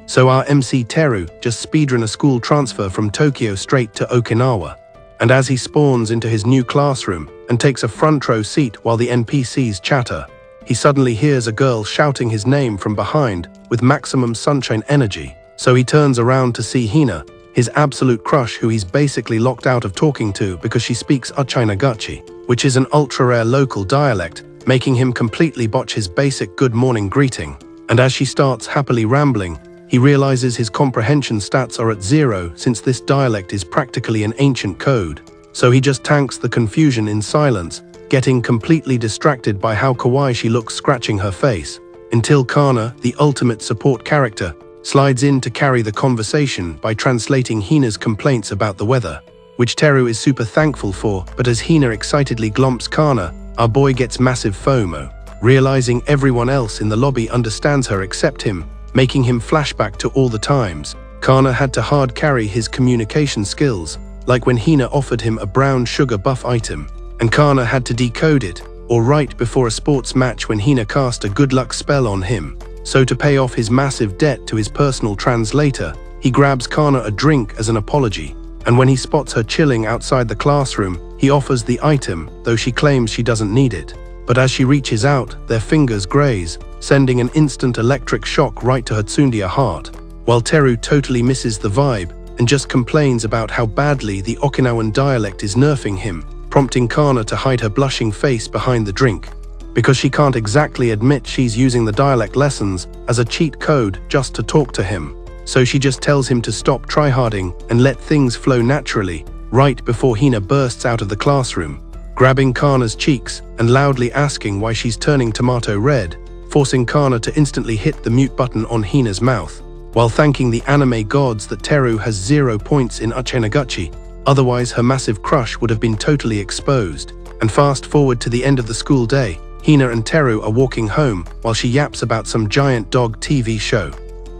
So our MC Teru just speedrun a school transfer from Tokyo straight to Okinawa. And as he spawns into his new classroom and takes a front row seat while the NPCs chatter, he suddenly hears a girl shouting his name from behind with maximum sunshine energy. So he turns around to see Hina, his absolute crush who he's basically locked out of talking to because she speaks Uchinagachi, which is an ultra-rare local dialect, making him completely botch his basic good morning greeting. And as she starts happily rambling, he realizes his comprehension stats are at 0 since this dialect is practically an ancient code. So he just tanks the confusion in silence, getting completely distracted by how kawaii she looks scratching her face, until Kana, the ultimate support character, slides in to carry the conversation by translating Hina's complaints about the weather, which Teru is super thankful for, but as Hina excitedly glomps Kana, our boy gets massive FOMO, realizing everyone else in the lobby understands her except him, making him flashback to all the times Kana had to hard carry his communication skills, like when Hina offered him a brown sugar buff item, and Kana had to decode it, or right before a sports match when Hina cast a good luck spell on him. So to pay off his massive debt to his personal translator, he grabs Kana a drink as an apology, and when he spots her chilling outside the classroom, he offers the item, though she claims she doesn't need it. But as she reaches out, their fingers graze, sending an instant electric shock right to her tsundere heart, while Teru totally misses the vibe and just complains about how badly the Okinawan dialect is nerfing him, prompting Kana to hide her blushing face behind the drink, because she can't exactly admit she's using the dialect lessons as a cheat code just to talk to him. So she just tells him to stop tryharding and let things flow naturally, right before Hina bursts out of the classroom, grabbing Kana's cheeks and loudly asking why she's turning tomato red, forcing Kana to instantly hit the mute button on Hina's mouth, while thanking the anime gods that Teru has 0 points in Uchinagachi, otherwise her massive crush would have been totally exposed. And fast forward to the end of the school day, Hina and Teru are walking home while she yaps about some giant dog TV show,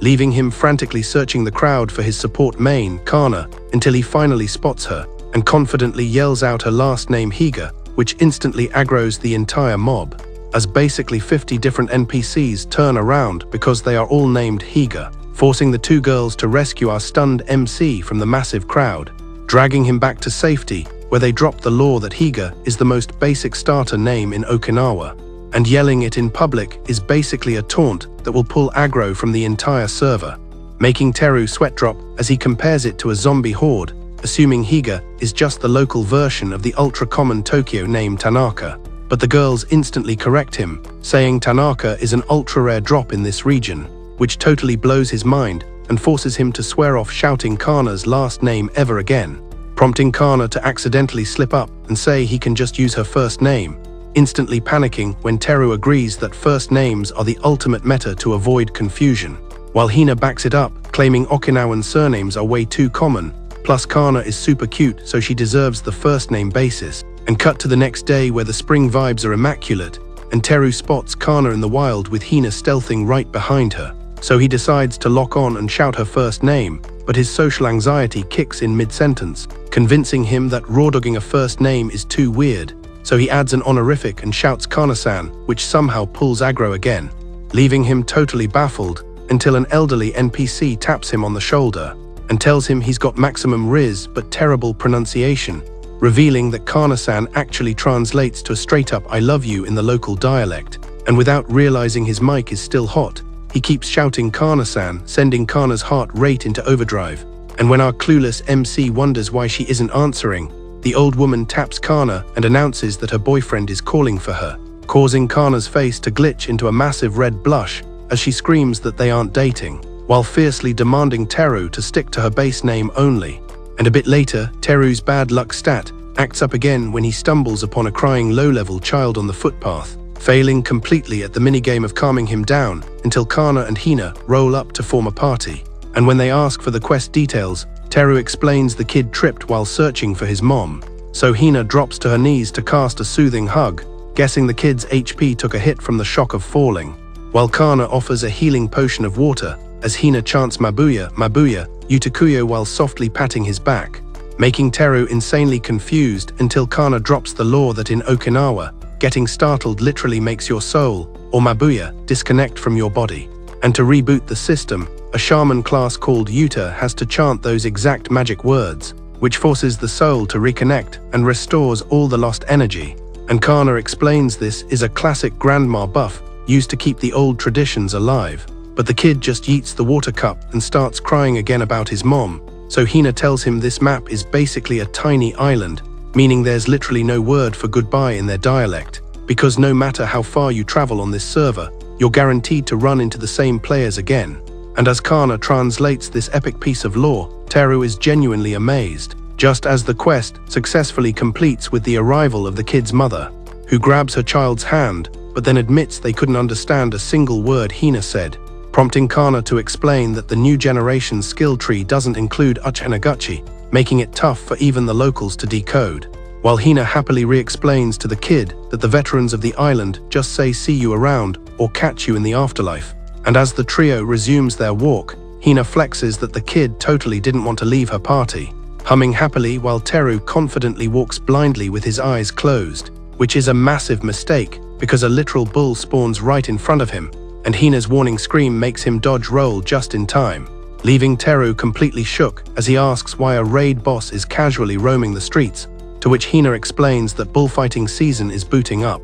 leaving him frantically searching the crowd for his support main, Kana, until he finally spots her and confidently yells out her last name Higa, which instantly aggroes the entire mob, as basically 50 different NPCs turn around because they are all named Higa, forcing the two girls to rescue our stunned MC from the massive crowd, dragging him back to safety, where they drop the law that Higa is the most basic starter name in Okinawa, and yelling it in public is basically a taunt that will pull aggro from the entire server, making Teru sweat drop as he compares it to a zombie horde, assuming Higa is just the local version of the ultra-common Tokyo name Tanaka. But the girls instantly correct him, saying Tanaka is an ultra-rare drop in this region, which totally blows his mind and forces him to swear off shouting Kana's last name ever again, prompting Kana to accidentally slip up and say he can just use her first name, instantly panicking when Teru agrees that first names are the ultimate meta to avoid confusion, while Hina backs it up, claiming Okinawan surnames are way too common, plus Kana is super cute so she deserves the first name basis. And cut to the next day where the spring vibes are immaculate, and Teru spots Kana in the wild with Hina stealthing right behind her. So he decides to lock on and shout her first name, but his social anxiety kicks in mid-sentence, convincing him that raw-dogging a first name is too weird. So he adds an honorific and shouts Kana-san, which somehow pulls aggro again, leaving him totally baffled until an elderly NPC taps him on the shoulder and tells him he's got maximum riz but terrible pronunciation, revealing that Kana-san actually translates to a straight-up I love you in the local dialect, and without realizing his mic is still hot, he keeps shouting Kana-san, sending Kana's heart rate into overdrive. And when our clueless MC wonders why she isn't answering, the old woman taps Kana and announces that her boyfriend is calling for her, causing Kana's face to glitch into a massive red blush as she screams that they aren't dating, while fiercely demanding Teru to stick to her base name only. And a bit later, Teru's bad luck stat acts up again when he stumbles upon a crying low-level child on the footpath, failing completely at the minigame of calming him down until Kana and Hina roll up to form a party. And when they ask for the quest details, Teru explains the kid tripped while searching for his mom, so Hina drops to her knees to cast a soothing hug, guessing the kid's HP took a hit from the shock of falling, while Kana offers a healing potion of water as Hina chants Mabuya, Mabuya, Utakuyo while softly patting his back, making Teru insanely confused until Kana drops the law that in Okinawa, getting startled literally makes your soul, or Mabuya, disconnect from your body. And to reboot the system, A shaman class called Yuta has to chant those exact magic words, which forces the soul to reconnect and restores all the lost energy. And Kana explains this is a classic grandma buff used to keep the old traditions alive. But the kid just yeets the water cup and starts crying again about his mom, so Hina tells him this map is basically a tiny island, meaning there's literally no word for goodbye in their dialect, because no matter how far you travel on this server, you're guaranteed to run into the same players again. And as Kana translates this epic piece of lore, Teru is genuinely amazed, just as the quest successfully completes with the arrival of the kid's mother, who grabs her child's hand, but then admits they couldn't understand a single word Hina said, prompting Kana to explain that the new generation's skill tree doesn't include Uchenagachi, making it tough for even the locals to decode. While Hina happily re-explains to the kid that the veterans of the island just say see you around or catch you in the afterlife. And as the trio resumes their walk, Hina flexes that the kid totally didn't want to leave her party, humming happily while Teru confidently walks blindly with his eyes closed, which is a massive mistake because a literal bull spawns right in front of him, and Hina's warning scream makes him dodge roll just in time, leaving Teru completely shook as he asks why a raid boss is casually roaming the streets, to which Hina explains that bullfighting season is booting up,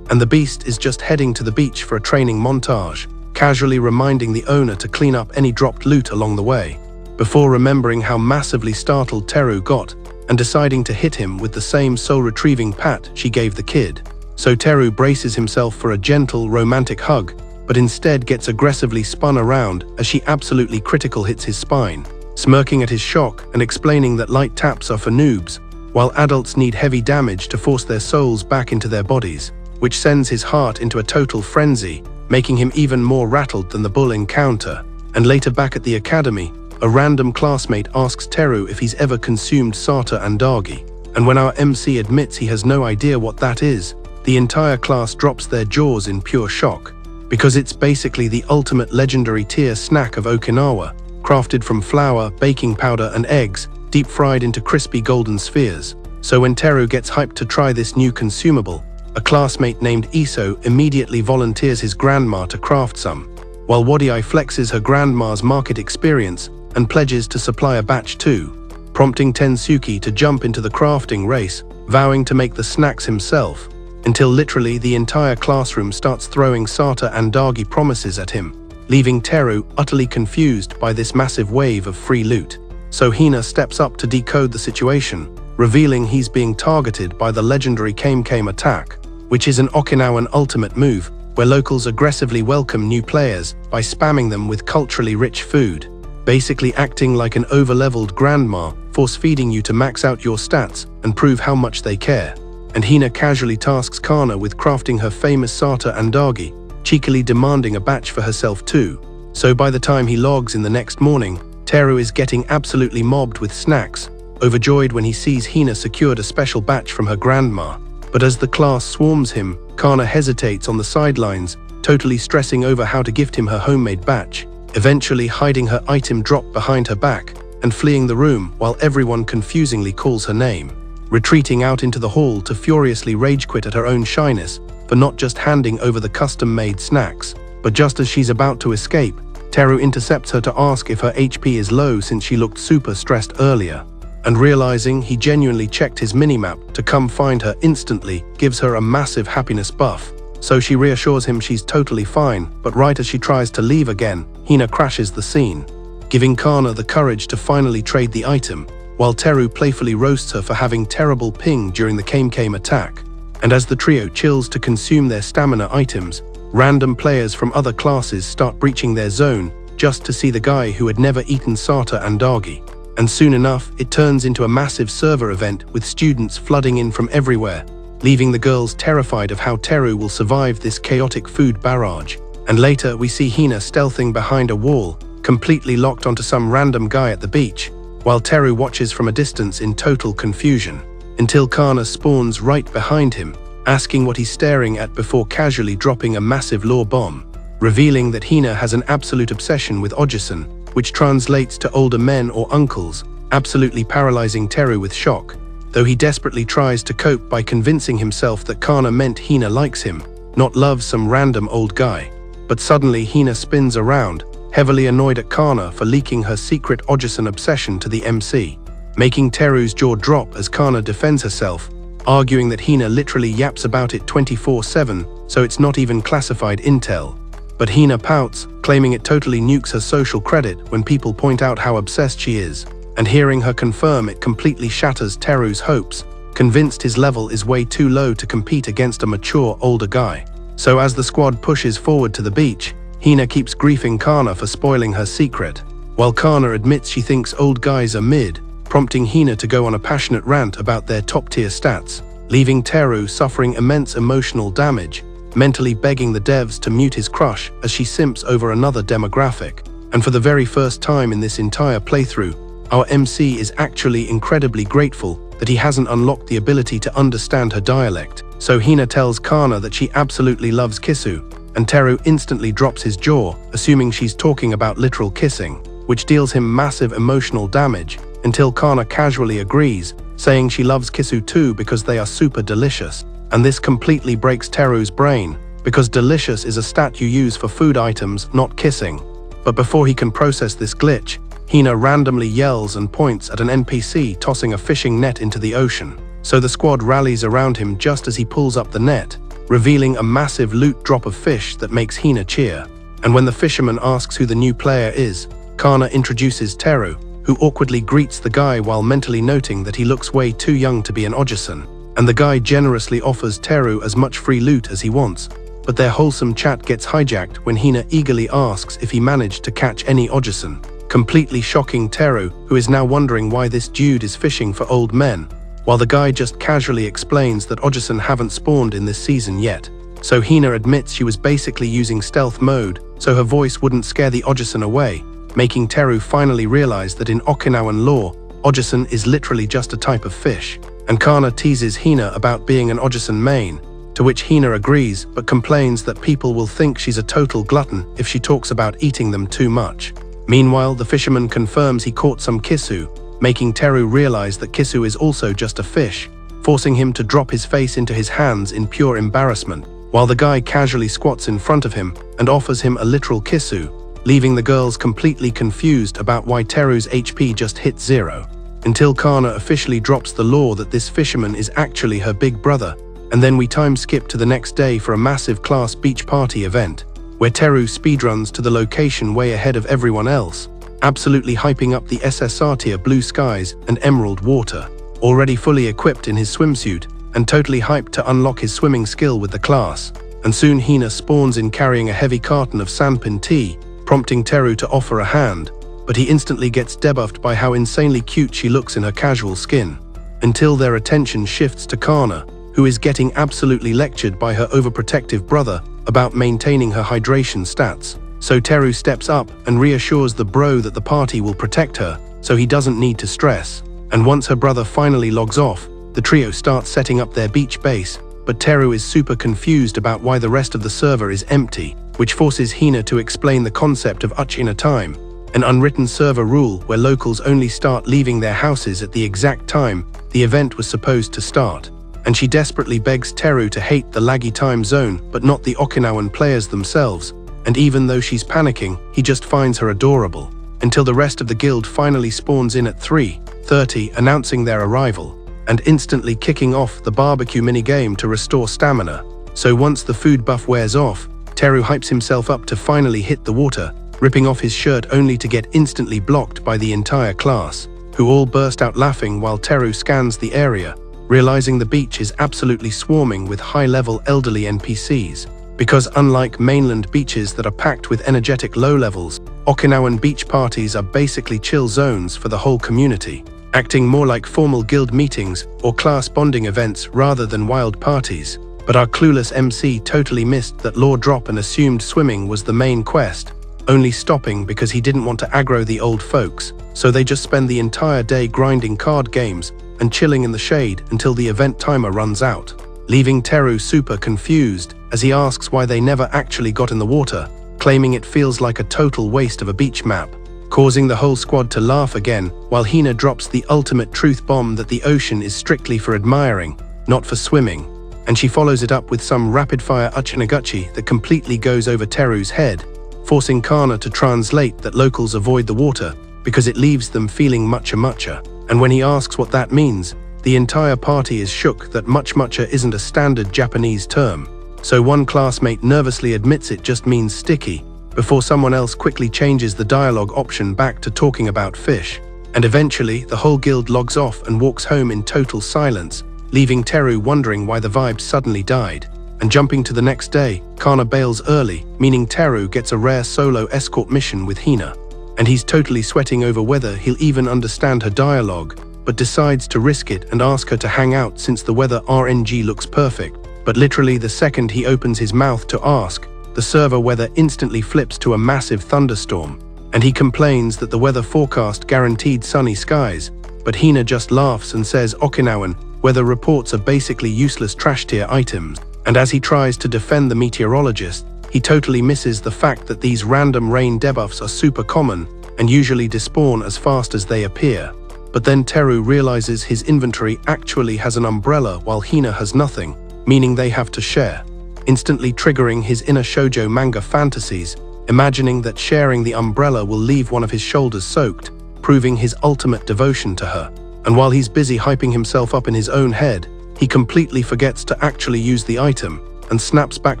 and the beast is just heading to the beach for a training montage, casually reminding the owner to clean up any dropped loot along the way, before remembering how massively startled Teru got and deciding to hit him with the same soul-retrieving pat she gave the kid. So Teru braces himself for a gentle, romantic hug, but instead gets aggressively spun around as she absolutely critical hits his spine, smirking at his shock and explaining that light taps are for noobs, while adults need heavy damage to force their souls back into their bodies, which sends his heart into a total frenzy, making him even more rattled than the bull encounter. And later back at the academy, a random classmate asks Teru if he's ever consumed Sata Andagi, and when our MC admits he has no idea what that is, the entire class drops their jaws in pure shock, because it's basically the ultimate legendary tier snack of Okinawa, crafted from flour, baking powder and eggs, deep fried into crispy golden spheres. So when Teru gets hyped to try this new consumable, a classmate named Iso immediately volunteers his grandma to craft some, while Wadai flexes her grandma's market experience and pledges to supply a batch too, prompting Suki to jump into the crafting race, vowing to make the snacks himself, until literally the entire classroom starts throwing Sata Andagi promises at him, leaving Teru utterly confused by this massive wave of free loot. So Hina steps up to decode the situation, revealing he's being targeted by the legendary Kame attack, which is an Okinawan ultimate move, where locals aggressively welcome new players by spamming them with culturally rich food, basically acting like an over-leveled grandma, force-feeding you to max out your stats and prove how much they care. And Hina casually tasks Kana with crafting her famous Sata Andagi, cheekily demanding a batch for herself too. So by the time he logs in the next morning, Teru is getting absolutely mobbed with snacks, overjoyed when he sees Hina secured a special batch from her grandma. But as the class swarms him, Kana hesitates on the sidelines, totally stressing over how to gift him her homemade batch, eventually hiding her item drop behind her back and fleeing the room while everyone confusingly calls her name, retreating out into the hall to furiously rage quit at her own shyness for not just handing over the custom-made snacks. But just as she's about to escape, Teru intercepts her to ask if her HP is low since she looked super stressed earlier, and realizing he genuinely checked his minimap to come find her instantly gives her a massive happiness buff. So she reassures him she's totally fine, but right as she tries to leave again, Hina crashes the scene, giving Kana the courage to finally trade the item, while Teru playfully roasts her for having terrible ping during the Kame attack. And as the trio chills to consume their stamina items, random players from other classes start breaching their zone just to see the guy who had never eaten Sata Andagi. And soon enough, it turns into a massive server event with students flooding in from everywhere, leaving the girls terrified of how Teru will survive this chaotic food barrage. And later, we see Hina stealthing behind a wall, completely locked onto some random guy at the beach, while Teru watches from a distance in total confusion, until Kana spawns right behind him, asking what he's staring at before casually dropping a massive lore bomb, revealing that Hina has an absolute obsession with Ojisan, which translates to older men or uncles, absolutely paralyzing Teru with shock, though he desperately tries to cope by convincing himself that Kana meant Hina likes him, not loves some random old guy. But suddenly Hina spins around, heavily annoyed at Kana for leaking her secret Ojisan obsession to the MC, making Teru's jaw drop as Kana defends herself, arguing that Hina literally yaps about it 24/7, so it's not even classified intel. But Hina pouts, claiming it totally nukes her social credit when people point out how obsessed she is, and hearing her confirm it completely shatters Teru's hopes, convinced his level is way too low to compete against a mature, older guy. So as the squad pushes forward to the beach, Hina keeps griefing Kana for spoiling her secret, while Kana admits she thinks old guys are mid, prompting Hina to go on a passionate rant about their top-tier stats, leaving Teru suffering immense emotional damage, mentally begging the devs to mute his crush as she simps over another demographic. And for the very first time in this entire playthrough, our MC is actually incredibly grateful that he hasn't unlocked the ability to understand her dialect. So Hina tells Kana that she absolutely loves Kisu, and Teru instantly drops his jaw, assuming she's talking about literal kissing, which deals him massive emotional damage, until Kana casually agrees, saying she loves Kisu too because they are super delicious. And this completely breaks Teru's brain, because delicious is a stat you use for food items, not kissing. But before he can process this glitch, Hina randomly yells and points at an NPC tossing a fishing net into the ocean. So the squad rallies around him just as he pulls up the net, revealing a massive loot drop of fish that makes Hina cheer. And when the fisherman asks who the new player is, Kana introduces Teru, who awkwardly greets the guy while mentally noting that he looks way too young to be an Ojisan. And the guy generously offers Teru as much free loot as he wants, but their wholesome chat gets hijacked when Hina eagerly asks if he managed to catch any Ojisan, completely shocking Teru, who is now wondering why this dude is fishing for old men, while the guy just casually explains that Ojisan haven't spawned in this season yet. So Hina admits she was basically using stealth mode so her voice wouldn't scare the Ojisan away, making Teru finally realize that in Okinawan lore, Ojisan is literally just a type of fish. And Kana teases Hina about being an Ojisan main, to which Hina agrees but complains that people will think she's a total glutton if she talks about eating them too much. Meanwhile, the fisherman confirms he caught some Kisu, making Teru realize that Kisu is also just a fish, forcing him to drop his face into his hands in pure embarrassment, while the guy casually squats in front of him and offers him a literal Kisu, leaving the girls completely confused about why Teru's HP just hit 0. Until Kana officially drops the lore that this fisherman is actually her big brother, and then we time skip to the next day for a massive class beach party event, where Teru speedruns to the location way ahead of everyone else, absolutely hyping up the SSR tier blue skies and emerald water, already fully equipped in his swimsuit, and totally hyped to unlock his swimming skill with the class. And soon Hina spawns in carrying a heavy carton of Sanpin tea, prompting Teru to offer a hand, but he instantly gets debuffed by how insanely cute she looks in her casual skin, until their attention shifts to Kana, who is getting absolutely lectured by her overprotective brother about maintaining her hydration stats. So Teru steps up and reassures the bro that the party will protect her, so he doesn't need to stress. And once her brother finally logs off, the trio starts setting up their beach base, but Teru is super confused about why the rest of the server is empty, which forces Hina to explain the concept of Uchina time, an unwritten server rule where locals only start leaving their houses at the exact time the event was supposed to start. And she desperately begs Teru to hate the laggy time zone but not the Okinawan players themselves, and even though she's panicking, he just finds her adorable, until the rest of the guild finally spawns in at 3:30 announcing their arrival, and instantly kicking off the barbecue minigame to restore stamina. So once the food buff wears off, Teru hypes himself up to finally hit the water, ripping off his shirt only to get instantly blocked by the entire class, who all burst out laughing while Teru scans the area, realizing the beach is absolutely swarming with high-level elderly NPCs. Because unlike mainland beaches that are packed with energetic low-levels, Okinawan beach parties are basically chill zones for the whole community, acting more like formal guild meetings or class bonding events rather than wild parties. But our clueless MC totally missed that lore drop and assumed swimming was the main quest, only stopping because he didn't want to aggro the old folks, so they just spend the entire day grinding card games and chilling in the shade until the event timer runs out, leaving Teru super confused as he asks why they never actually got in the water, claiming it feels like a total waste of a beach map, causing the whole squad to laugh again while Hina drops the ultimate truth bomb that the ocean is strictly for admiring, not for swimming, and she follows it up with some rapid-fire uchinaguchi that completely goes over Teru's head, forcing Kana to translate that locals avoid the water because it leaves them feeling mucha. And when he asks what that means, the entire party is shook that mucha isn't a standard Japanese term. So one classmate nervously admits it just means sticky, before someone else quickly changes the dialogue option back to talking about fish. And eventually, the whole guild logs off and walks home in total silence, leaving Teru wondering why the vibe suddenly died. And jumping to the next day, Kana bails early, meaning Teru gets a rare solo escort mission with Hina. And he's totally sweating over whether he'll even understand her dialogue, but decides to risk it and ask her to hang out since the weather RNG looks perfect. But literally the second he opens his mouth to ask, the server weather instantly flips to a massive thunderstorm. And he complains that the weather forecast guaranteed sunny skies, but Hina just laughs and says Okinawan weather reports are basically useless trash tier items. And as he tries to defend the meteorologist, he totally misses the fact that these random rain debuffs are super common and usually despawn as fast as they appear. But then Teru realizes his inventory actually has an umbrella while Hina has nothing, meaning they have to share, instantly triggering his inner shoujo manga fantasies, imagining that sharing the umbrella will leave one of his shoulders soaked, proving his ultimate devotion to her. And while he's busy hyping himself up in his own head, he completely forgets to actually use the item and snaps back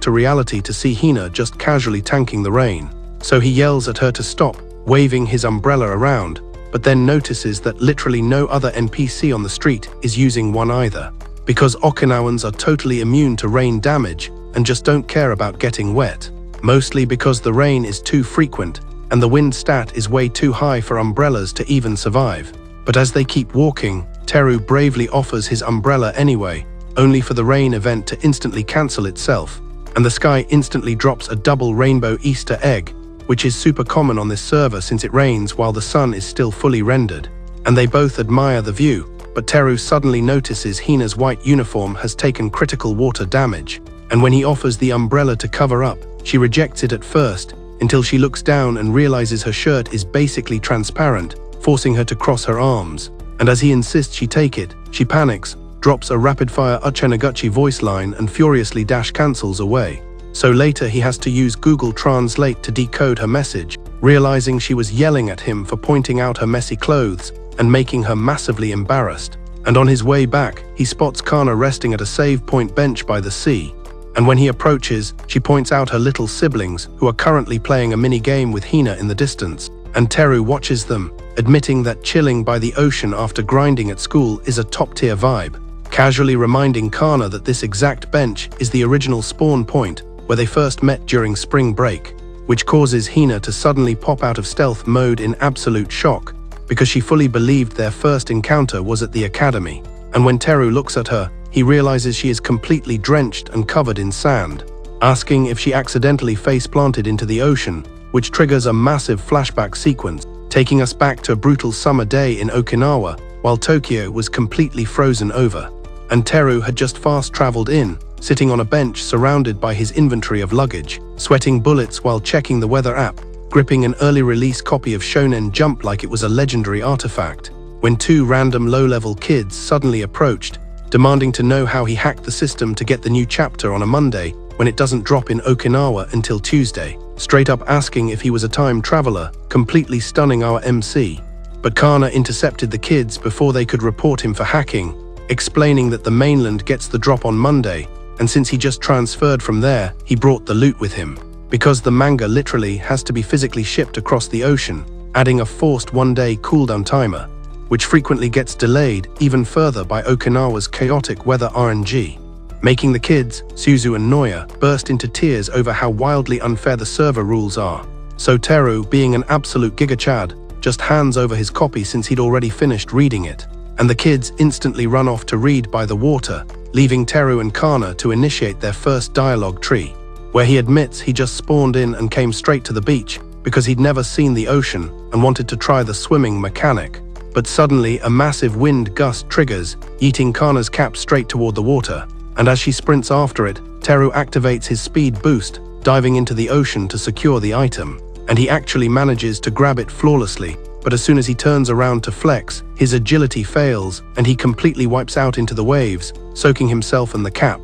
to reality to see Hina just casually tanking the rain. So he yells at her to stop, waving his umbrella around, but then notices that literally no other NPC on the street is using one either, because Okinawans are totally immune to rain damage and just don't care about getting wet. Mostly because the rain is too frequent and the wind stat is way too high for umbrellas to even survive. But as they keep walking, Teru bravely offers his umbrella anyway, only for the rain event to instantly cancel itself, and the sky instantly drops a double rainbow Easter egg, which is super common on this server since it rains while the sun is still fully rendered. And they both admire the view, but Teru suddenly notices Hina's white uniform has taken critical water damage, and when he offers the umbrella to cover up, she rejects it at first, until she looks down and realizes her shirt is basically transparent, forcing her to cross her arms. And as he insists she take it, she panics, drops a rapid-fire Uchenaguchi voice line and furiously dash cancels away. So later he has to use Google Translate to decode her message, realizing she was yelling at him for pointing out her messy clothes and making her massively embarrassed. And on his way back, he spots Kana resting at a save point bench by the sea. And when he approaches, she points out her little siblings who are currently playing a mini-game with Hina in the distance. And Teru watches them, admitting that chilling by the ocean after grinding at school is a top-tier vibe, casually reminding Kana that this exact bench is the original spawn point where they first met during spring break, which causes Hina to suddenly pop out of stealth mode in absolute shock, because she fully believed their first encounter was at the academy. And when Teru looks at her, he realizes she is completely drenched and covered in sand, asking if she accidentally face-planted into the ocean, which triggers a massive flashback sequence, taking us back to a brutal summer day in Okinawa, while Tokyo was completely frozen over. And Teru had just fast-traveled in, sitting on a bench surrounded by his inventory of luggage, sweating bullets while checking the weather app, gripping an early-release copy of Shonen Jump like it was a legendary artifact, when two random low-level kids suddenly approached, demanding to know how he hacked the system to get the new chapter on a Monday when it doesn't drop in Okinawa until Tuesday, straight up asking if he was a time traveler, completely stunning our MC. But Kana intercepted the kids before they could report him for hacking, explaining that the mainland gets the drop on Monday, and since he just transferred from there, he brought the loot with him, because the manga literally has to be physically shipped across the ocean, adding a forced one-day cooldown timer, which frequently gets delayed even further by Okinawa's chaotic weather RNG, making the kids, Suzu and Noya, burst into tears over how wildly unfair the server rules are. So Teru, being an absolute gigachad, just hands over his copy since he'd already finished reading it, and the kids instantly run off to read by the water, leaving Teru and Kana to initiate their first dialogue tree, where he admits he just spawned in and came straight to the beach because he'd never seen the ocean and wanted to try the swimming mechanic. But suddenly a massive wind gust triggers, yeeting Kana's cap straight toward the water, and as she sprints after it, Teru activates his speed boost, diving into the ocean to secure the item, and he actually manages to grab it flawlessly, but as soon as he turns around to flex, his agility fails and he completely wipes out into the waves, soaking himself and the cap.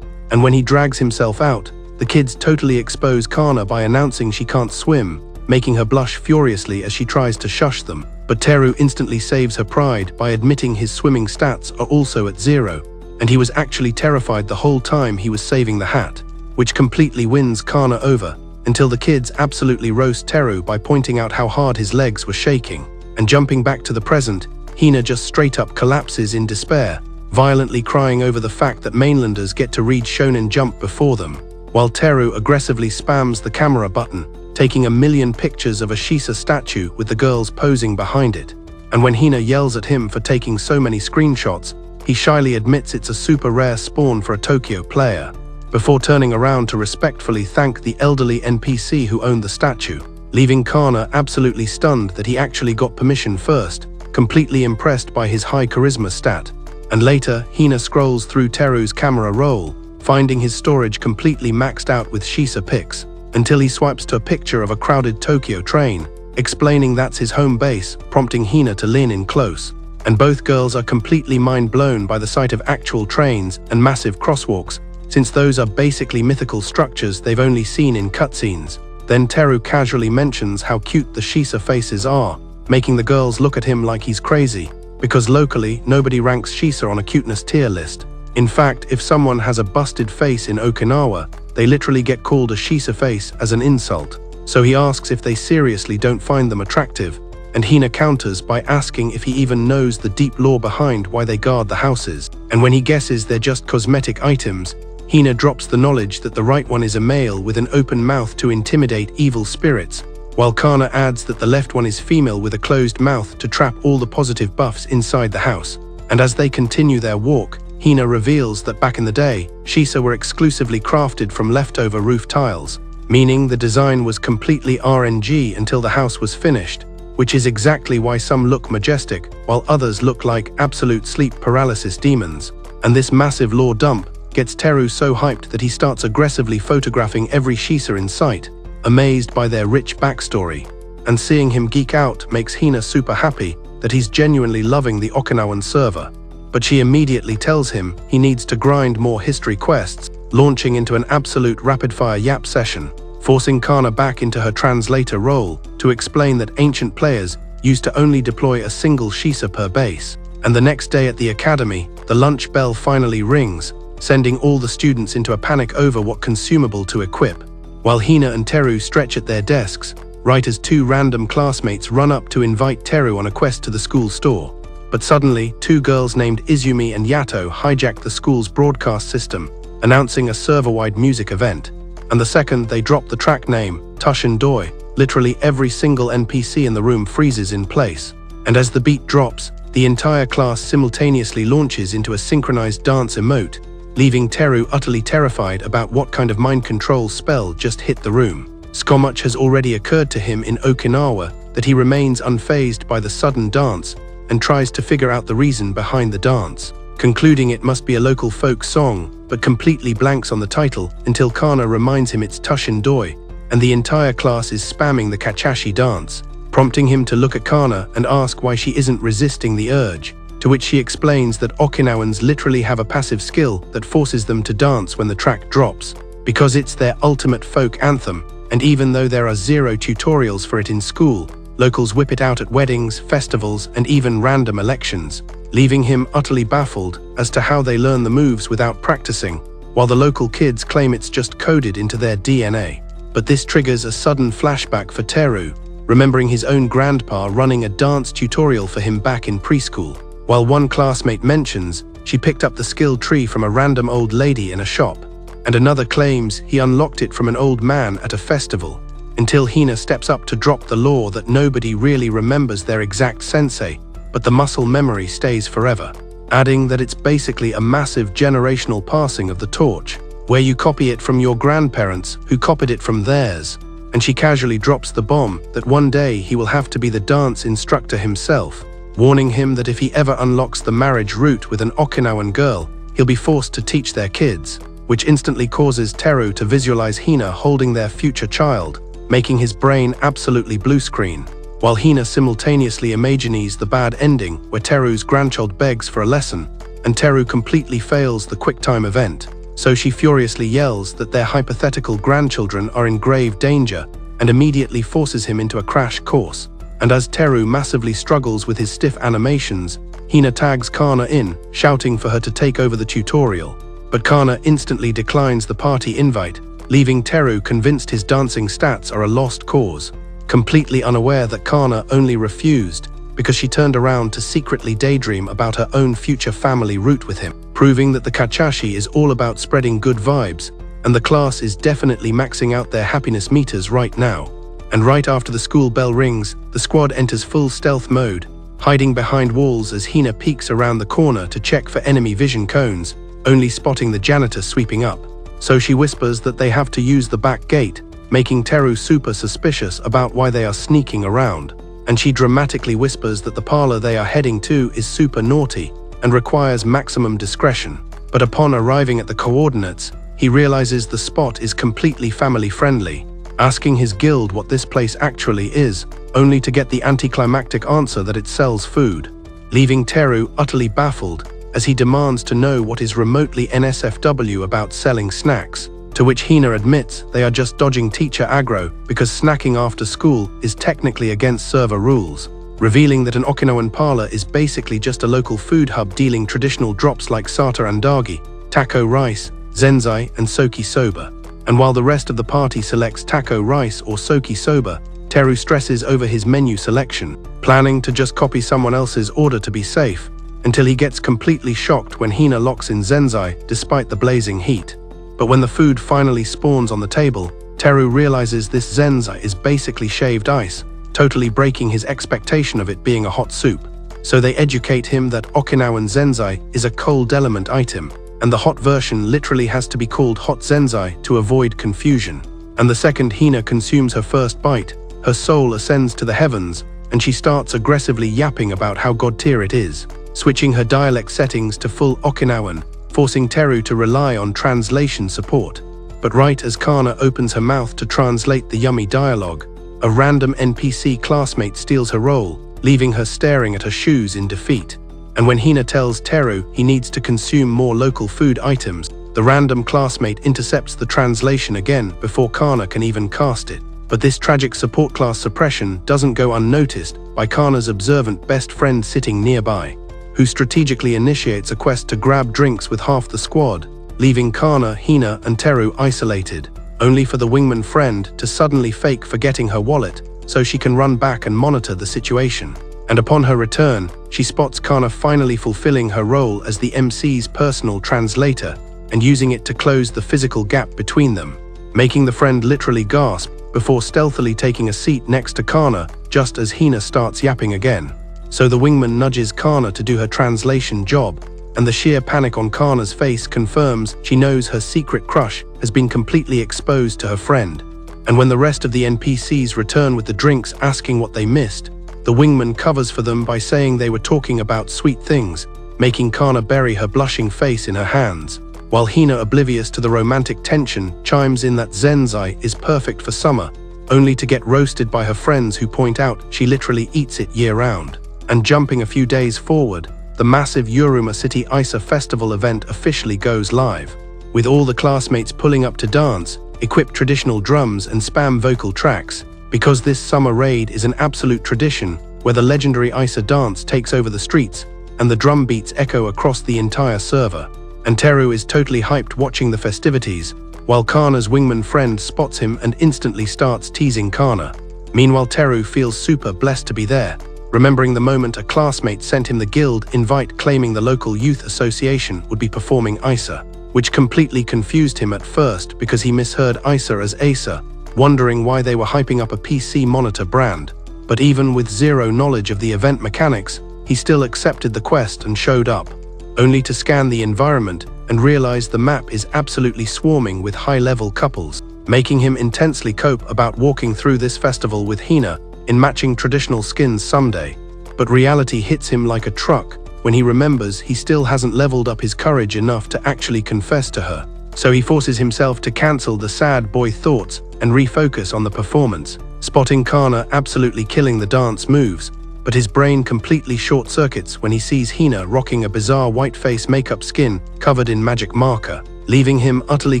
And when he drags himself out, The kids totally expose Kana by announcing she can't swim, making her blush furiously as she tries to shush them. But Teru instantly saves her pride by admitting his swimming stats are also at 0, and he was actually terrified the whole time he was saving the hat, which completely wins Kana over, until the kids absolutely roast Teru by pointing out how hard his legs were shaking. And jumping back to the present, Hina just straight up collapses in despair, violently crying over the fact that mainlanders get to read Shonen Jump before them, while Teru aggressively spams the camera button, taking 1,000,000 pictures of a Shisa statue with the girls posing behind it. And when Hina yells at him for taking so many screenshots, he shyly admits it's a super rare spawn for a Tokyo player, before turning around to respectfully thank the elderly NPC who owned the statue, leaving Kana absolutely stunned that he actually got permission first, completely impressed by his high charisma stat. And later, Hina scrolls through Teru's camera roll, finding his storage completely maxed out with Shisa pics, until he swipes to a picture of a crowded Tokyo train, explaining that's his home base, prompting Hina to lean in close. And both girls are completely mind-blown by the sight of actual trains and massive crosswalks, since those are basically mythical structures they've only seen in cutscenes. Then Teru casually mentions how cute the Shisa faces are, making the girls look at him like he's crazy, because locally nobody ranks Shisa on a cuteness tier list. In fact, if someone has a busted face in Okinawa, they literally get called a Shisa face as an insult. So he asks if they seriously don't find them attractive, and Hina counters by asking if he even knows the deep lore behind why they guard the houses. And when he guesses they're just cosmetic items, Hina drops the knowledge that the right one is a male with an open mouth to intimidate evil spirits, while Kana adds that the left one is female with a closed mouth to trap all the positive buffs inside the house. And as they continue their walk, Hina reveals that back in the day, Shisa were exclusively crafted from leftover roof tiles, meaning the design was completely RNG until the house was finished, which is exactly why some look majestic, while others look like absolute sleep paralysis demons. And this massive lore dump gets Teru so hyped that he starts aggressively photographing every Shisa in sight, amazed by their rich backstory. And seeing him geek out makes Hina super happy that he's genuinely loving the Okinawan server. But she immediately tells him he needs to grind more history quests, launching into an absolute rapid-fire yap session, forcing Kana back into her translator role to explain that ancient players used to only deploy a single Shisa per base. And the next day at the academy, the lunch bell finally rings, sending all the students into a panic over what consumable to equip, while Hina and Teru stretch at their desks, right as 2 random classmates run up to invite Teru on a quest to the school store. But suddenly, 2 girls named Izumi and Yato hijack the school's broadcast system, announcing a server-wide music event. And the second they drop the track name, Tushin Doi, literally every single NPC in the room freezes in place. And as the beat drops, the entire class simultaneously launches into a synchronized dance emote, leaving Teru utterly terrified about what kind of mind control spell just hit the room. So much has already occurred to him in Okinawa that he remains unfazed by the sudden dance and tries to figure out the reason behind the dance, concluding it must be a local folk song, but completely blanks on the title until Kana reminds him it's Tushin Doi, and the entire class is spamming the Kachashi dance, prompting him to look at Kana and ask why she isn't resisting the urge, to which she explains that Okinawans literally have a passive skill that forces them to dance when the track drops, because it's their ultimate folk anthem, and even though there are 0 tutorials for it in school, locals whip it out at weddings, festivals, and even random elections, leaving him utterly baffled as to how they learn the moves without practicing, while the local kids claim it's just coded into their DNA. But this triggers a sudden flashback for Teru, remembering his own grandpa running a dance tutorial for him back in preschool, while one classmate mentions she picked up the skill tree from a random old lady in a shop, and another claims he unlocked it from an old man at a festival, until Hina steps up to drop the lore that nobody really remembers their exact sensei, but the muscle memory stays forever, adding that it's basically a massive generational passing of the torch, where you copy it from your grandparents who copied it from theirs. And she casually drops the bomb that one day he will have to be the dance instructor himself, warning him that if he ever unlocks the marriage route with an Okinawan girl, he'll be forced to teach their kids, which instantly causes Teru to visualize Hina holding their future child, making his brain absolutely blue screen, while Hina simultaneously imagines the bad ending where Teru's grandchild begs for a lesson, and Teru completely fails the QuickTime event, so she furiously yells that their hypothetical grandchildren are in grave danger and immediately forces him into a crash course. And as Teru massively struggles with his stiff animations, Hina tags Kana in, shouting for her to take over the tutorial. But Kana instantly declines the party invite, leaving Teru convinced his dancing stats are a lost cause, completely unaware that Kana only refused because she turned around to secretly daydream about her own future family route with him, proving that the Kachashi is all about spreading good vibes, and the class is definitely maxing out their happiness meters right now. And right after the school bell rings, the squad enters full stealth mode, hiding behind walls as Hina peeks around the corner to check for enemy vision cones, only spotting the janitor sweeping up. So she whispers that they have to use the back gate, making Teru super suspicious about why they are sneaking around. And she dramatically whispers that the parlor they are heading to is super naughty and requires maximum discretion. But upon arriving at the coordinates, he realizes the spot is completely family-friendly, asking his guild what this place actually is, only to get the anticlimactic answer that it sells food, leaving Teru utterly baffled as he demands to know what is remotely NSFW about selling snacks, to which Hina admits they are just dodging teacher aggro because snacking after school is technically against server rules, revealing that an Okinawan parlor is basically just a local food hub dealing traditional drops like sata andagi, taco rice, zenzai, and soki soba. And while the rest of the party selects taco rice or soki soba, Teru stresses over his menu selection, planning to just copy someone else's order to be safe, until he gets completely shocked when Hina locks in zenzai despite the blazing heat. But when the food finally spawns on the table, Teru realizes this zenzai is basically shaved ice, totally breaking his expectation of it being a hot soup. So they educate him that Okinawan zenzai is a cold element item, and the hot version literally has to be called hot zenzai to avoid confusion. And the second Hina consumes her first bite, her soul ascends to the heavens, and she starts aggressively yapping about how god-tier it is, switching her dialect settings to full Okinawan, forcing Teru to rely on translation support. But right as Kana opens her mouth to translate the yummy dialogue, a random NPC classmate steals her role, leaving her staring at her shoes in defeat. And when Hina tells Teru he needs to consume more local food items, the random classmate intercepts the translation again before Kana can even cast it. But this tragic support class suppression doesn't go unnoticed by Kana's observant best friend sitting nearby, who strategically initiates a quest to grab drinks with half the squad, leaving Kana, Hina, and Teru isolated, only for the wingman friend to suddenly fake forgetting her wallet so she can run back and monitor the situation. And upon her return, she spots Kana finally fulfilling her role as the MC's personal translator and using it to close the physical gap between them, making the friend literally gasp before stealthily taking a seat next to Kana just as Hina starts yapping again. So the wingman nudges Kana to do her translation job, and the sheer panic on Kana's face confirms she knows her secret crush has been completely exposed to her friend. And when the rest of the NPCs return with the drinks asking what they missed, the wingman covers for them by saying they were talking about sweet things, making Kana bury her blushing face in her hands, while Hina, oblivious to the romantic tension, chimes in that zenzai is perfect for summer, only to get roasted by her friends who point out she literally eats it year-round. And jumping a few days forward, the massive Yuruma City Isa Festival event officially goes live, with all the classmates pulling up to dance, equip traditional drums and spam vocal tracks, because this summer raid is an absolute tradition where the legendary Isa dance takes over the streets and the drum beats echo across the entire server. And Teru is totally hyped watching the festivities, while Kana's wingman friend spots him and instantly starts teasing Kana. Meanwhile, Teru feels super blessed to be there, remembering the moment a classmate sent him the guild invite claiming the local youth association would be performing Isa, which completely confused him at first because he misheard Isa as Asa, wondering why they were hyping up a PC monitor brand. But even with zero knowledge of the event mechanics, he still accepted the quest and showed up, only to scan the environment and realize the map is absolutely swarming with high-level couples, making him intensely cope about walking through this festival with Hina in matching traditional skins someday. But reality hits him like a truck when he remembers he still hasn't leveled up his courage enough to actually confess to her. So he forces himself to cancel the sad boy thoughts and refocus on the performance, spotting Kana absolutely killing the dance moves, but his brain completely short-circuits when he sees Hina rocking a bizarre white face makeup skin covered in magic marker, leaving him utterly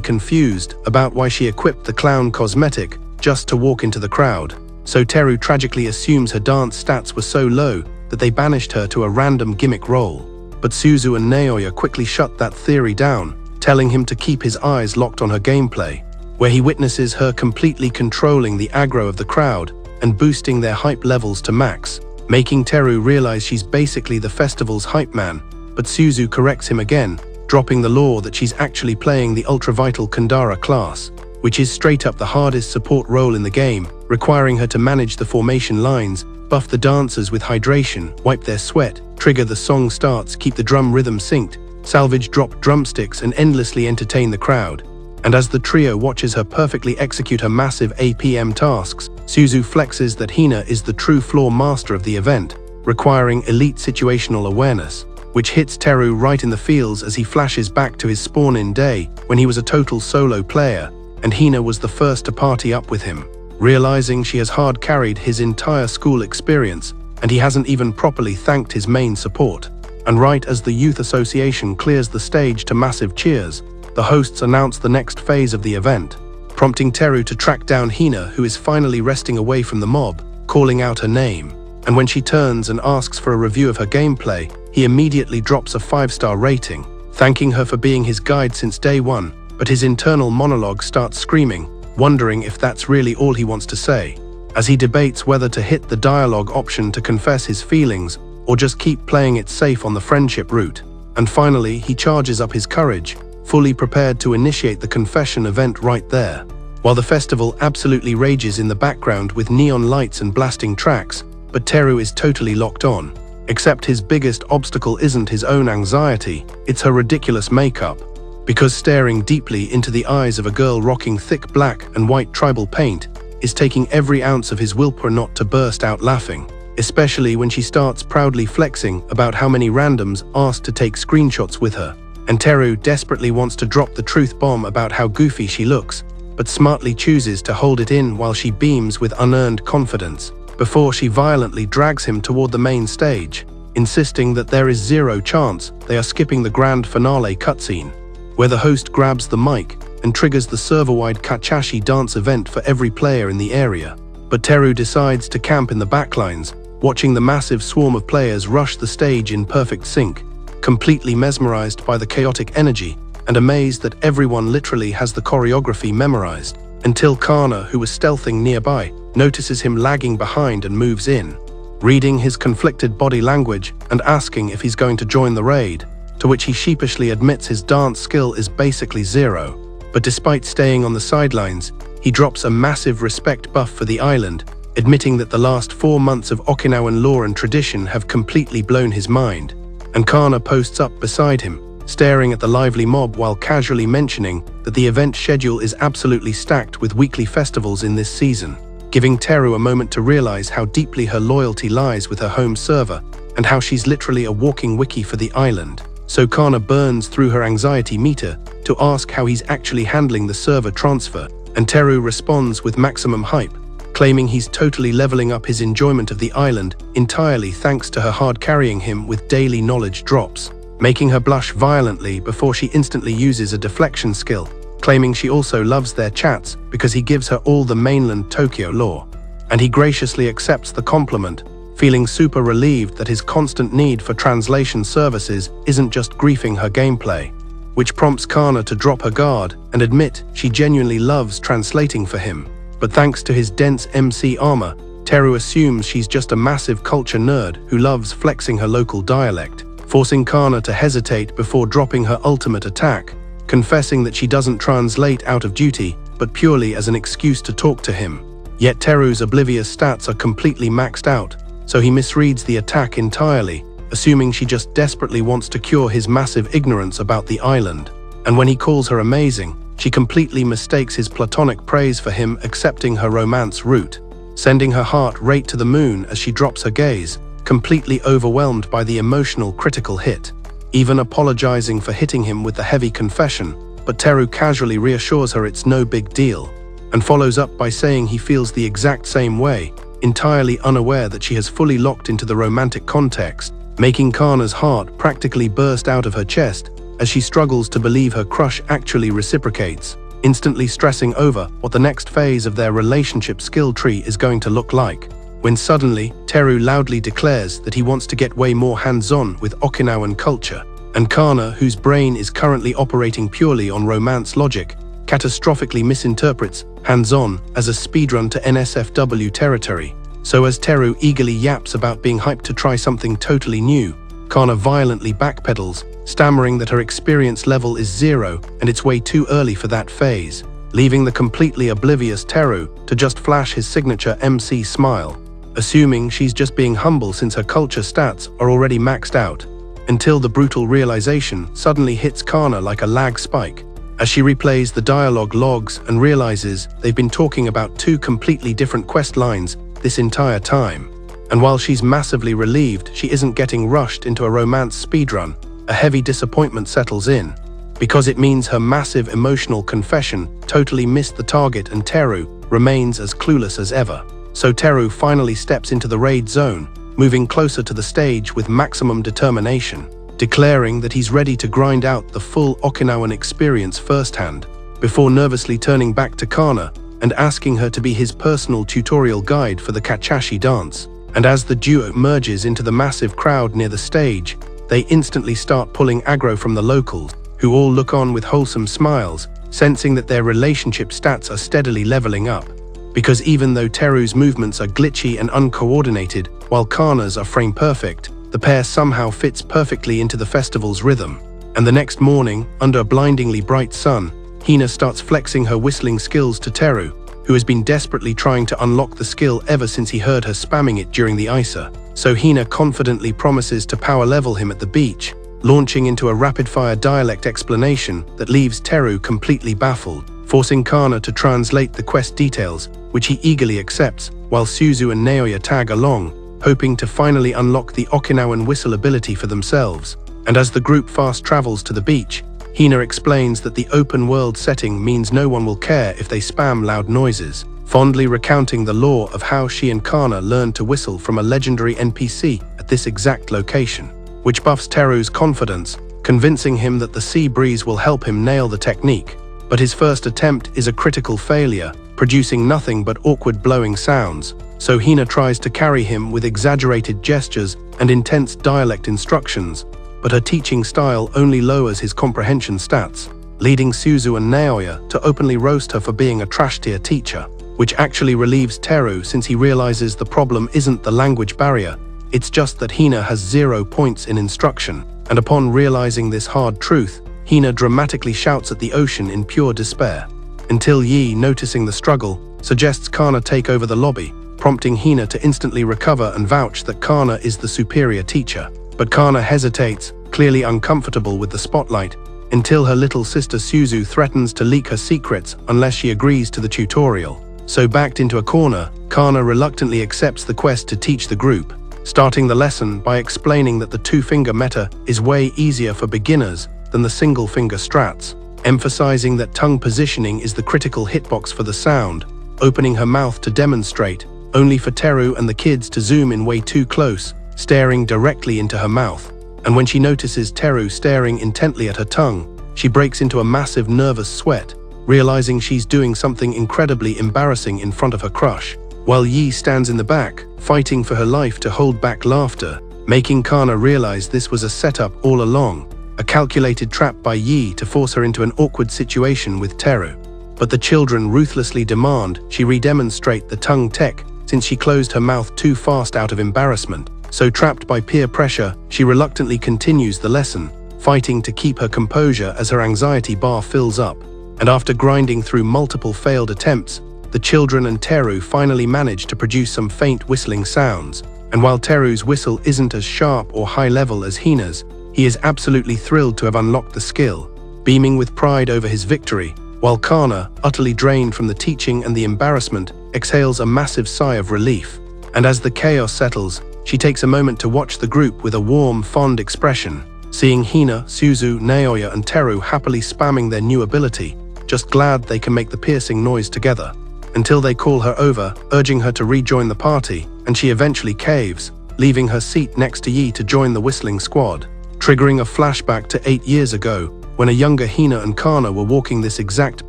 confused about why she equipped the clown cosmetic just to walk into the crowd. So Teru tragically assumes her dance stats were so low that they banished her to a random gimmick role. But Suzu and Naoya quickly shut that theory down, telling him to keep his eyes locked on her gameplay, where he witnesses her completely controlling the aggro of the crowd and boosting their hype levels to max, making Teru realize she's basically the festival's hype man. But Suzu corrects him again, dropping the law that she's actually playing the ultra-vital Kandara class, which is straight up the hardest support role in the game, requiring her to manage the formation lines, buff the dancers with hydration, wipe their sweat, trigger the song starts, keep the drum rhythm synced, salvage drop drumsticks and endlessly entertain the crowd. And as the trio watches her perfectly execute her massive APM tasks, Suzu flexes that Hina is the true floor master of the event, requiring elite situational awareness, which hits Teru right in the feels as he flashes back to his spawn-in day when he was a total solo player, and Hina was the first to party up with him, realizing she has hard-carried his entire school experience, and he hasn't even properly thanked his main support. And right as the youth association clears the stage to massive cheers, the hosts announce the next phase of the event, prompting Teru to track down Hina, who is finally resting away from the mob, calling out her name. And when she turns and asks for a review of her gameplay, he immediately drops a 5-star rating, thanking her for being his guide since day one, but his internal monologue starts screaming, wondering if that's really all he wants to say, as he debates whether to hit the dialogue option to confess his feelings or just keep playing it safe on the friendship route. And finally, he charges up his courage, fully prepared to initiate the confession event right there. While the festival absolutely rages in the background with neon lights and blasting tracks, but Teru is totally locked on. Except his biggest obstacle isn't his own anxiety, it's her ridiculous makeup. Because staring deeply into the eyes of a girl rocking thick black and white tribal paint is taking every ounce of his willpower not to burst out laughing, especially when she starts proudly flexing about how many randoms asked to take screenshots with her. And Teru desperately wants to drop the truth bomb about how goofy she looks, but smartly chooses to hold it in while she beams with unearned confidence, before she violently drags him toward the main stage, insisting that there is zero chance they are skipping the grand finale cutscene, where the host grabs the mic and triggers the server-wide Kachashi dance event for every player in the area. But Teru decides to camp in the backlines, watching the massive swarm of players rush the stage in perfect sync, completely mesmerized by the chaotic energy and amazed that everyone literally has the choreography memorized, until Kana, who was stealthing nearby, notices him lagging behind and moves in, reading his conflicted body language and asking if he's going to join the raid, to which he sheepishly admits his dance skill is basically zero. But despite staying on the sidelines, he drops a massive respect buff for the island, admitting that the last 4 months of Okinawan lore and tradition have completely blown his mind. And Kana posts up beside him, staring at the lively mob while casually mentioning that the event schedule is absolutely stacked with weekly festivals in this season, giving Teru a moment to realize how deeply her loyalty lies with her home server and how she's literally a walking wiki for the island. So Kana burns through her anxiety meter to ask how he's actually handling the server transfer, and Teru responds with maximum hype, claiming he's totally leveling up his enjoyment of the island entirely thanks to her hard carrying him with daily knowledge drops, making her blush violently before she instantly uses a deflection skill, claiming she also loves their chats because he gives her all the mainland Tokyo lore. And he graciously accepts the compliment, feeling super relieved that his constant need for translation services isn't just griefing her gameplay, which prompts Kana to drop her guard and admit she genuinely loves translating for him. But thanks to his dense MC armor, Teru assumes she's just a massive culture nerd who loves flexing her local dialect, forcing Kana to hesitate before dropping her ultimate attack, confessing that she doesn't translate out of duty, but purely as an excuse to talk to him. Yet Teru's oblivious stats are completely maxed out, so he misreads the attack entirely, assuming she just desperately wants to cure his massive ignorance about the island. And when he calls her amazing, she completely mistakes his platonic praise for him accepting her romance route, sending her heart rate to the moon as she drops her gaze, completely overwhelmed by the emotional critical hit, even apologizing for hitting him with the heavy confession, but Teru casually reassures her it's no big deal, and follows up by saying he feels the exact same way, entirely unaware that she has fully locked into the romantic context, making Kana's heart practically burst out of her chest as she struggles to believe her crush actually reciprocates, instantly stressing over what the next phase of their relationship skill tree is going to look like. When suddenly, Teru loudly declares that he wants to get way more hands-on with Okinawan culture, and Kana, whose brain is currently operating purely on romance logic, catastrophically misinterprets hands-on as a speedrun to NSFW territory. So as Teru eagerly yaps about being hyped to try something totally new, Kana violently backpedals, stammering that her experience level is 0 and it's way too early for that phase, leaving the completely oblivious Teru to just flash his signature MC smile, assuming she's just being humble since her culture stats are already maxed out, until the brutal realization suddenly hits Kana like a lag spike, as she replays the dialogue logs and realizes they've been talking about 2 completely different quest lines this entire time. And while she's massively relieved she isn't getting rushed into a romance speedrun, a heavy disappointment settles in, because it means her massive emotional confession totally missed the target and Teru remains as clueless as ever. So Teru finally steps into the raid zone, moving closer to the stage with maximum determination, declaring that he's ready to grind out the full Okinawan experience firsthand, before nervously turning back to Kana and asking her to be his personal tutorial guide for the Kachashi dance. And as the duo merges into the massive crowd near the stage, they instantly start pulling aggro from the locals, who all look on with wholesome smiles, sensing that their relationship stats are steadily leveling up. Because even though Teru's movements are glitchy and uncoordinated, while Kana's are frame perfect, the pair somehow fits perfectly into the festival's rhythm. And the next morning, under a blindingly bright sun, Hina starts flexing her whistling skills to Teru, who has been desperately trying to unlock the skill ever since he heard her spamming it during the ISA. So Hina confidently promises to power level him at the beach, launching into a rapid-fire dialect explanation that leaves Teru completely baffled, forcing Kana to translate the quest details, which he eagerly accepts, while Suzu and Naoya tag along, hoping to finally unlock the Okinawan whistle ability for themselves. And as the group fast travels to the beach, Hina explains that the open-world setting means no one will care if they spam loud noises, fondly recounting the lore of how she and Kana learned to whistle from a legendary NPC at this exact location, which buffs Teru's confidence, convincing him that the sea breeze will help him nail the technique. But his first attempt is a critical failure, producing nothing but awkward blowing sounds, so Hina tries to carry him with exaggerated gestures and intense dialect instructions, but her teaching style only lowers his comprehension stats, leading Suzu and Naoya to openly roast her for being a trash-tier teacher, which actually relieves Teru since he realizes the problem isn't the language barrier, it's just that Hina has 0 points in instruction, and upon realizing this hard truth, Hina dramatically shouts at the ocean in pure despair, until Yi, noticing the struggle, suggests Kana take over the lobby, prompting Hina to instantly recover and vouch that Kana is the superior teacher. But Kana hesitates, clearly uncomfortable with the spotlight, until her little sister Suzu threatens to leak her secrets unless she agrees to the tutorial. So backed into a corner, Kana reluctantly accepts the quest to teach the group, starting the lesson by explaining that the 2-finger meta is way easier for beginners than the single-finger strats, emphasizing that tongue positioning is the critical hitbox for the sound, opening her mouth to demonstrate, only for Teru and the kids to zoom in way too close, staring directly into her mouth. And when she notices Teru staring intently at her tongue, she breaks into a massive nervous sweat, realizing she's doing something incredibly embarrassing in front of her crush, while Yi stands in the back, fighting for her life to hold back laughter, making Kana realize this was a setup all along, a calculated trap by Yi to force her into an awkward situation with Teru. But the children ruthlessly demand she redemonstrate the tongue tech since she closed her mouth too fast out of embarrassment. So trapped by peer pressure, she reluctantly continues the lesson, fighting to keep her composure as her anxiety bar fills up. And after grinding through multiple failed attempts, the children and Teru finally manage to produce some faint whistling sounds. And while Teru's whistle isn't as sharp or high level as Hina's, he is absolutely thrilled to have unlocked the skill, beaming with pride over his victory, while Kana, utterly drained from the teaching and the embarrassment, exhales a massive sigh of relief. And as the chaos settles, she takes a moment to watch the group with a warm, fond expression, seeing Hina, Suzu, Naoya and Teru happily spamming their new ability, just glad they can make the piercing noise together, until they call her over, urging her to rejoin the party, and she eventually caves, leaving her seat next to Yi to join the whistling squad, triggering a flashback to 8 years ago, when a younger Hina and Kana were walking this exact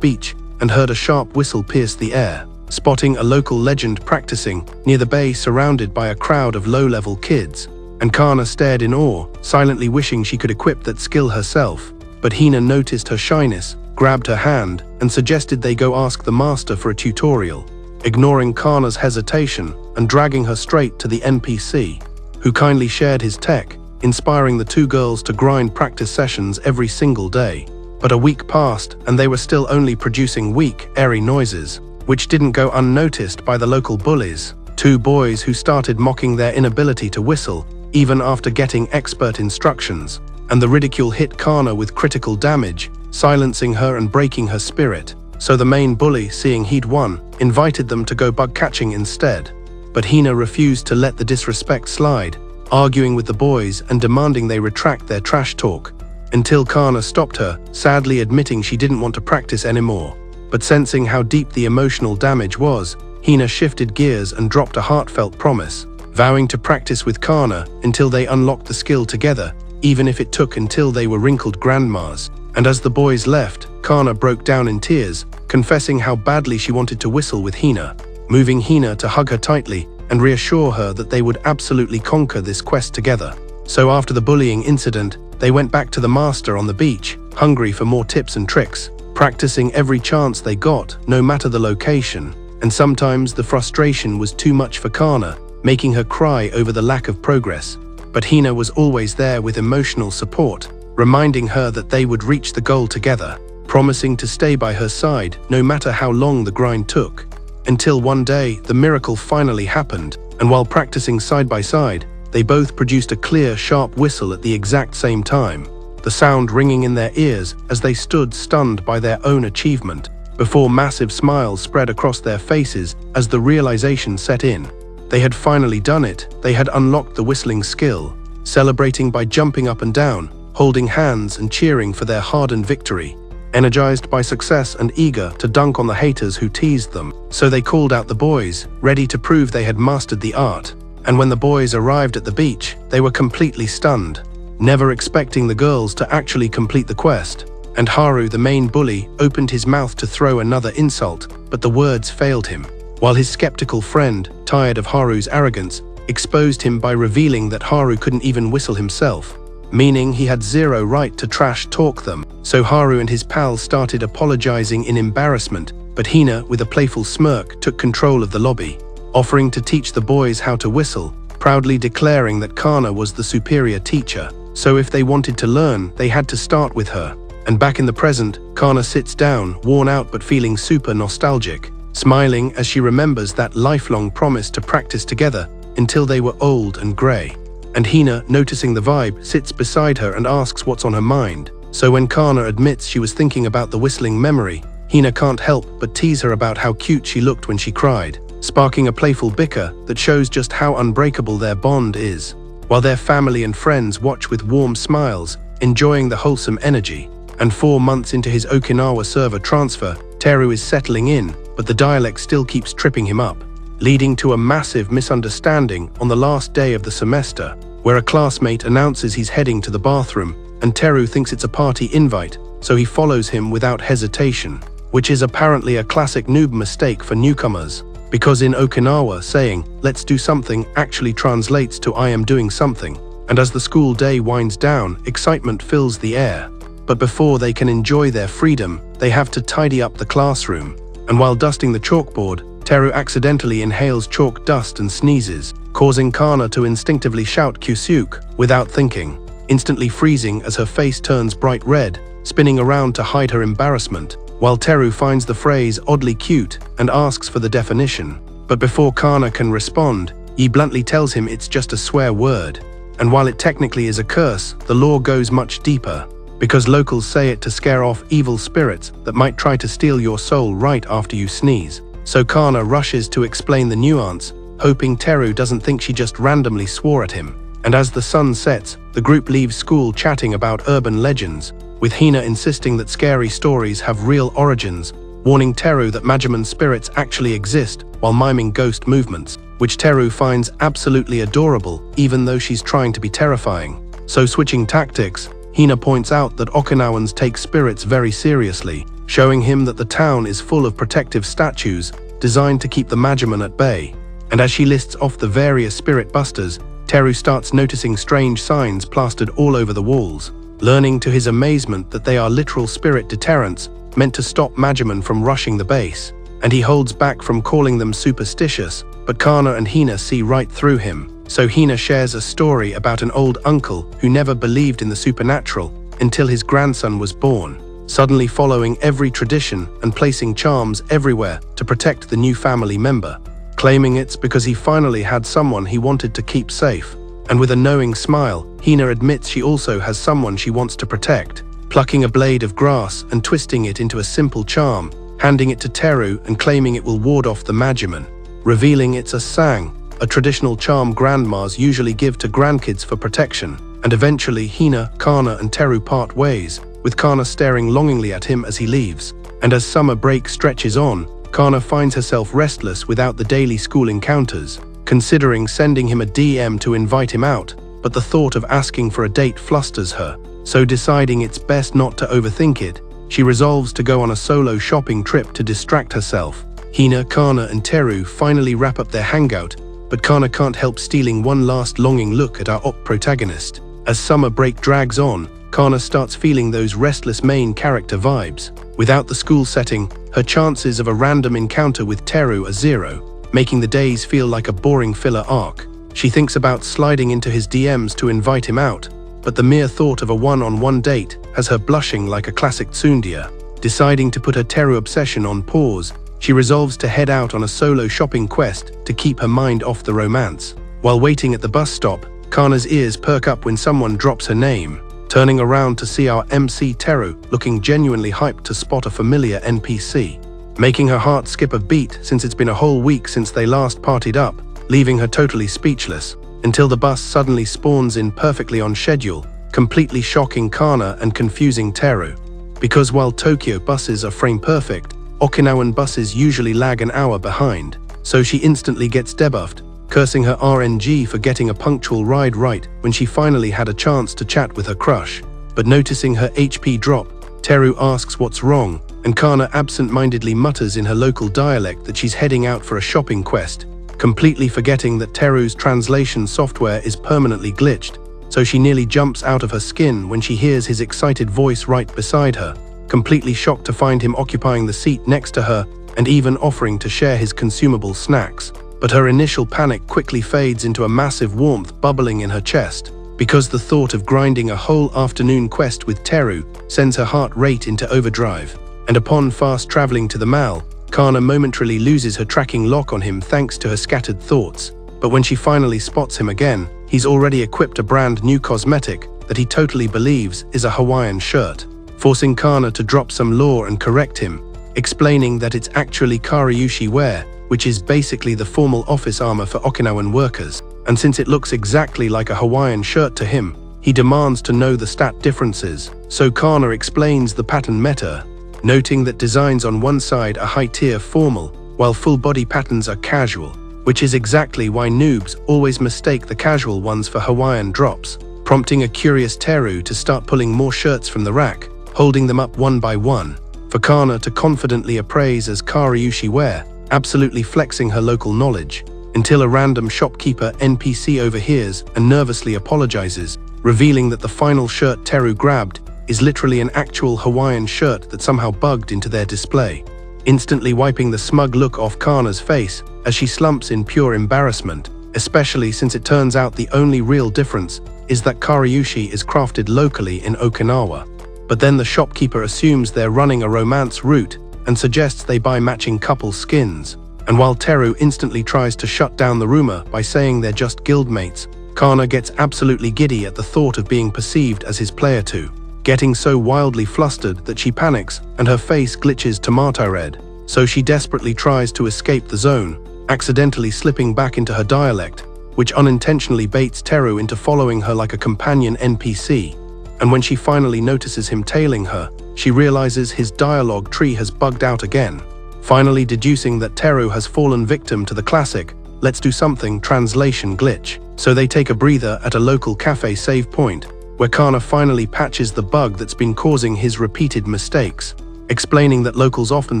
beach and heard a sharp whistle pierce the air, spotting a local legend practicing near the bay surrounded by a crowd of low-level kids. And Kana stared in awe, silently wishing she could equip that skill herself. But Hina noticed her shyness, grabbed her hand, and suggested they go ask the master for a tutorial, ignoring Kana's hesitation and dragging her straight to the NPC, who kindly shared his tech, inspiring the two girls to grind practice sessions every single day. But a week passed and they were still only producing weak, airy noises, which didn't go unnoticed by the local bullies, two boys who started mocking their inability to whistle, even after getting expert instructions, and the ridicule hit Kana with critical damage, silencing her and breaking her spirit. So the main bully, seeing he'd won, invited them to go bug catching instead. But Hina refused to let the disrespect slide, arguing with the boys and demanding they retract their trash talk, until Kana stopped her, sadly admitting she didn't want to practice anymore. But sensing how deep the emotional damage was, Hina shifted gears and dropped a heartfelt promise, vowing to practice with Kana until they unlocked the skill together, even if it took until they were wrinkled grandmas. And as the boys left, Kana broke down in tears, confessing how badly she wanted to whistle with Hina, moving Hina to hug her tightly and reassure her that they would absolutely conquer this quest together. So after the bullying incident, they went back to the master on the beach, hungry for more tips and tricks, practicing every chance they got, no matter the location. And sometimes the frustration was too much for Kana, making her cry over the lack of progress. But Hina was always there with emotional support, reminding her that they would reach the goal together, promising to stay by her side no matter how long the grind took. Until one day, the miracle finally happened, and while practicing side by side, they both produced a clear, sharp whistle at the exact same time, the sound ringing in their ears as they stood stunned by their own achievement, before massive smiles spread across their faces as the realization set in. They had finally done it, they had unlocked the whistling skill, celebrating by jumping up and down, holding hands and cheering for their hard-earned victory, energized by success and eager to dunk on the haters who teased them. So they called out the boys, ready to prove they had mastered the art. And when the boys arrived at the beach, they were completely stunned, never expecting the girls to actually complete the quest. And Haru, the main bully, opened his mouth to throw another insult, but the words failed him, while his skeptical friend, tired of Haru's arrogance, exposed him by revealing that Haru couldn't even whistle himself, meaning he had zero right to trash talk them. So Haru and his pals started apologizing in embarrassment, but Hina, with a playful smirk, took control of the lobby, offering to teach the boys how to whistle, proudly declaring that Kana was the superior teacher, so if they wanted to learn, they had to start with her. And back in the present, Kana sits down, worn out but feeling super nostalgic, smiling as she remembers that lifelong promise to practice together until they were old and grey. And Hina, noticing the vibe, sits beside her and asks what's on her mind. So when Kana admits she was thinking about the whistling memory, Hina can't help but tease her about how cute she looked when she cried, sparking a playful bicker that shows just how unbreakable their bond is, while their family and friends watch with warm smiles, enjoying the wholesome energy. And 4 months into his Okinawa server transfer, Teru is settling in, but the dialect still keeps tripping him up, leading to a massive misunderstanding on the last day of the semester, where a classmate announces he's heading to the bathroom, and Teru thinks it's a party invite, so he follows him without hesitation, which is apparently a classic noob mistake for newcomers, because in Okinawa, saying, "let's do something," actually translates to "I am doing something." And as the school day winds down, excitement fills the air. But before they can enjoy their freedom, they have to tidy up the classroom. And while dusting the chalkboard, Teru accidentally inhales chalk dust and sneezes, causing Kana to instinctively shout "Kyusuk" without thinking, instantly freezing as her face turns bright red, spinning around to hide her embarrassment, while Teru finds the phrase oddly cute and asks for the definition. But before Kana can respond, he bluntly tells him it's just a swear word. And while it technically is a curse, the lore goes much deeper, because locals say it to scare off evil spirits that might try to steal your soul right after you sneeze. So Kana rushes to explain the nuance, hoping Teru doesn't think she just randomly swore at him. And as the sun sets, the group leaves school chatting about urban legends, with Hina insisting that scary stories have real origins, warning Teru that Majiman spirits actually exist while miming ghost movements, which Teru finds absolutely adorable even though she's trying to be terrifying. So switching tactics, Hina points out that Okinawans take spirits very seriously, showing him that the town is full of protective statues designed to keep the Majiman at bay. And as she lists off the various spirit busters, Teru starts noticing strange signs plastered all over the walls, learning to his amazement that they are literal spirit deterrents meant to stop Majiman from rushing the base. And he holds back from calling them superstitious, but Kana and Hina see right through him. So Hina shares a story about an old uncle who never believed in the supernatural until his grandson was born, suddenly following every tradition and placing charms everywhere to protect the new family member, claiming it's because he finally had someone he wanted to keep safe. And with a knowing smile, Hina admits she also has someone she wants to protect, plucking a blade of grass and twisting it into a simple charm, handing it to Teru and claiming it will ward off the Majiman, revealing it's a sang, a traditional charm grandmas usually give to grandkids for protection. And eventually Hina, Kana and Teru part ways, with Kana staring longingly at him as he leaves. And as summer break stretches on, Kana finds herself restless without the daily school encounters, considering sending him a DM to invite him out, but the thought of asking for a date flusters her. So deciding it's best not to overthink it, she resolves to go on a solo shopping trip to distract herself. Hina, Kana and Teru finally wrap up their hangout, but Kana can't help stealing one last longing look at our protagonist. As summer break drags on, Kana starts feeling those restless main character vibes. Without the school setting, her chances of a random encounter with Teru are zero, making the days feel like a boring filler arc. She thinks about sliding into his DMs to invite him out, but the mere thought of a one-on-one date has her blushing like a classic tsundere. Deciding to put her Teru obsession on pause, she resolves to head out on a solo shopping quest to keep her mind off the romance. While waiting at the bus stop, Kana's ears perk up when someone drops her name. Turning around to see our MC Teru looking genuinely hyped to spot a familiar NPC, making her heart skip a beat since it's been a whole week since they last partied up, leaving her totally speechless, until the bus suddenly spawns in perfectly on schedule, completely shocking Kana and confusing Teru. Because while Tokyo buses are frame perfect, Okinawan buses usually lag an hour behind, so she instantly gets debuffed, cursing her RNG for getting a punctual ride right when she finally had a chance to chat with her crush. But noticing her HP drop, Teru asks what's wrong, and Kana absent-mindedly mutters in her local dialect that she's heading out for a shopping quest, completely forgetting that Teru's translation software is permanently glitched, so she nearly jumps out of her skin when she hears his excited voice right beside her, completely shocked to find him occupying the seat next to her and even offering to share his consumable snacks. But her initial panic quickly fades into a massive warmth bubbling in her chest, because the thought of grinding a whole afternoon quest with Teru sends her heart rate into overdrive. And upon fast traveling to the mall, Kana momentarily loses her tracking lock on him thanks to her scattered thoughts. But when she finally spots him again, he's already equipped a brand new cosmetic that he totally believes is a Hawaiian shirt, forcing Kana to drop some lore and correct him, explaining that it's actually Karyushi wear, which is basically the formal office armor for Okinawan workers. And since it looks exactly like a Hawaiian shirt to him, he demands to know the stat differences. So Kana explains the pattern meta, noting that designs on one side are high-tier formal, while full-body patterns are casual, which is exactly why noobs always mistake the casual ones for Hawaiian drops, prompting a curious Teru to start pulling more shirts from the rack, holding them up one by one, for Kana to confidently appraise as Karyushi wear, absolutely flexing her local knowledge, until a random shopkeeper NPC overhears and nervously apologizes, revealing that the final shirt Teru grabbed is literally an actual Hawaiian shirt that somehow bugged into their display, instantly wiping the smug look off Kana's face as she slumps in pure embarrassment, especially since it turns out the only real difference is that Karyushi is crafted locally in Okinawa. But then the shopkeeper assumes they're running a romance route and suggests they buy matching couple skins. And while Teru instantly tries to shut down the rumor by saying they're just guildmates, Kana gets absolutely giddy at the thought of being perceived as his player too, getting so wildly flustered that she panics and her face glitches tomato red. So she desperately tries to escape the zone, accidentally slipping back into her dialect, which unintentionally baits Teru into following her like a companion NPC. And when she finally notices him tailing her, she realizes his dialogue tree has bugged out again, finally deducing that Teru has fallen victim to the classic "let's do something" translation glitch. So they take a breather at a local cafe save point, where Kana finally patches the bug that's been causing his repeated mistakes, explaining that locals often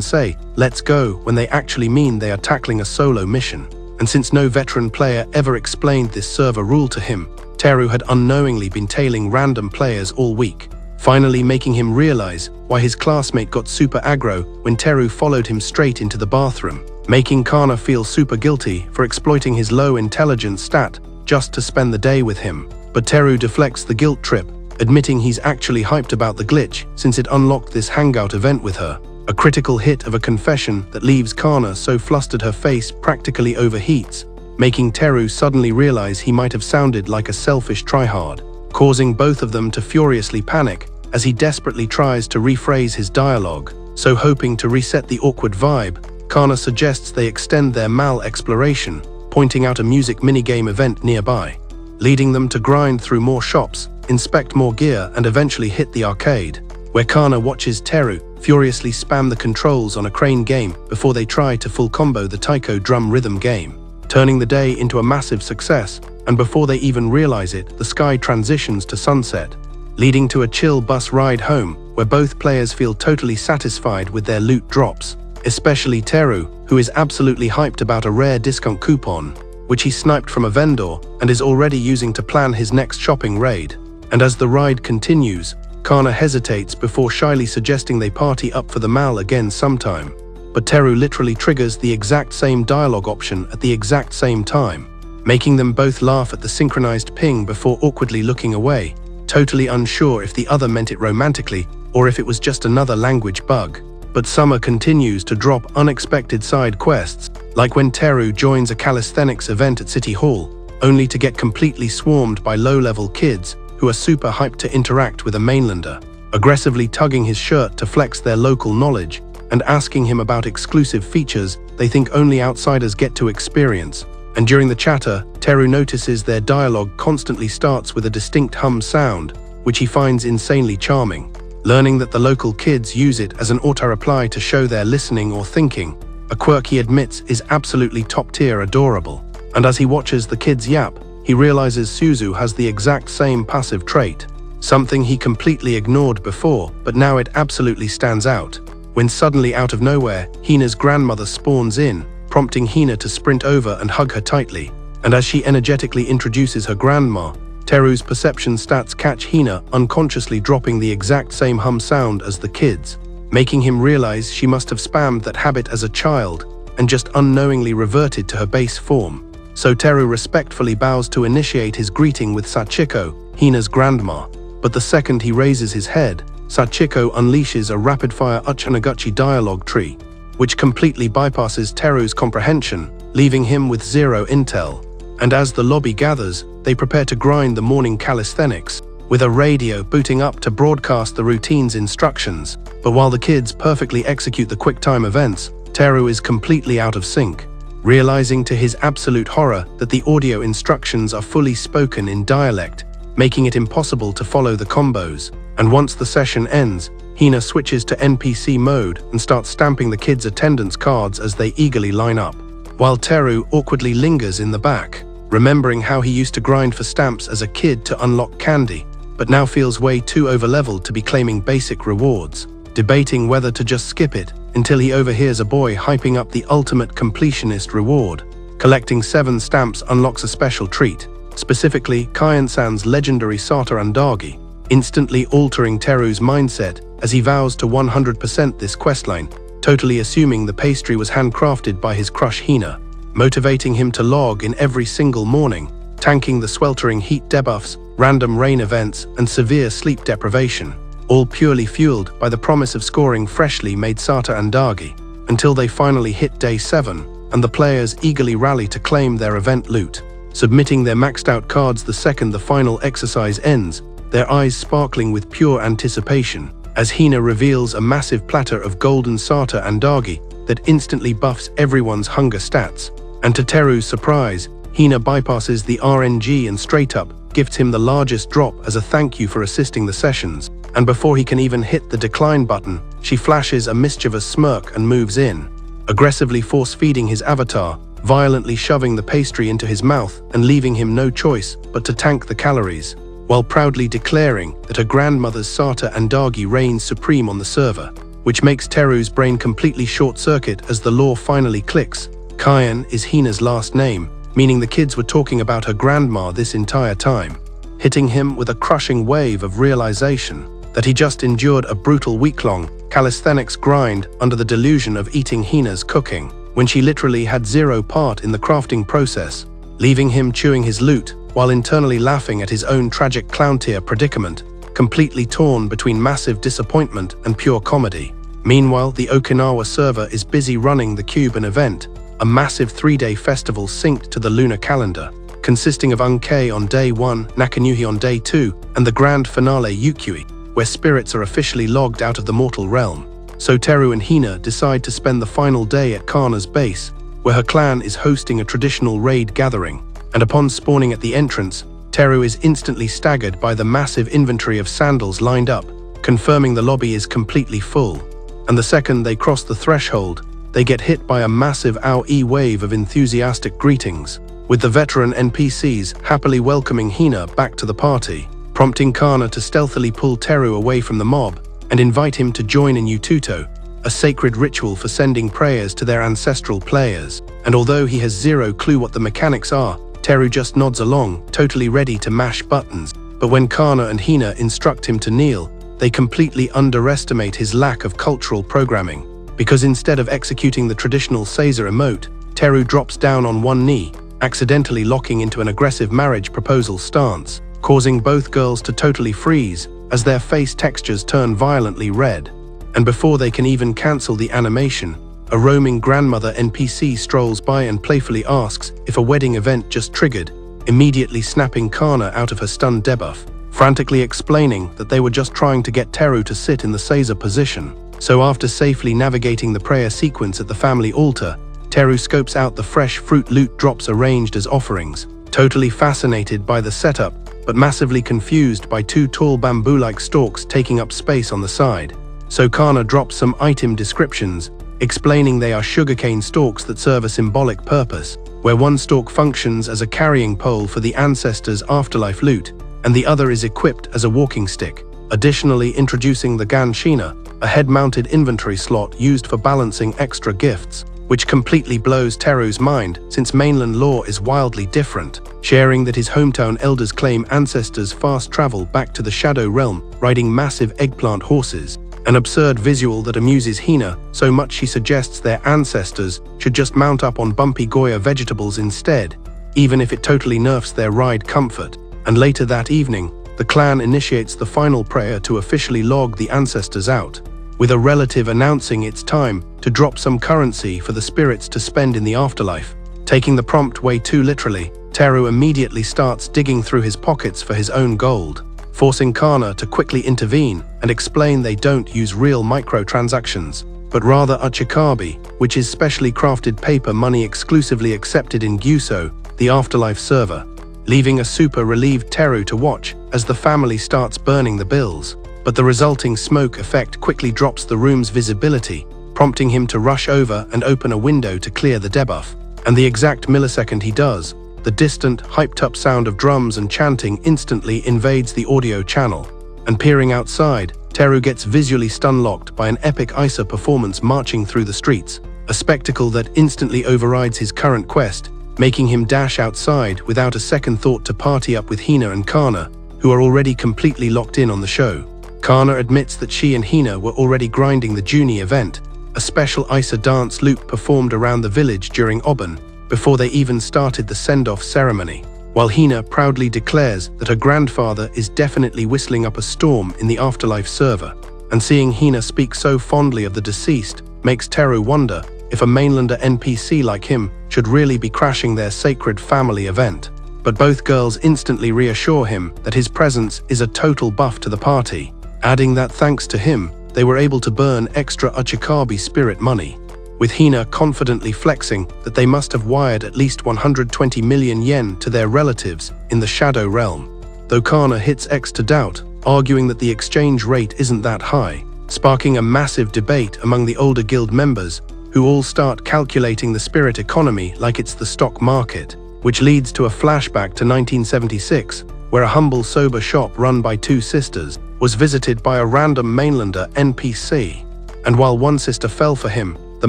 say, "let's go," when they actually mean they are tackling a solo mission. And since no veteran player ever explained this server rule to him, Teru had unknowingly been tailing random players all week, finally making him realize why his classmate got super aggro when Teru followed him straight into the bathroom, making Kana feel super guilty for exploiting his low intelligence stat just to spend the day with him. But Teru deflects the guilt trip, admitting he's actually hyped about the glitch since it unlocked this hangout event with her. A critical hit of a confession that leaves Kana so flustered her face practically overheats, making Teru suddenly realize he might have sounded like a selfish tryhard, causing both of them to furiously panic as he desperately tries to rephrase his dialogue. So hoping to reset the awkward vibe, Kana suggests they extend their mal-exploration, pointing out a music minigame event nearby, leading them to grind through more shops, inspect more gear, and eventually hit the arcade, where Kana watches Teru furiously spam the controls on a crane game before they try to full combo the taiko drum rhythm game, turning the day into a massive success, and before they even realize it, the sky transitions to sunset, leading to a chill bus ride home where both players feel totally satisfied with their loot drops, especially Teru, who is absolutely hyped about a rare discount coupon, which he sniped from a vendor and is already using to plan his next shopping raid. And as the ride continues, Kana hesitates before shyly suggesting they party up for the mal again sometime. But Teru literally triggers the exact same dialogue option at the exact same time, making them both laugh at the synchronized ping before awkwardly looking away, totally unsure if the other meant it romantically or if it was just another language bug. But Summer continues to drop unexpected side quests, like when Teru joins a calisthenics event at City Hall, only to get completely swarmed by low-level kids who are super hyped to interact with a mainlander, aggressively tugging his shirt to flex their local knowledge and asking him about exclusive features they think only outsiders get to experience. And during the chatter, Teru notices their dialogue constantly starts with a distinct hum sound, which he finds insanely charming, learning that the local kids use it as an auto-reply to show they're listening or thinking, a quirk he admits is absolutely top-tier adorable. And as he watches the kids yap, he realizes Suzu has the exact same passive trait, something he completely ignored before, but now it absolutely stands out, when suddenly out of nowhere, Hina's grandmother spawns in, prompting Hina to sprint over and hug her tightly. And as she energetically introduces her grandma, Teru's perception stats catch Hina unconsciously dropping the exact same hum sound as the kids, making him realize she must have spammed that habit as a child and just unknowingly reverted to her base form. So Teru respectfully bows to initiate his greeting with Sachiko, Hina's grandma, but the second he raises his head, Sachiko unleashes a rapid-fire Uchinaguchi dialogue tree, which completely bypasses Teru's comprehension, leaving him with zero intel. And as the lobby gathers, they prepare to grind the morning calisthenics, with a radio booting up to broadcast the routine's instructions. But while the kids perfectly execute the quick-time events, Teru is completely out of sync, realizing to his absolute horror that the audio instructions are fully spoken in dialect, making it impossible to follow the combos. And once the session ends, Hina switches to NPC mode and starts stamping the kids' attendance cards as they eagerly line up, while Teru awkwardly lingers in the back, remembering how he used to grind for stamps as a kid to unlock candy, but now feels way too overleveled to be claiming basic rewards, debating whether to just skip it until he overhears a boy hyping up the ultimate completionist reward. Collecting 7 stamps unlocks a special treat, specifically Kyan-san's legendary Sata Andagi, instantly altering Teru's mindset as he vows to 100% this questline, totally assuming the pastry was handcrafted by his crush Hina, motivating him to log in every single morning, tanking the sweltering heat debuffs, random rain events, and severe sleep deprivation, all purely fueled by the promise of scoring freshly made Sata Andagi, until they finally hit day 7, and the players eagerly rally to claim their event loot, submitting their maxed out cards the second the final exercise ends, their eyes sparkling with pure anticipation, as Hina reveals a massive platter of golden Sata Andagi that instantly buffs everyone's hunger stats. And to Teru's surprise, Hina bypasses the RNG and straight up gifts him the largest drop as a thank you for assisting the sessions. And before he can even hit the decline button, she flashes a mischievous smirk and moves in, aggressively force-feeding his avatar, violently shoving the pastry into his mouth and leaving him no choice but to tank the calories. while proudly declaring that her grandmother's Sata Andagi reigns supreme on the server, which makes Teru's brain completely short-circuit as the law finally clicks. Kyan is Hina's last name, meaning the kids were talking about her grandma this entire time, hitting him with a crushing wave of realization that he just endured a brutal week-long calisthenics grind under the delusion of eating Hina's cooking, when she literally had zero part in the crafting process, leaving him chewing his loot while internally laughing at his own tragic clown-tier predicament, completely torn between massive disappointment and pure comedy. Meanwhile, the Okinawa server is busy running the Cuban event, a massive 3-day festival synced to the lunar calendar, consisting of Unkei on day 1, Nakanuhi on day 2, and the grand finale Yukui, where spirits are officially logged out of the mortal realm. So Teru and Hina decide to spend the final day at Kana's base, where her clan is hosting a traditional raid gathering, and upon spawning at the entrance, Teru is instantly staggered by the massive inventory of sandals lined up, confirming the lobby is completely full. And the second they cross the threshold, they get hit by a massive AOE wave of enthusiastic greetings, with the veteran NPCs happily welcoming Hina back to the party, prompting Kana to stealthily pull Teru away from the mob and invite him to join in Ututo, a sacred ritual for sending prayers to their ancestral players. And although he has zero clue what the mechanics are, Teru just nods along, totally ready to mash buttons. But when Kana and Hina instruct him to kneel, they completely underestimate his lack of cultural programming, because instead of executing the traditional Seiza emote, Teru drops down on one knee, accidentally locking into an aggressive marriage proposal stance, causing both girls to totally freeze as their face textures turn violently red. And before they can even cancel the animation, a roaming grandmother NPC strolls by and playfully asks if a wedding event just triggered, immediately snapping Kana out of her stunned debuff, frantically explaining that they were just trying to get Teru to sit in the Seiza position. So after safely navigating the prayer sequence at the family altar, Teru scopes out the fresh fruit loot drops arranged as offerings, totally fascinated by the setup, but massively confused by 2 tall bamboo-like stalks taking up space on the side. So Kana drops some item descriptions, explaining they are sugarcane stalks that serve a symbolic purpose, where one stalk functions as a carrying pole for the ancestors' afterlife loot, and the other is equipped as a walking stick. Additionally, introducing the Ganshina, a head-mounted inventory slot used for balancing extra gifts, which completely blows Teru's mind since mainland law is wildly different, sharing that his hometown elders claim ancestors fast travel back to the Shadow Realm riding massive eggplant horses, an absurd visual that amuses Hina so much she suggests their ancestors should just mount up on bumpy Goya vegetables instead, even if it totally nerfs their ride comfort. And later that evening, the clan initiates the final prayer to officially log the ancestors out, with a relative announcing it's time to drop some currency for the spirits to spend in the afterlife. Taking the prompt way too literally, Teru immediately starts digging through his pockets for his own gold, forcing Kana to quickly intervene and explain they don't use real microtransactions, but rather uchikabi, which is specially crafted paper money exclusively accepted in Gyuso, the afterlife server, leaving a super relieved Teru to watch as the family starts burning the bills. But the resulting smoke effect quickly drops the room's visibility, prompting him to rush over and open a window to clear the debuff. And the exact millisecond he does, the distant, hyped-up sound of drums and chanting instantly invades the audio channel. And peering outside, Teru gets visually stun-locked by an epic Isa performance marching through the streets, a spectacle that instantly overrides his current quest, making him dash outside without a second thought to party up with Hina and Kana, who are already completely locked in on the show. Kana admits that she and Hina were already grinding the Juni event, a special Isa dance loop performed around the village during Oben, before they even started the send-off ceremony, while Hina proudly declares that her grandfather is definitely whistling up a storm in the afterlife server. And seeing Hina speak so fondly of the deceased makes Teru wonder if a mainlander NPC like him should really be crashing their sacred family event. But both girls instantly reassure him that his presence is a total buff to the party, adding that thanks to him, they were able to burn extra uchikabi spirit money, with Hina confidently flexing that they must have wired at least 120 million yen to their relatives in the Shadow Realm, though Kana hits X to doubt, arguing that the exchange rate isn't that high, sparking a massive debate among the older guild members, who all start calculating the spirit economy like it's the stock market, which leads to a flashback to 1976, where a humble soba shop run by two sisters was visited by a random mainlander NPC. And while one sister fell for him, the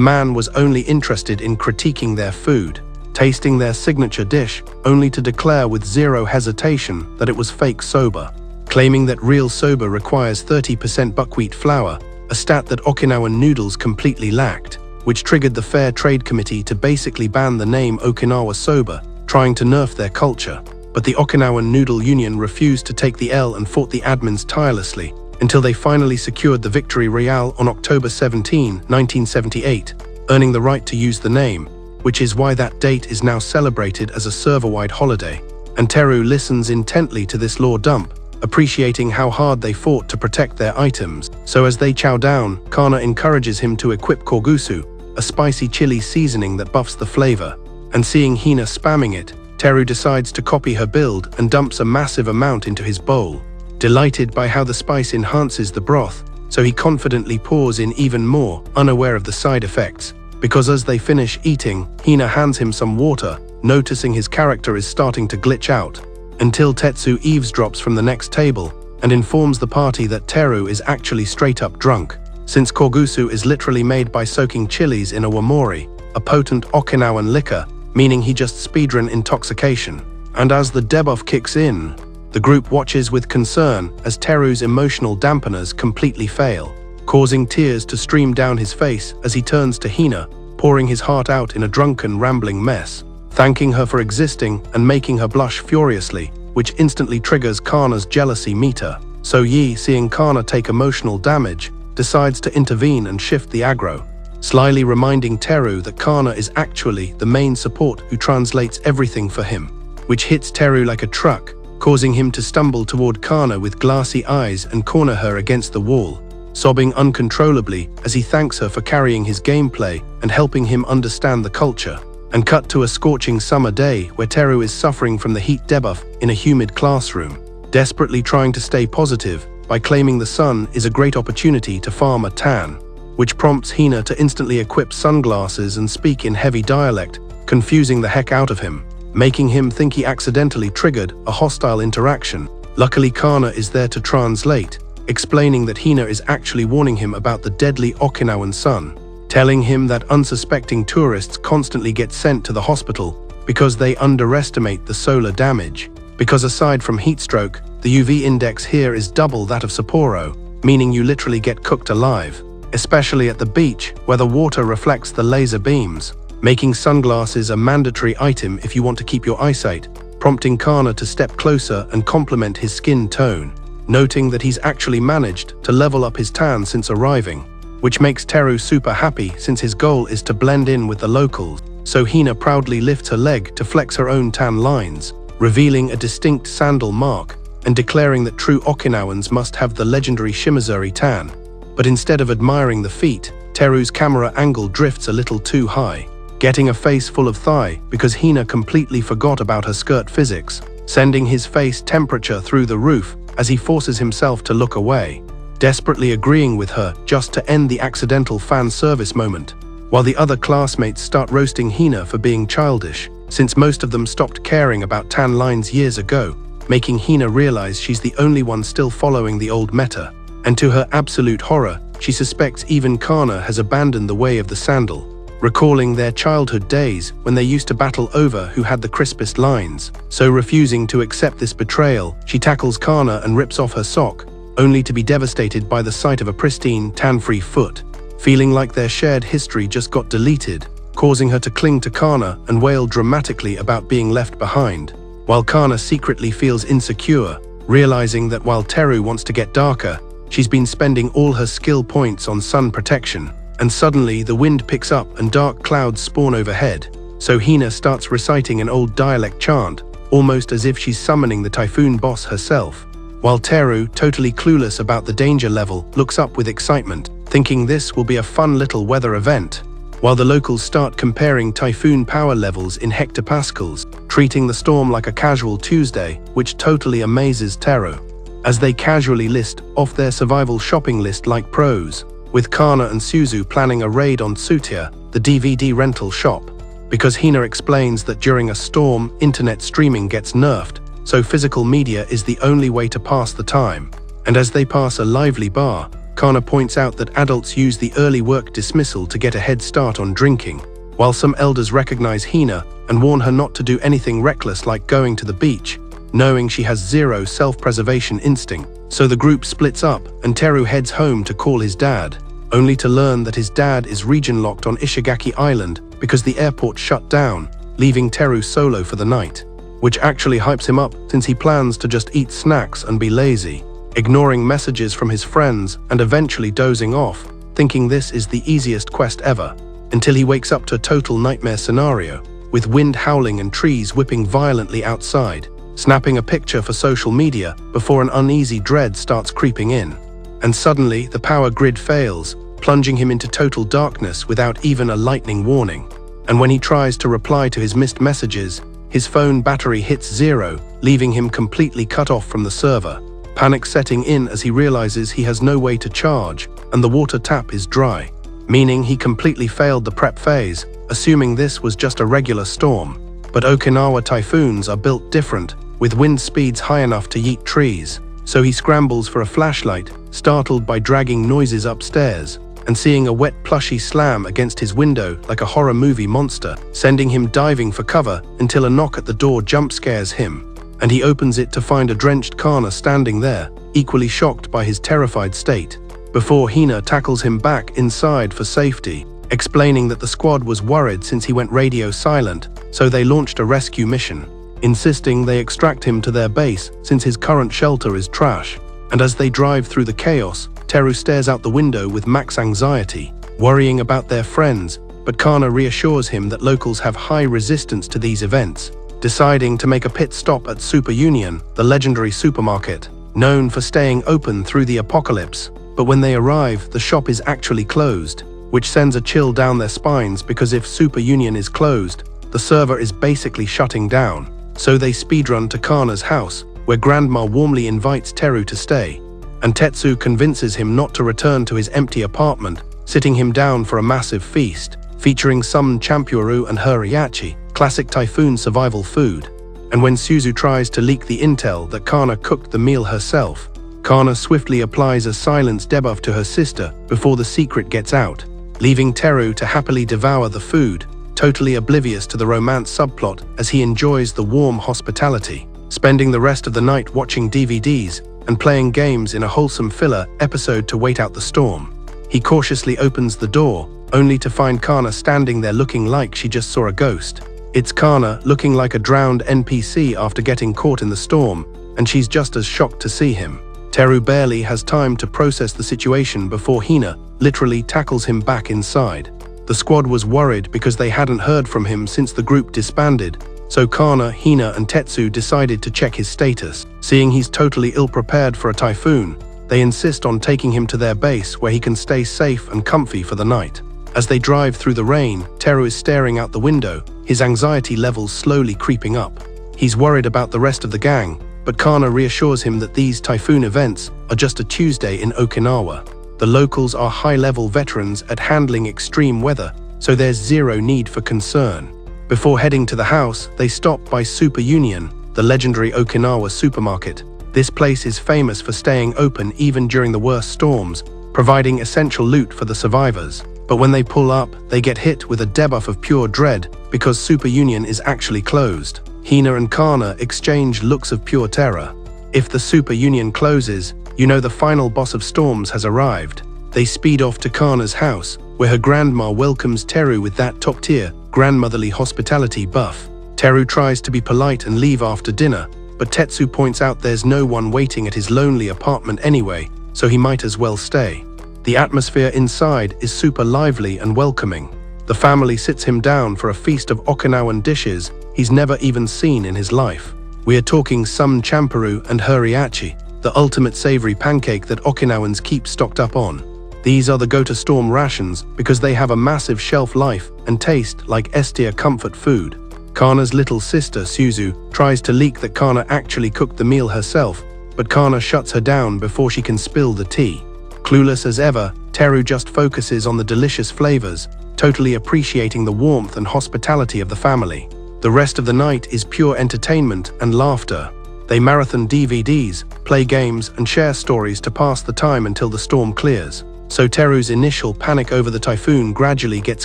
man was only interested in critiquing their food, tasting their signature dish, only to declare with zero hesitation that it was fake soba, claiming that real soba requires 30% buckwheat flour, a stat that Okinawan noodles completely lacked, which triggered the Fair Trade Committee to basically ban the name Okinawa soba, trying to nerf their culture. But the Okinawan Noodle Union refused to take the L and fought the admins tirelessly, until they finally secured the victory royale on October 17, 1978, earning the right to use the name, which is why that date is now celebrated as a server-wide holiday. And Teru listens intently to this lore dump, appreciating how hard they fought to protect their items. So as they chow down, Kana encourages him to equip kogusu, a spicy chili seasoning that buffs the flavor. And seeing Hina spamming it, Teru decides to copy her build and dumps a massive amount into his bowl. Delighted by how the spice enhances the broth, so he confidently pours in even more, unaware of the side effects. Because as they finish eating, Hina hands him some water, noticing his character is starting to glitch out, until Tetsu eavesdrops from the next table and informs the party that Teru is actually straight up drunk, since kogusu is literally made by soaking chilies in a wamori, a potent Okinawan liquor, meaning he just speedrun intoxication. And as the debuff kicks in, the group watches with concern as Teru's emotional dampeners completely fail, causing tears to stream down his face as he turns to Hina, pouring his heart out in a drunken, rambling mess, thanking her for existing and making her blush furiously, which instantly triggers Kana's jealousy meter. So Yi, seeing Kana take emotional damage, decides to intervene and shift the aggro, slyly reminding Teru that Kana is actually the main support who translates everything for him, which hits Teru like a truck, causing him to stumble toward Kana with glassy eyes and corner her against the wall, sobbing uncontrollably as he thanks her for carrying his gameplay and helping him understand the culture. And cut to a scorching summer day where Teru is suffering from the heat debuff in a humid classroom, desperately trying to stay positive by claiming the sun is a great opportunity to farm a tan, which prompts Hina to instantly equip sunglasses and speak in heavy dialect, confusing the heck out of him, making him think he accidentally triggered a hostile interaction. Luckily, Kana is there to translate, explaining that Hina is actually warning him about the deadly Okinawan sun, telling him that unsuspecting tourists constantly get sent to the hospital because they underestimate the solar damage, because aside from heatstroke, the UV index here is double that of Sapporo, meaning you literally get cooked alive, especially at the beach where the water reflects the laser beams, making sunglasses a mandatory item if you want to keep your eyesight, prompting Kana to step closer and compliment his skin tone, noting that he's actually managed to level up his tan since arriving, which makes Teru super happy since his goal is to blend in with the locals. So Hina proudly lifts her leg to flex her own tan lines, revealing a distinct sandal mark and declaring that true Okinawans must have the legendary Shimazuri tan. But instead of admiring the feat, Teru's camera angle drifts a little too high, getting a face full of thigh because Hina completely forgot about her skirt physics, sending his face temperature through the roof as he forces himself to look away, desperately agreeing with her just to end the accidental fan service moment, while the other classmates start roasting Hina for being childish, since most of them stopped caring about tan lines years ago, making Hina realize she's the only one still following the old meta. And to her absolute horror, she suspects even Kana has abandoned the way of the sandal, recalling their childhood days when they used to battle over who had the crispest lines. So refusing to accept this betrayal, she tackles Kana and rips off her sock, only to be devastated by the sight of a pristine, tan-free foot, feeling like their shared history just got deleted, causing her to cling to Kana and wail dramatically about being left behind, while Kana secretly feels insecure, realizing that while Teru wants to get darker, she's been spending all her skill points on sun protection. And suddenly the wind picks up and dark clouds spawn overhead, so Hina starts reciting an old dialect chant, almost as if she's summoning the typhoon boss herself, while Teru, totally clueless about the danger level, looks up with excitement, thinking this will be a fun little weather event, while the locals start comparing typhoon power levels in hectopascals, treating the storm like a casual Tuesday, which totally amazes Teru, as they casually list off their survival shopping list like pros, with Kana and Suzu planning a raid on Tsutia, the DVD rental shop, because Hina explains that during a storm, internet streaming gets nerfed, so physical media is the only way to pass the time. And as they pass a lively bar, Kana points out that adults use the early work dismissal to get a head start on drinking, while some elders recognize Hina and warn her not to do anything reckless like going to the beach, knowing she has zero self-preservation instinct. So the group splits up and Teru heads home to call his dad, only to learn that his dad is region-locked on Ishigaki Island because the airport shut down, leaving Teru solo for the night, which actually hypes him up since he plans to just eat snacks and be lazy, ignoring messages from his friends and eventually dozing off, thinking this is the easiest quest ever, until he wakes up to a total nightmare scenario, with wind howling and trees whipping violently outside, snapping a picture for social media before an uneasy dread starts creeping in. And suddenly, the power grid fails, plunging him into total darkness without even a lightning warning. And when he tries to reply to his missed messages, his phone battery hits zero, leaving him completely cut off from the server. Panic setting in as he realizes he has no way to charge, and the water tap is dry, meaning he completely failed the prep phase, assuming this was just a regular storm. But Okinawa typhoons are built different, with wind speeds high enough to yeet trees, so he scrambles for a flashlight, startled by dragging noises upstairs, and seeing a wet plushie slam against his window like a horror movie monster, sending him diving for cover until a knock at the door jump scares him, and he opens it to find a drenched Kana standing there, equally shocked by his terrified state, before Hina tackles him back inside for safety, explaining that the squad was worried since he went radio silent, so they launched a rescue mission, insisting they extract him to their base since his current shelter is trash. And as they drive through the chaos, Teru stares out the window with max anxiety, worrying about their friends, but Kana reassures him that locals have high resistance to these events, deciding to make a pit stop at Super Union, the legendary supermarket, known for staying open through the apocalypse. But when they arrive, the shop is actually closed, which sends a chill down their spines because if Super Union is closed, the server is basically shutting down. So they speedrun to Kana's house, where Grandma warmly invites Teru to stay, and Tetsu convinces him not to return to his empty apartment, sitting him down for a massive feast, featuring some champuru and horiachi, classic typhoon survival food. And when Suzu tries to leak the intel that Kana cooked the meal herself, Kana swiftly applies a silence debuff to her sister before the secret gets out, leaving Teru to happily devour the food, totally oblivious to the romance subplot as he enjoys the warm hospitality, spending the rest of the night watching DVDs and playing games in a wholesome filler episode to wait out the storm. He cautiously opens the door, only to find Kana standing there looking like she just saw a ghost. It's Kana looking like a drowned NPC after getting caught in the storm, and she's just as shocked to see him. Teru barely has time to process the situation before Hina literally tackles him back inside. The squad was worried because they hadn't heard from him since the group disbanded, so Kana, Hina, and Tetsu decided to check his status. Seeing he's totally ill-prepared for a typhoon, they insist on taking him to their base where he can stay safe and comfy for the night. As they drive through the rain, Teru is staring out the window, his anxiety levels slowly creeping up. He's worried about the rest of the gang, but Kana reassures him that these typhoon events are just a Tuesday in Okinawa. The locals are high-level veterans at handling extreme weather, so there's zero need for concern. Before heading to the house, they stop by Super Union, the legendary Okinawa supermarket. This place is famous for staying open even during the worst storms, providing essential loot for the survivors. But when they pull up, they get hit with a debuff of pure dread because Super Union is actually closed. Hina and Kana exchange looks of pure terror. If the Super Union closes, you know the final boss of storms has arrived. They speed off to Kana's house, where her grandma welcomes Teru with that top-tier, grandmotherly hospitality buff. Teru tries to be polite and leave after dinner, but Tetsu points out there's no one waiting at his lonely apartment anyway, so he might as well stay. The atmosphere inside is super lively and welcoming. The family sits him down for a feast of Okinawan dishes he's never even seen in his life. We are talking some champuru and horiachi, the ultimate savory pancake that Okinawans keep stocked up on. These are the go-to-storm rations because they have a massive shelf life and taste like S-tier comfort food. Kana's little sister, Suzu, tries to leak that Kana actually cooked the meal herself, but Kana shuts her down before she can spill the tea. Clueless as ever, Teru just focuses on the delicious flavors, totally appreciating the warmth and hospitality of the family. The rest of the night is pure entertainment and laughter. They marathon DVDs, play games, and share stories to pass the time until the storm clears. So Teru's initial panic over the typhoon gradually gets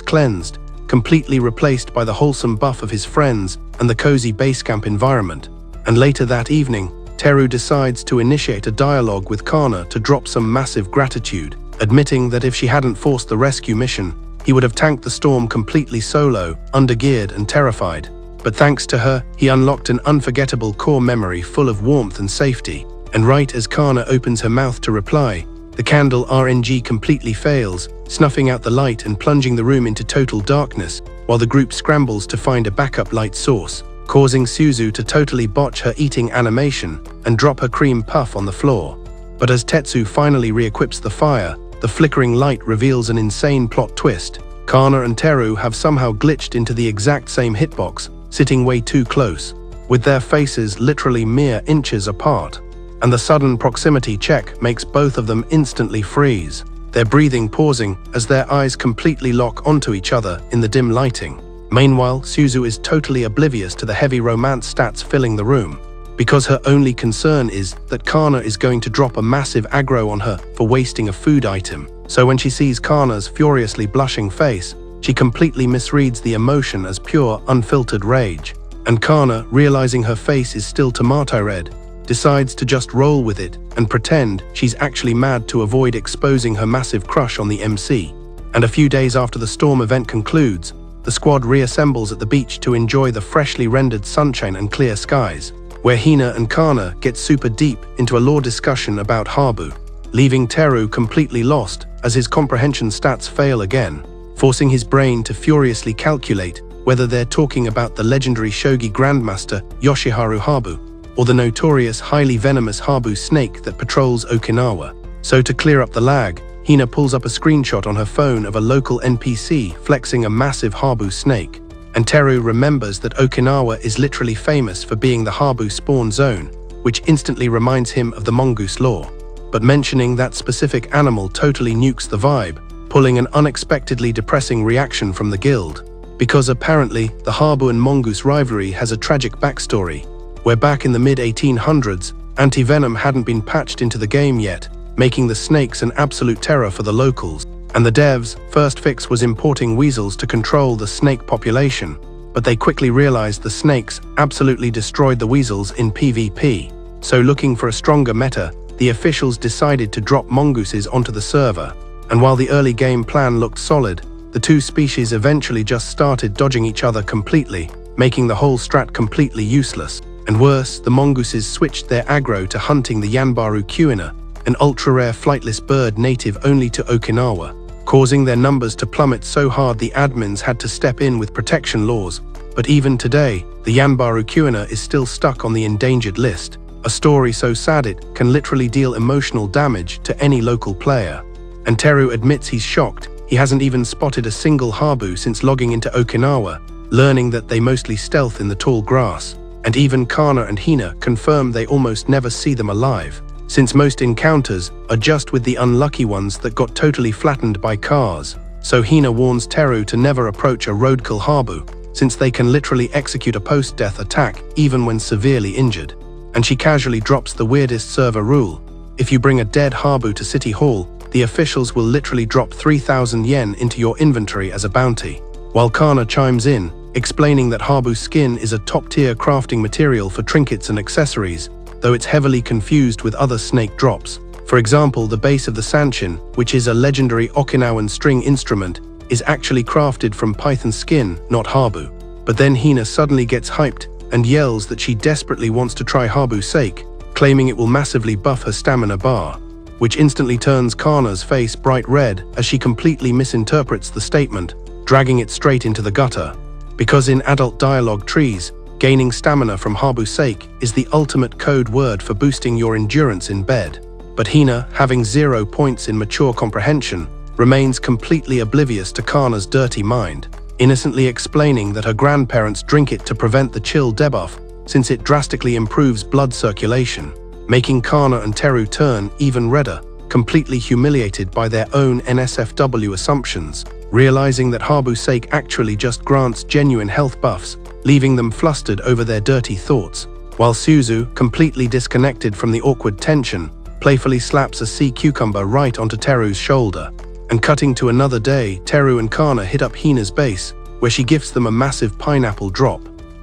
cleansed, completely replaced by the wholesome buff of his friends and the cozy base camp environment. And later that evening, Teru decides to initiate a dialogue with Kana to drop some massive gratitude, admitting that if she hadn't forced the rescue mission, he would have tanked the storm completely solo, undergeared and terrified. But thanks to her, he unlocked an unforgettable core memory full of warmth and safety. And right as Kana opens her mouth to reply, the candle RNG completely fails, snuffing out the light and plunging the room into total darkness, while the group scrambles to find a backup light source, causing Suzu to totally botch her eating animation and drop her cream puff on the floor. But as Tetsu finally re-equips the fire, the flickering light reveals an insane plot twist. Kana and Teru have somehow glitched into the exact same hitbox, sitting way too close, with their faces literally mere inches apart. And the sudden proximity check makes both of them instantly freeze, their breathing pausing as their eyes completely lock onto each other in the dim lighting. Meanwhile, Suzu is totally oblivious to the heavy romance stats filling the room, because her only concern is that Kana is going to drop a massive aggro on her for wasting a food item. So when she sees Kana's furiously blushing face, she completely misreads the emotion as pure, unfiltered rage. And Kana, realizing her face is still tomato red, decides to just roll with it and pretend she's actually mad to avoid exposing her massive crush on the MC. And a few days after the storm event concludes, the squad reassembles at the beach to enjoy the freshly rendered sunshine and clear skies, where Hina and Kana get super deep into a lore discussion about Habu, leaving Teru completely lost as his comprehension stats fail again, forcing his brain to furiously calculate whether they're talking about the legendary shogi grandmaster Yoshiharu Habu, or the notorious highly venomous Habu snake that patrols Okinawa. So to clear up the lag, Hina pulls up a screenshot on her phone of a local NPC flexing a massive Habu snake, and Teru remembers that Okinawa is literally famous for being the Habu spawn zone, which instantly reminds him of the mongoose lore. But mentioning that specific animal totally nukes the vibe, pulling an unexpectedly depressing reaction from the guild, because apparently the Habu and mongoose rivalry has a tragic backstory, where back in the mid-1800s, anti-venom hadn't been patched into the game yet, making the snakes an absolute terror for the locals, and the devs' first fix was importing weasels to control the snake population, but they quickly realized the snakes absolutely destroyed the weasels in PvP. So looking for a stronger meta, the officials decided to drop mongooses onto the server, and while the early game plan looked solid, the two species eventually just started dodging each other completely, making the whole strat completely useless. And worse, the mongooses switched their aggro to hunting the Yanbaru Kuina, an ultra-rare flightless bird native only to Okinawa, causing their numbers to plummet so hard the admins had to step in with protection laws. But even today, the Yanbaru Kuina is still stuck on the endangered list, a story so sad it can literally deal emotional damage to any local player. And Teru admits he's shocked he hasn't even spotted a single Habu since logging into Okinawa, learning that they mostly stealth in the tall grass. And even Kana and Hina confirm they almost never see them alive, since most encounters are just with the unlucky ones that got totally flattened by cars. So Hina warns Teru to never approach a roadkill Habu, since they can literally execute a post-death attack even when severely injured. And she casually drops the weirdest server rule: if you bring a dead Habu to City Hall, the officials will literally drop 3,000 yen into your inventory as a bounty. While Kana chimes in, explaining that Habu skin is a top-tier crafting material for trinkets and accessories, though it's heavily confused with other snake drops. For example, the base of the sanchin, which is a legendary Okinawan string instrument, is actually crafted from python skin, not Habu. But then Hina suddenly gets hyped and yells that she desperately wants to try Habu's sake, claiming it will massively buff her stamina bar, which instantly turns Kana's face bright red as she completely misinterprets the statement, dragging it straight into the gutter. Because in adult dialogue trees, gaining stamina from Habu's sake is the ultimate code word for boosting your endurance in bed. But Hina, having 0 points in mature comprehension, remains completely oblivious to Kana's dirty mind, innocently explaining that her grandparents drink it to prevent the chill debuff, since it drastically improves blood circulation, making Kana and Teru turn even redder, completely humiliated by their own NSFW assumptions, realizing that Habu's sake actually just grants genuine health buffs, leaving them flustered over their dirty thoughts. while Suzu, completely disconnected from the awkward tension, playfully slaps a sea cucumber right onto Teru's shoulder. And cutting to another day, Teru and Kana hit up Hina's base, where she gifts them a massive pineapple drop.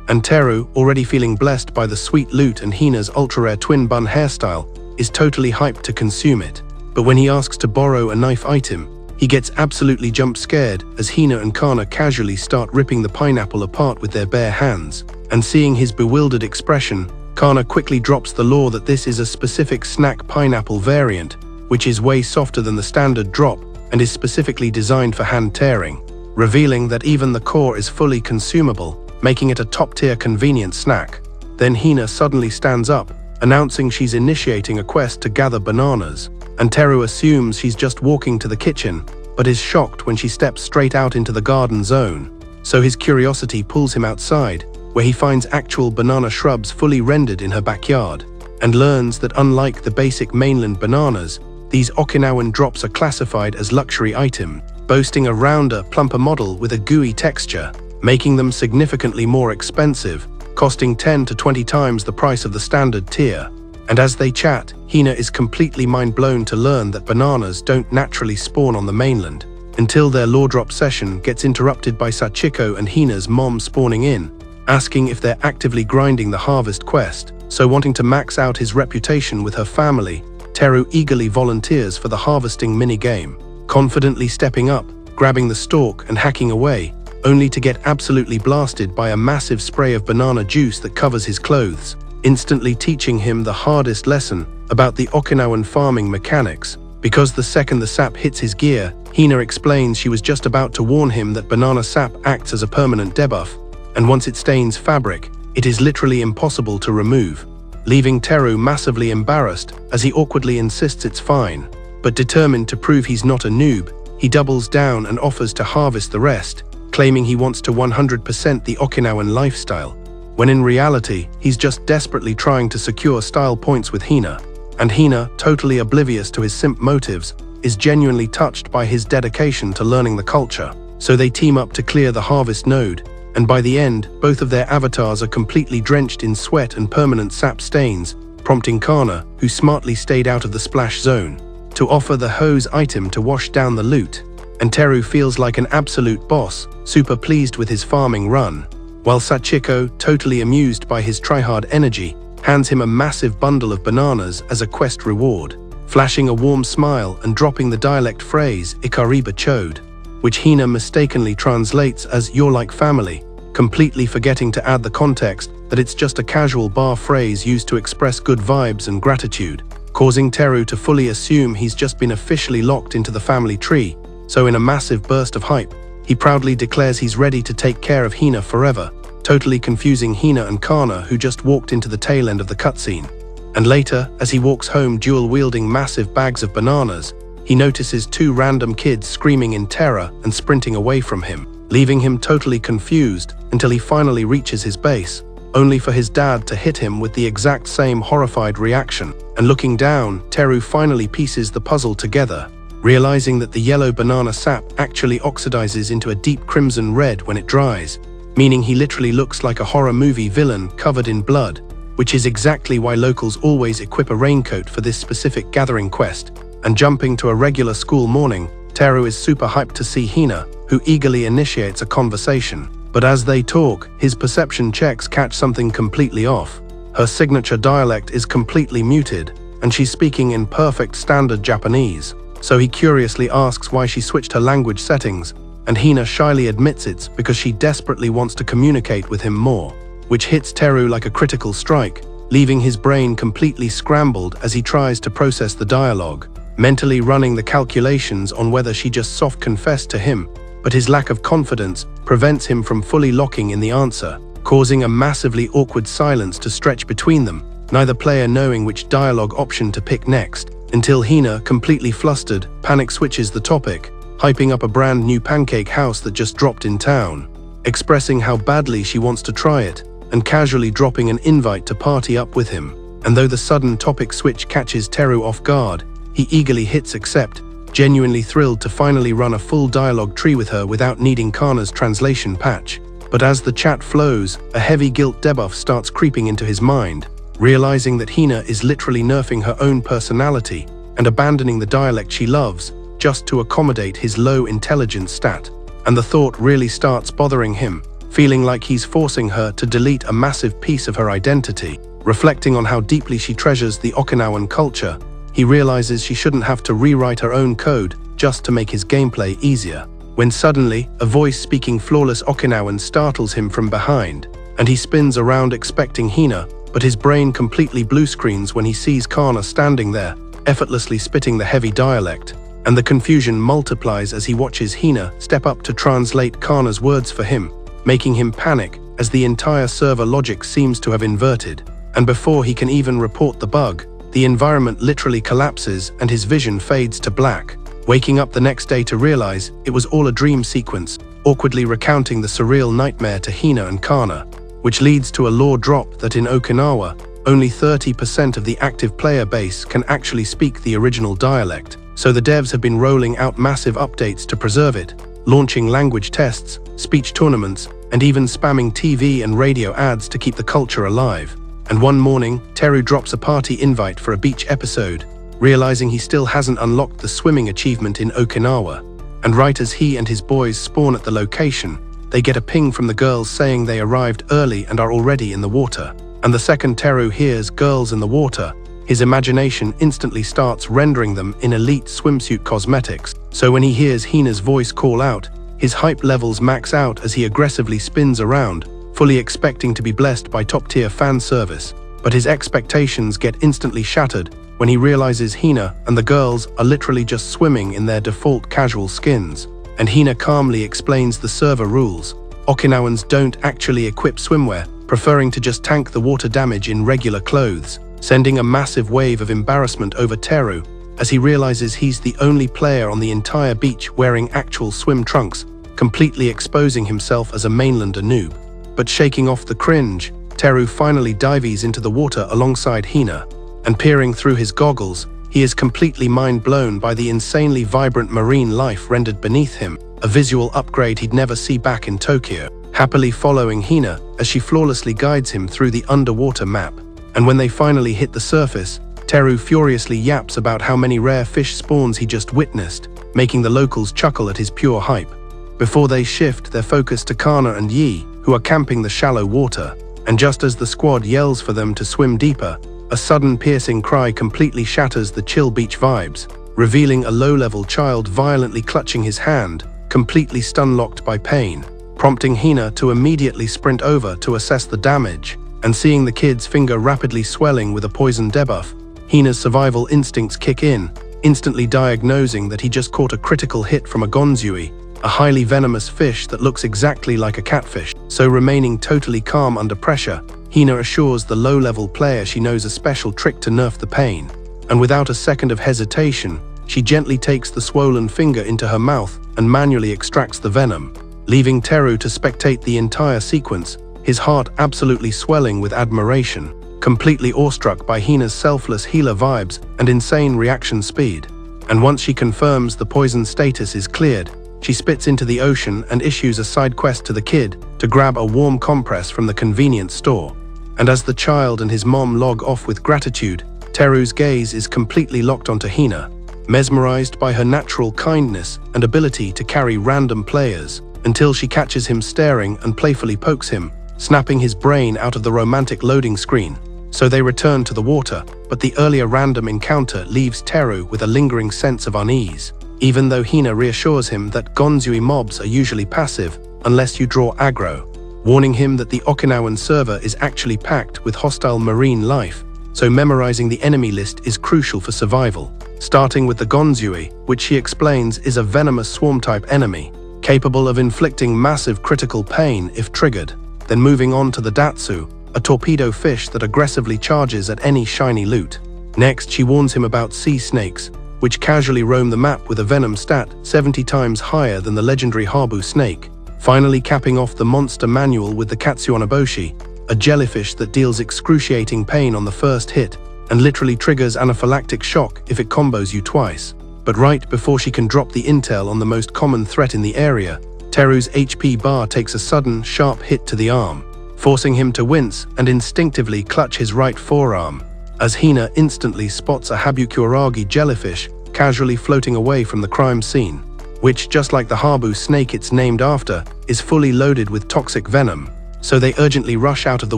And Teru, already feeling blessed by the sweet loot and Hina's ultra-rare twin bun hairstyle, is totally hyped to consume it. But when he asks to borrow a knife item, he gets absolutely jump-scared as Hina and Kana casually start ripping the pineapple apart with their bare hands. And seeing his bewildered expression, Kana quickly drops the law that this is a specific snack pineapple variant, which is way softer than the standard drop and is specifically designed for hand tearing, revealing that even the core is fully consumable, making it a top-tier convenient snack. Then Hina suddenly stands up, announcing she's initiating a quest to gather bananas, and Teru assumes she's just walking to the kitchen, but is shocked when she steps straight out into the garden zone. So his curiosity pulls him outside, where he finds actual banana shrubs fully rendered in her backyard, and learns that unlike the basic mainland bananas, these Okinawan drops are classified as luxury item, boasting a rounder, plumper model with a gooey texture, making them significantly more expensive, costing 10 to 20 times the price of the standard tier. And as they chat, Hina is completely mind-blown to learn that bananas don't naturally spawn on the mainland, until their law drop session gets interrupted by Sachiko and Hina's mom spawning in, asking if they're actively grinding the harvest quest. So wanting to max out his reputation with her family, Teru eagerly volunteers for the harvesting minigame, confidently stepping up, grabbing the stalk and hacking away, only to get absolutely blasted by a massive spray of banana juice that covers his clothes, instantly teaching him the hardest lesson about the Okinawan farming mechanics. Because the second the sap hits his gear, Hina explains she was just about to warn him that banana sap acts as a permanent debuff, and once it stains fabric, it is literally impossible to remove, leaving Teru massively embarrassed as he awkwardly insists it's fine. But determined to prove he's not a noob, he doubles down and offers to harvest the rest, claiming he wants to 100% the Okinawan lifestyle, when in reality, he's just desperately trying to secure style points with Hina. And Hina, totally oblivious to his simp motives, is genuinely touched by his dedication to learning the culture. So they team up to clear the harvest node, and by the end, both of their avatars are completely drenched in sweat and permanent sap stains, prompting Kana, who smartly stayed out of the splash zone, to offer the hose item to wash down the loot. And Teru feels like an absolute boss, super pleased with his farming run, while Sachiko, totally amused by his tryhard energy, hands him a massive bundle of bananas as a quest reward, flashing a warm smile and dropping the dialect phrase Ikariba Chode, which Hina mistakenly translates as "you're like family," completely forgetting to add the context that it's just a casual bar phrase used to express good vibes and gratitude, causing Teru to fully assume he's just been officially locked into the family tree. So in a massive burst of hype, he proudly declares he's ready to take care of Hina forever, totally confusing Hina and Kana, who just walked into the tail end of the cutscene. And later, as he walks home dual-wielding massive bags of bananas, he notices two random kids screaming in terror and sprinting away from him, leaving him totally confused until he finally reaches his base, only for his dad to hit him with the exact same horrified reaction. And looking down, Teru finally pieces the puzzle together, realizing that the yellow banana sap actually oxidizes into a deep crimson red when it dries, meaning he literally looks like a horror movie villain covered in blood, which is exactly why locals always equip a raincoat for this specific gathering quest. And jumping to a regular school morning, Teru is super hyped to see Hina, who eagerly initiates a conversation. But as they talk, his perception checks catch something completely off. Her signature dialect is completely muted, and she's speaking in perfect standard Japanese. So he curiously asks why she switched her language settings, and Hina shyly admits it's because she desperately wants to communicate with him more, which hits Teru like a critical strike, leaving his brain completely scrambled as he tries to process the dialogue, mentally running the calculations on whether she just soft confessed to him, but his lack of confidence prevents him from fully locking in the answer, causing a massively awkward silence to stretch between them, neither player knowing which dialogue option to pick next, until Hina, completely flustered, panic switches the topic, hyping up a brand new pancake house that just dropped in town, expressing how badly she wants to try it, and casually dropping an invite to party up with him. And though the sudden topic switch catches Teru off guard, he eagerly hits accept, genuinely thrilled to finally run a full dialogue tree with her without needing Kana's translation patch. But as the chat flows, a heavy guilt debuff starts creeping into his mind, realizing that Hina is literally nerfing her own personality and abandoning the dialect she loves just to accommodate his low intelligence stat. And the thought really starts bothering him, feeling like he's forcing her to delete a massive piece of her identity. Reflecting on how deeply she treasures the Okinawan culture, he realizes she shouldn't have to rewrite her own code just to make his gameplay easier. When suddenly, a voice speaking flawless Okinawan startles him from behind, and he spins around expecting Hina, but his brain completely blue screens when he sees Kana standing there, effortlessly spitting the heavy dialect, and the confusion multiplies as he watches Hina step up to translate Kana's words for him, making him panic as the entire server logic seems to have inverted. And before he can even report the bug, the environment literally collapses and his vision fades to black, waking up the next day to realize it was all a dream sequence, awkwardly recounting the surreal nightmare to Hina and Kana, which leads to a lore drop that in Okinawa, only 30% of the active player base can actually speak the original dialect, so the devs have been rolling out massive updates to preserve it, launching language tests, speech tournaments, and even spamming TV and radio ads to keep the culture alive. And one morning, Teru drops a party invite for a beach episode, realizing he still hasn't unlocked the swimming achievement in Okinawa. And right as he and his boys spawn at the location, they get a ping from the girls saying they arrived early and are already in the water. And the second Teru hears girls in the water, his imagination instantly starts rendering them in elite swimsuit cosmetics. So when he hears Hina's voice call out, his hype levels max out as he aggressively spins around, fully expecting to be blessed by top-tier fan service. But his expectations get instantly shattered when he realizes Hina and the girls are literally just swimming in their default casual skins. And Hina calmly explains the server rules. Okinawans don't actually equip swimwear, preferring to just tank the water damage in regular clothes, sending a massive wave of embarrassment over Teru as he realizes he's the only player on the entire beach wearing actual swim trunks, completely exposing himself as a mainlander noob. But shaking off the cringe, Teru finally dives into the water alongside Hina, and peering through his goggles, he is completely mind-blown by the insanely vibrant marine life rendered beneath him, a visual upgrade he'd never see back in Tokyo, happily following Hina as she flawlessly guides him through the underwater map. And when they finally hit the surface, Teru furiously yaps about how many rare fish spawns he just witnessed, making the locals chuckle at his pure hype. Before they shift their focus to Kana and Yi, who are camping the shallow water, and just as the squad yells for them to swim deeper, a sudden piercing cry completely shatters the chill beach vibes, revealing a low-level child violently clutching his hand, completely stun-locked by pain, prompting Hina to immediately sprint over to assess the damage. And seeing the kid's finger rapidly swelling with a poison debuff, Hina's survival instincts kick in, instantly diagnosing that he just caught a critical hit from a gonzui, a highly venomous fish that looks exactly like a catfish. So remaining totally calm under pressure, Hina assures the low-level player she knows a special trick to nerf the pain. And without a second of hesitation, she gently takes the swollen finger into her mouth and manually extracts the venom, leaving Teru to spectate the entire sequence, his heart absolutely swelling with admiration, completely awestruck by Hina's selfless healer vibes and insane reaction speed. And once she confirms the poison status is cleared, she spits into the ocean and issues a side quest to the kid to grab a warm compress from the convenience store. And as the child and his mom log off with gratitude, Teru's gaze is completely locked onto Hina, mesmerized by her natural kindness and ability to carry random players, until she catches him staring and playfully pokes him, snapping his brain out of the romantic loading screen. So they return to the water, but the earlier random encounter leaves Teru with a lingering sense of unease, even though Hina reassures him that gonzui mobs are usually passive unless you draw aggro, warning him that the Okinawan server is actually packed with hostile marine life, so memorizing the enemy list is crucial for survival, starting with the gonzui, which she explains is a venomous swarm-type enemy, capable of inflicting massive critical pain if triggered, then moving on to the datsu, a torpedo fish that aggressively charges at any shiny loot. Next, she warns him about sea snakes, which casually roam the map with a venom stat 70 times higher than the legendary Habu snake, finally capping off the monster manual with the Katsuonaboshi, a jellyfish that deals excruciating pain on the first hit and literally triggers anaphylactic shock if it combos you twice. But right before she can drop the intel on the most common threat in the area, Teru's HP bar takes a sudden, sharp hit to the arm, forcing him to wince and instinctively clutch his right forearm, as Hina instantly spots a Habukuragi jellyfish casually floating away from the crime scene, which, just like the Habu snake it's named after, is fully loaded with toxic venom. So they urgently rush out of the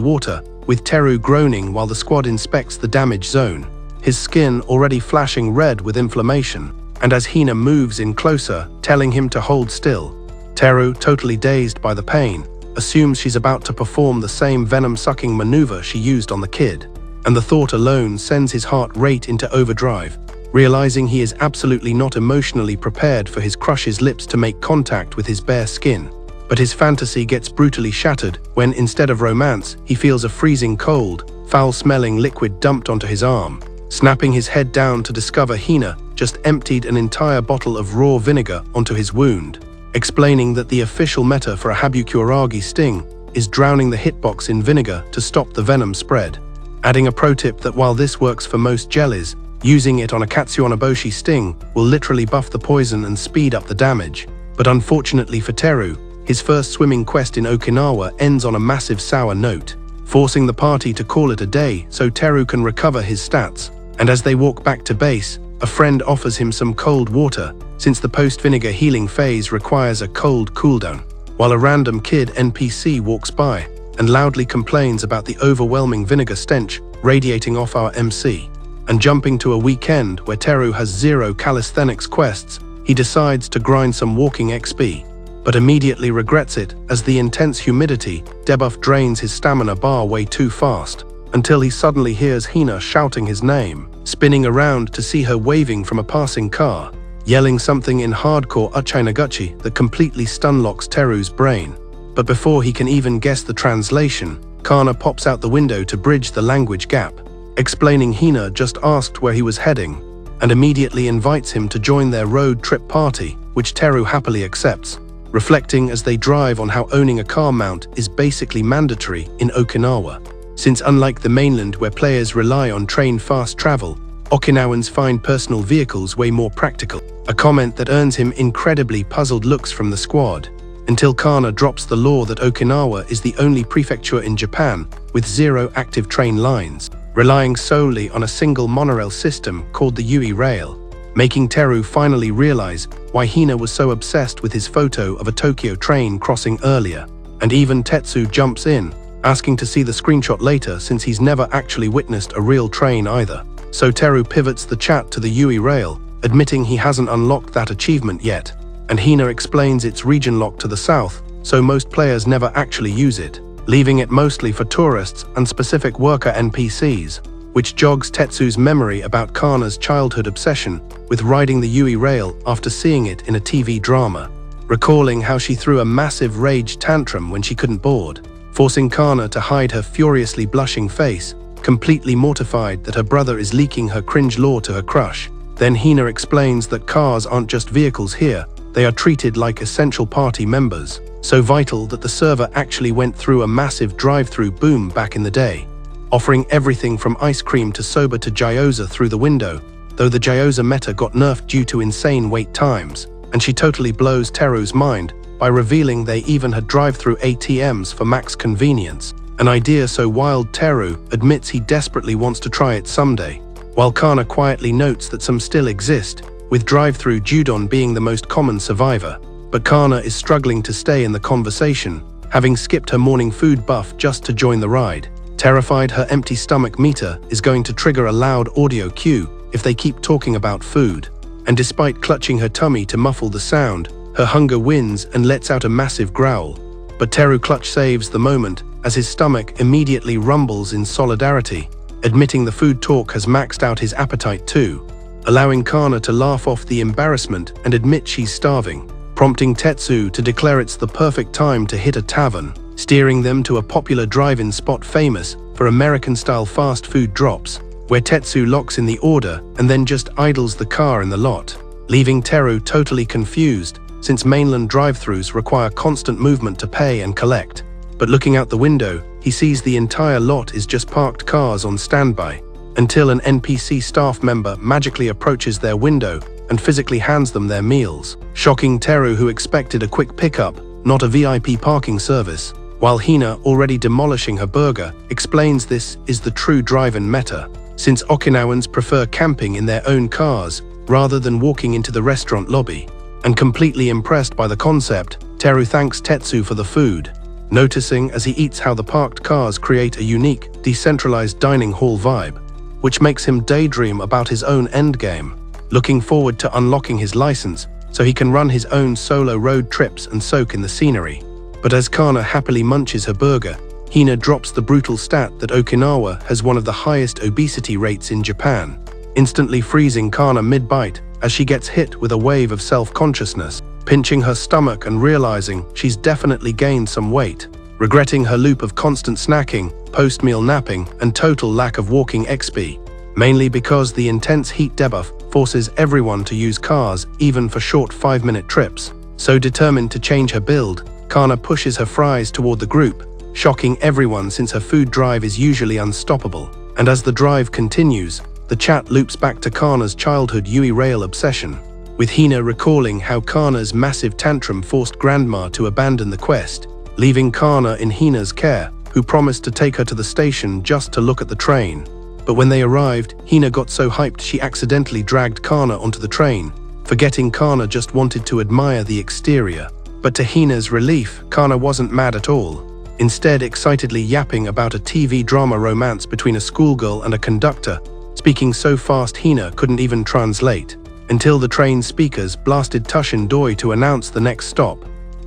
water, with Teru groaning while the squad inspects the damage zone, his skin already flashing red with inflammation, and as Hina moves in closer, telling him to hold still. Teru, totally dazed by the pain, assumes she's about to perform the same venom-sucking maneuver she used on the kid, and the thought alone sends his heart rate into overdrive, realizing he is absolutely not emotionally prepared for his crush's lips to make contact with his bare skin. But his fantasy gets brutally shattered when, instead of romance, he feels a freezing cold, foul-smelling liquid dumped onto his arm. Snapping his head down to discover Hina just emptied an entire bottle of raw vinegar onto his wound, explaining that the official meta for a Habukuragi sting is drowning the hitbox in vinegar to stop the venom spread. Adding a pro tip that while this works for most jellies, using it on a Katsuonaboshi sting will literally buff the poison and speed up the damage. But unfortunately for Teru, his first swimming quest in Okinawa ends on a massive sour note, forcing the party to call it a day so Teru can recover his stats. And as they walk back to base, a friend offers him some cold water, since the post-vinegar healing phase requires a cold cooldown, while a random kid NPC walks by and loudly complains about the overwhelming vinegar stench radiating off our MC. And jumping to a weekend where Teru has 0 calisthenics quests, he decides to grind some walking XP, but immediately regrets it as the intense humidity debuff drains his stamina bar way too fast, until he suddenly hears Hina shouting his name, spinning around to see her waving from a passing car, yelling something in hardcore Uchinaguchi that completely stunlocks Teru's brain. But before he can even guess the translation, Kana pops out the window to bridge the language gap, explaining Hina just asked where he was heading, and immediately invites him to join their road trip party, which Teru happily accepts, reflecting as they drive on how owning a car mount is basically mandatory in Okinawa, since unlike the mainland where players rely on train-fast travel, Okinawans find personal vehicles way more practical, a comment that earns him incredibly puzzled looks from the squad, until Kana drops the law that Okinawa is the only prefecture in Japan with 0 active train lines, relying solely on a single monorail system called the Yui Rail, making Teru finally realize why Hina was so obsessed with his photo of a Tokyo train crossing earlier, and even Tetsu jumps in, asking to see the screenshot later since he's never actually witnessed a real train either. So Teru pivots the chat to the Yui Rail, admitting he hasn't unlocked that achievement yet, and Hina explains it's region locked to the south, so most players never actually use it, leaving it mostly for tourists and specific worker NPCs, which jogs Tetsu's memory about Kana's childhood obsession with riding the Yui Rail after seeing it in a TV drama, recalling how she threw a massive rage tantrum when she couldn't board, forcing Kana to hide her furiously blushing face, completely mortified that her brother is leaking her cringe lore to her crush. Then Hina explains that cars aren't just vehicles here, they are treated like essential party members, so vital that the server actually went through a massive drive-through boom back in the day, offering everything from ice cream to soba to gyoza through the window, though the gyoza meta got nerfed due to insane wait times, and she totally blows Teru's mind by revealing they even had drive-through ATMs for max convenience, an idea so wild Teru admits he desperately wants to try it someday, while Kana quietly notes that some still exist, with drive-through judon being the most common survivor. But Kana is struggling to stay in the conversation, having skipped her morning food buff just to join the ride, terrified her empty stomach meter is going to trigger a loud audio cue if they keep talking about food, and despite clutching her tummy to muffle the sound, her hunger wins and lets out a massive growl. But Teru clutch saves the moment as his stomach immediately rumbles in solidarity, admitting the food talk has maxed out his appetite too, allowing Kana to laugh off the embarrassment and admit she's starving, prompting Tetsu to declare it's the perfect time to hit a tavern, steering them to a popular drive-in spot famous for American-style fast food drops, where Tetsu locks in the order and then just idles the car in the lot, leaving Teru totally confused since mainland drive-thrus require constant movement to pay and collect. But looking out the window, he sees the entire lot is just parked cars on standby, until an NPC staff member magically approaches their window and physically hands them their meals, shocking Teru, who expected a quick pickup, not a VIP parking service, while Hina, already demolishing her burger, explains this is the true drive-in meta, since Okinawans prefer camping in their own cars rather than walking into the restaurant lobby. And completely impressed by the concept, Teru thanks Tetsu for the food, noticing as he eats how the parked cars create a unique, decentralized dining hall vibe, which makes him daydream about his own endgame, looking forward to unlocking his license so he can run his own solo road trips and soak in the scenery. But as Kana happily munches her burger, Hina drops the brutal stat that Okinawa has one of the highest obesity rates in Japan, instantly freezing Kana mid-bite as she gets hit with a wave of self-consciousness, pinching her stomach and realizing she's definitely gained some weight, regretting her loop of constant snacking, post-meal napping, and total lack of walking XP, mainly because the intense heat debuff forces everyone to use cars even for short 5-minute trips. So determined to change her build, Kana pushes her fries toward the group, shocking everyone since her food drive is usually unstoppable. And as the drive continues, the chat loops back to Kana's childhood Yui rail obsession, with Hina recalling how Kana's massive tantrum forced Grandma to abandon the quest, leaving Kana in Hina's care, who promised to take her to the station just to look at the train. But when they arrived, Hina got so hyped she accidentally dragged Kana onto the train, forgetting Kana just wanted to admire the exterior. But to Hina's relief, Kana wasn't mad at all, instead excitedly yapping about a TV drama romance between a schoolgirl and a conductor, speaking so fast Hina couldn't even translate, until the train speakers blasted Tushin Doi to announce the next stop,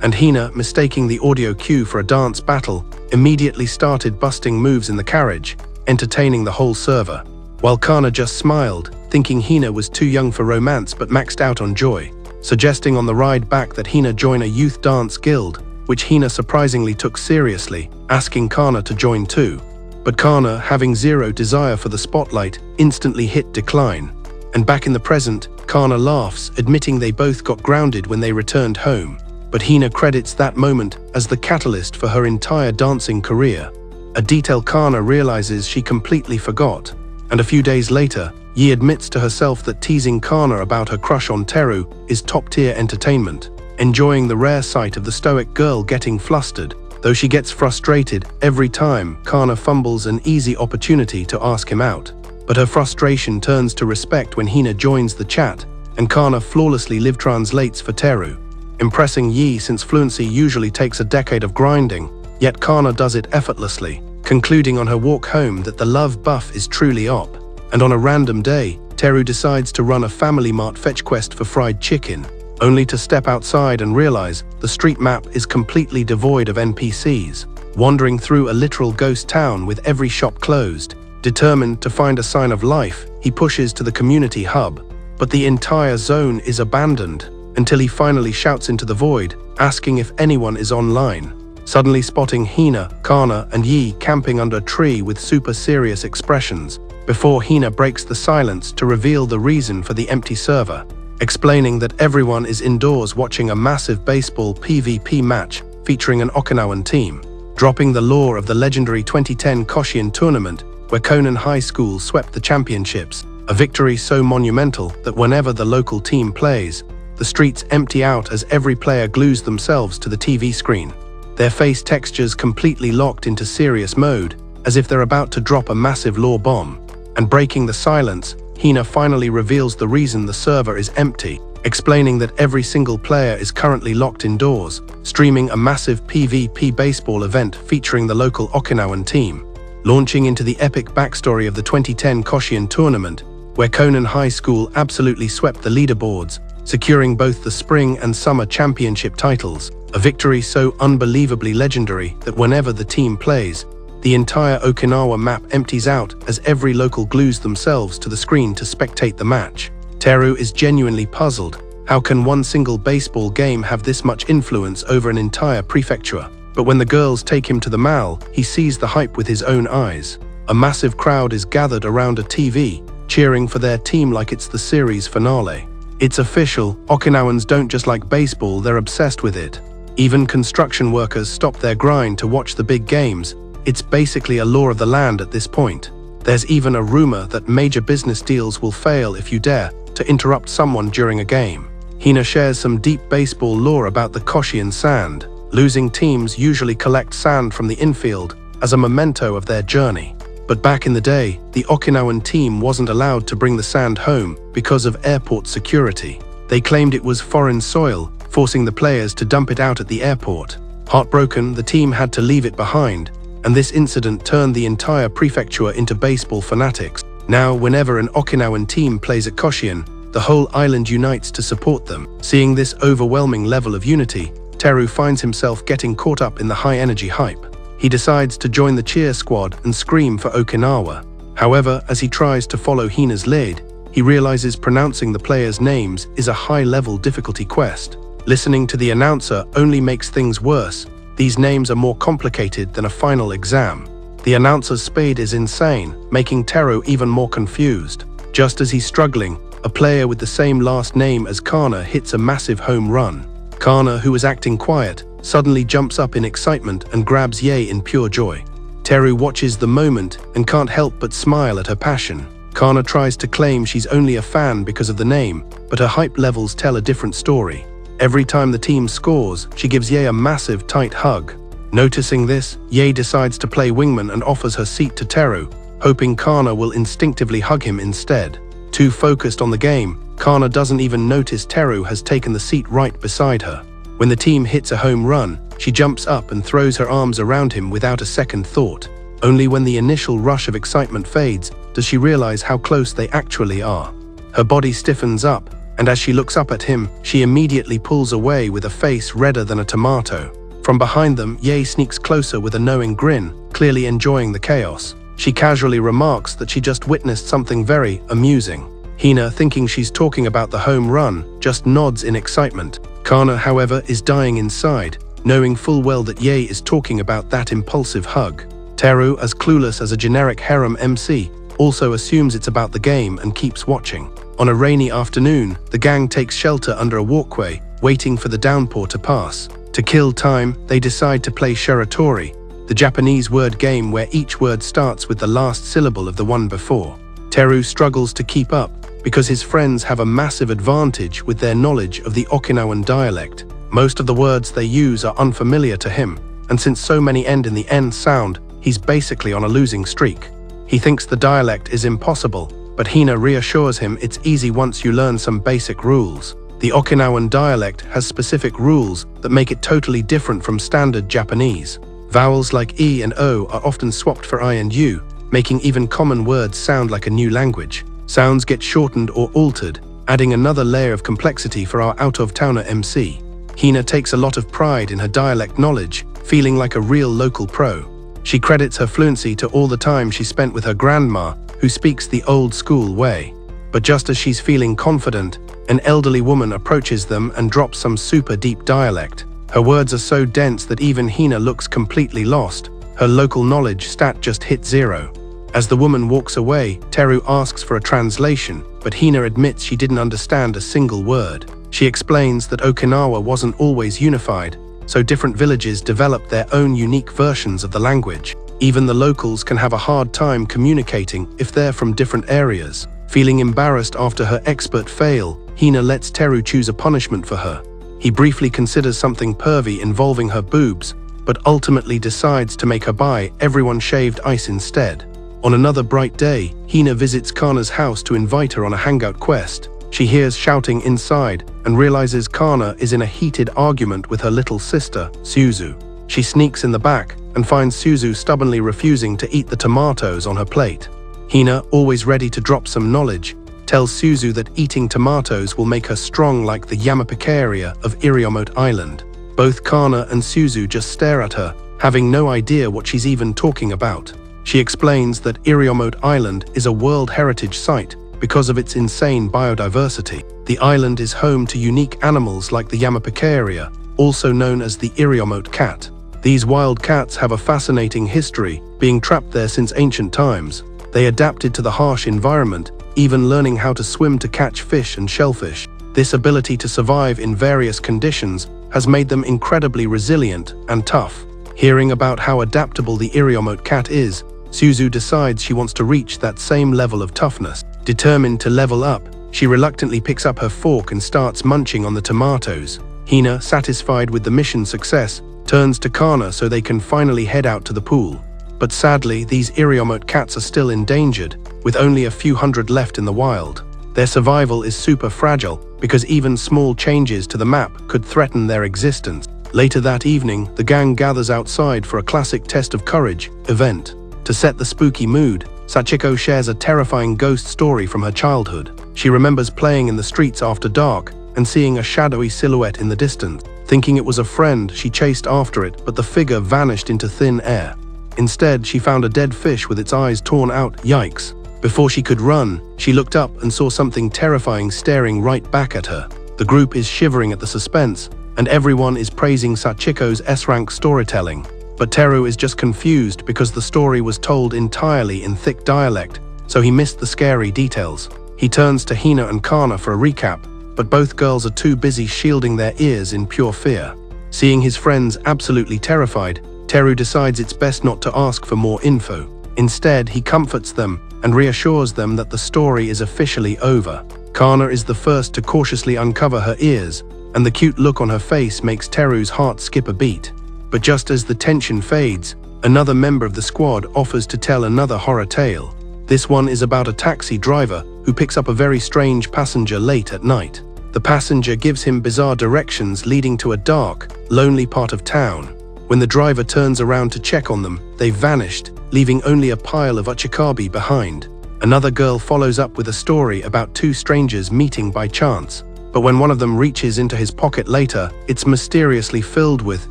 and Hina, mistaking the audio cue for a dance battle, immediately started busting moves in the carriage, entertaining the whole server, while Kana just smiled, thinking Hina was too young for romance but maxed out on joy, suggesting on the ride back that Hina join a youth dance guild, which Hina surprisingly took seriously, asking Kana to join too. But Kana, having zero desire for the spotlight, instantly hit decline. And back in the present, Kana laughs, admitting they both got grounded when they returned home. But Hina credits that moment as the catalyst for her entire dancing career, a detail Kana realizes she completely forgot. And a few days later, Yi admits to herself that teasing Kana about her crush on Teru is top-tier entertainment, enjoying the rare sight of the stoic girl getting flustered, though she gets frustrated every time Kana fumbles an easy opportunity to ask him out. But her frustration turns to respect when Hina joins the chat, and Kana flawlessly live translates for Teru, impressing Yi since fluency usually takes a decade of grinding, yet Kana does it effortlessly, concluding on her walk home that the love buff is truly op. And on a random day, Teru decides to run a Family Mart fetch quest for fried chicken, only to step outside and realize the street map is completely devoid of NPCs, wandering through a literal ghost town with every shop closed. Determined to find a sign of life, he pushes to the community hub, but the entire zone is abandoned until he finally shouts into the void, asking if anyone is online, suddenly spotting Hina, Kana, and Yi camping under a tree with super serious expressions, before Hina breaks the silence to reveal the reason for the empty server, explaining that everyone is indoors watching a massive baseball PvP match featuring an Okinawan team, dropping the lore of the legendary 2010 Koshiin tournament where Konan High School swept the championships, a victory so monumental that whenever the local team plays, the streets empty out as every player glues themselves to the TV screen, their face textures completely locked into serious mode, as if they're about to drop a massive lore bomb. And breaking the silence, Hina finally reveals the reason the server is empty, explaining that every single player is currently locked indoors, streaming a massive PvP baseball event featuring the local Okinawan team, launching into the epic backstory of the 2010 Koshiin tournament, where Konan High School absolutely swept the leaderboards, securing both the spring and summer championship titles, a victory so unbelievably legendary that whenever the team plays, the entire Okinawa map empties out as every local glues themselves to the screen to spectate the match. Teru is genuinely puzzled. How can one single baseball game have this much influence over an entire prefecture? But when the girls take him to the mall, he sees the hype with his own eyes. A massive crowd is gathered around a TV, cheering for their team like it's the series finale. It's official, Okinawans don't just like baseball, they're obsessed with it. Even construction workers stop their grind to watch the big games. It's basically a law of the land at this point. There's even a rumor that major business deals will fail if you dare to interrupt someone during a game. Hina shares some deep baseball lore about the Koshian sand. Losing teams usually collect sand from the infield as a memento of their journey. But back in the day, the Okinawan team wasn't allowed to bring the sand home because of airport security. They claimed it was foreign soil, forcing the players to dump it out at the airport. Heartbroken, the team had to leave it behind, and this incident turned the entire prefecture into baseball fanatics. Now, whenever an Okinawan team plays at Koshian, the whole island unites to support them. Seeing this overwhelming level of unity, Teru finds himself getting caught up in the high-energy hype. He decides to join the cheer squad and scream for Okinawa. However, as he tries to follow Hina's lead, he realizes pronouncing the players' names is a high-level difficulty quest. Listening to the announcer only makes things worse. These names are more complicated than a final exam. The announcer's speed is insane, making Teru even more confused. Just as he's struggling, a player with the same last name as Kana hits a massive home run. Kana, who was acting quiet, suddenly jumps up in excitement and grabs Ye in pure joy. Teru watches the moment and can't help but smile at her passion. Kana tries to claim she's only a fan because of the name, but her hype levels tell a different story. Every time the team scores, she gives Ye a massive, tight hug. Noticing this, Ye decides to play wingman and offers her seat to Teru, hoping Kana will instinctively hug him instead. Too focused on the game, Kana doesn't even notice Teru has taken the seat right beside her. When the team hits a home run, she jumps up and throws her arms around him without a second thought. Only when the initial rush of excitement fades does she realize how close they actually are. Her body stiffens up, and as she looks up at him, she immediately pulls away with a face redder than a tomato. From behind them, Ye sneaks closer with a knowing grin, clearly enjoying the chaos. She casually remarks that she just witnessed something very amusing. Hina, thinking she's talking about the home run, just nods in excitement. Kana, however, is dying inside, knowing full well that Ye is talking about that impulsive hug. Teru, as clueless as a generic harem MC, also assumes it's about the game and keeps watching. On a rainy afternoon, the gang takes shelter under a walkway, waiting for the downpour to pass. To kill time, they decide to play shiratori, the Japanese word game where each word starts with the last syllable of the one before. Teru struggles to keep up because his friends have a massive advantage with their knowledge of the Okinawan dialect. Most of the words they use are unfamiliar to him, and since so many end in the N sound, he's basically on a losing streak. He thinks the dialect is impossible, but Hina reassures him it's easy once you learn some basic rules. The Okinawan dialect has specific rules that make it totally different from standard Japanese. Vowels like E and O are often swapped for I and U, making even common words sound like a new language. Sounds get shortened or altered, adding another layer of complexity for our out-of-towner MC. Hina takes a lot of pride in her dialect knowledge, feeling like a real local pro. She credits her fluency to all the time she spent with her grandma, who speaks the old-school way. But just as she's feeling confident, an elderly woman approaches them and drops some super deep dialect. Her words are so dense that even Hina looks completely lost. Her local knowledge stat just hit 0. As the woman walks away, Teru asks for a translation, but Hina admits she didn't understand a single word. She explains that Okinawa wasn't always unified, so different villages developed their own unique versions of the language. Even the locals can have a hard time communicating if they're from different areas. Feeling embarrassed after her expert fail, Hina lets Teru choose a punishment for her. He briefly considers something pervy involving her boobs, but ultimately decides to make her buy everyone shaved ice instead. On another bright day, Hina visits Kana's house to invite her on a hangout quest. She hears shouting inside and realizes Kana is in a heated argument with her little sister, Suzu. She sneaks in the back and finds Suzu stubbornly refusing to eat the tomatoes on her plate. Hina, always ready to drop some knowledge, tells Suzu that eating tomatoes will make her strong like the Yamapika of Iriomote Island. Both Kana and Suzu just stare at her, having no idea what she's even talking about. She explains that Iriomote Island is a World Heritage Site because of its insane biodiversity. The island is home to unique animals like the Yamapika, also known as the Iriomote cat. These wild cats have a fascinating history, being trapped there since ancient times. They adapted to the harsh environment, even learning how to swim to catch fish and shellfish. This ability to survive in various conditions has made them incredibly resilient and tough. Hearing about how adaptable the Iriomote cat is, Suzu decides she wants to reach that same level of toughness. Determined to level up, she reluctantly picks up her fork and starts munching on the tomatoes. Hina, satisfied with the mission success, turns to Kana so they can finally head out to the pool. But sadly, these Iriomote cats are still endangered, with only a few hundred left in the wild. Their survival is super fragile because even small changes to the map could threaten their existence. Later that evening, the gang gathers outside for a classic test of courage event. To set the spooky mood, Sachiko shares a terrifying ghost story from her childhood. She remembers playing in the streets after dark and seeing a shadowy silhouette in the distance. Thinking it was a friend, she chased after it, but the figure vanished into thin air. Instead, she found a dead fish with its eyes torn out. Yikes. Before she could run, she looked up and saw something terrifying staring right back at her. The group is shivering at the suspense, and everyone is praising Sachiko's S-rank storytelling. But Teru is just confused because the story was told entirely in thick dialect, so he missed the scary details. He turns to Hina and Kana for a recap, but both girls are too busy shielding their ears in pure fear. Seeing his friends absolutely terrified, Teru decides it's best not to ask for more info. Instead, he comforts them and reassures them that the story is officially over. Kana is the first to cautiously uncover her ears, and the cute look on her face makes Teru's heart skip a beat. But just as the tension fades, another member of the squad offers to tell another horror tale. This one is about a taxi driver who picks up a very strange passenger late at night. The passenger gives him bizarre directions leading to a dark, lonely part of town. When the driver turns around to check on them, they've vanished, leaving only a pile of uchikabi behind. Another girl follows up with a story about two strangers meeting by chance. But when one of them reaches into his pocket later, it's mysteriously filled with,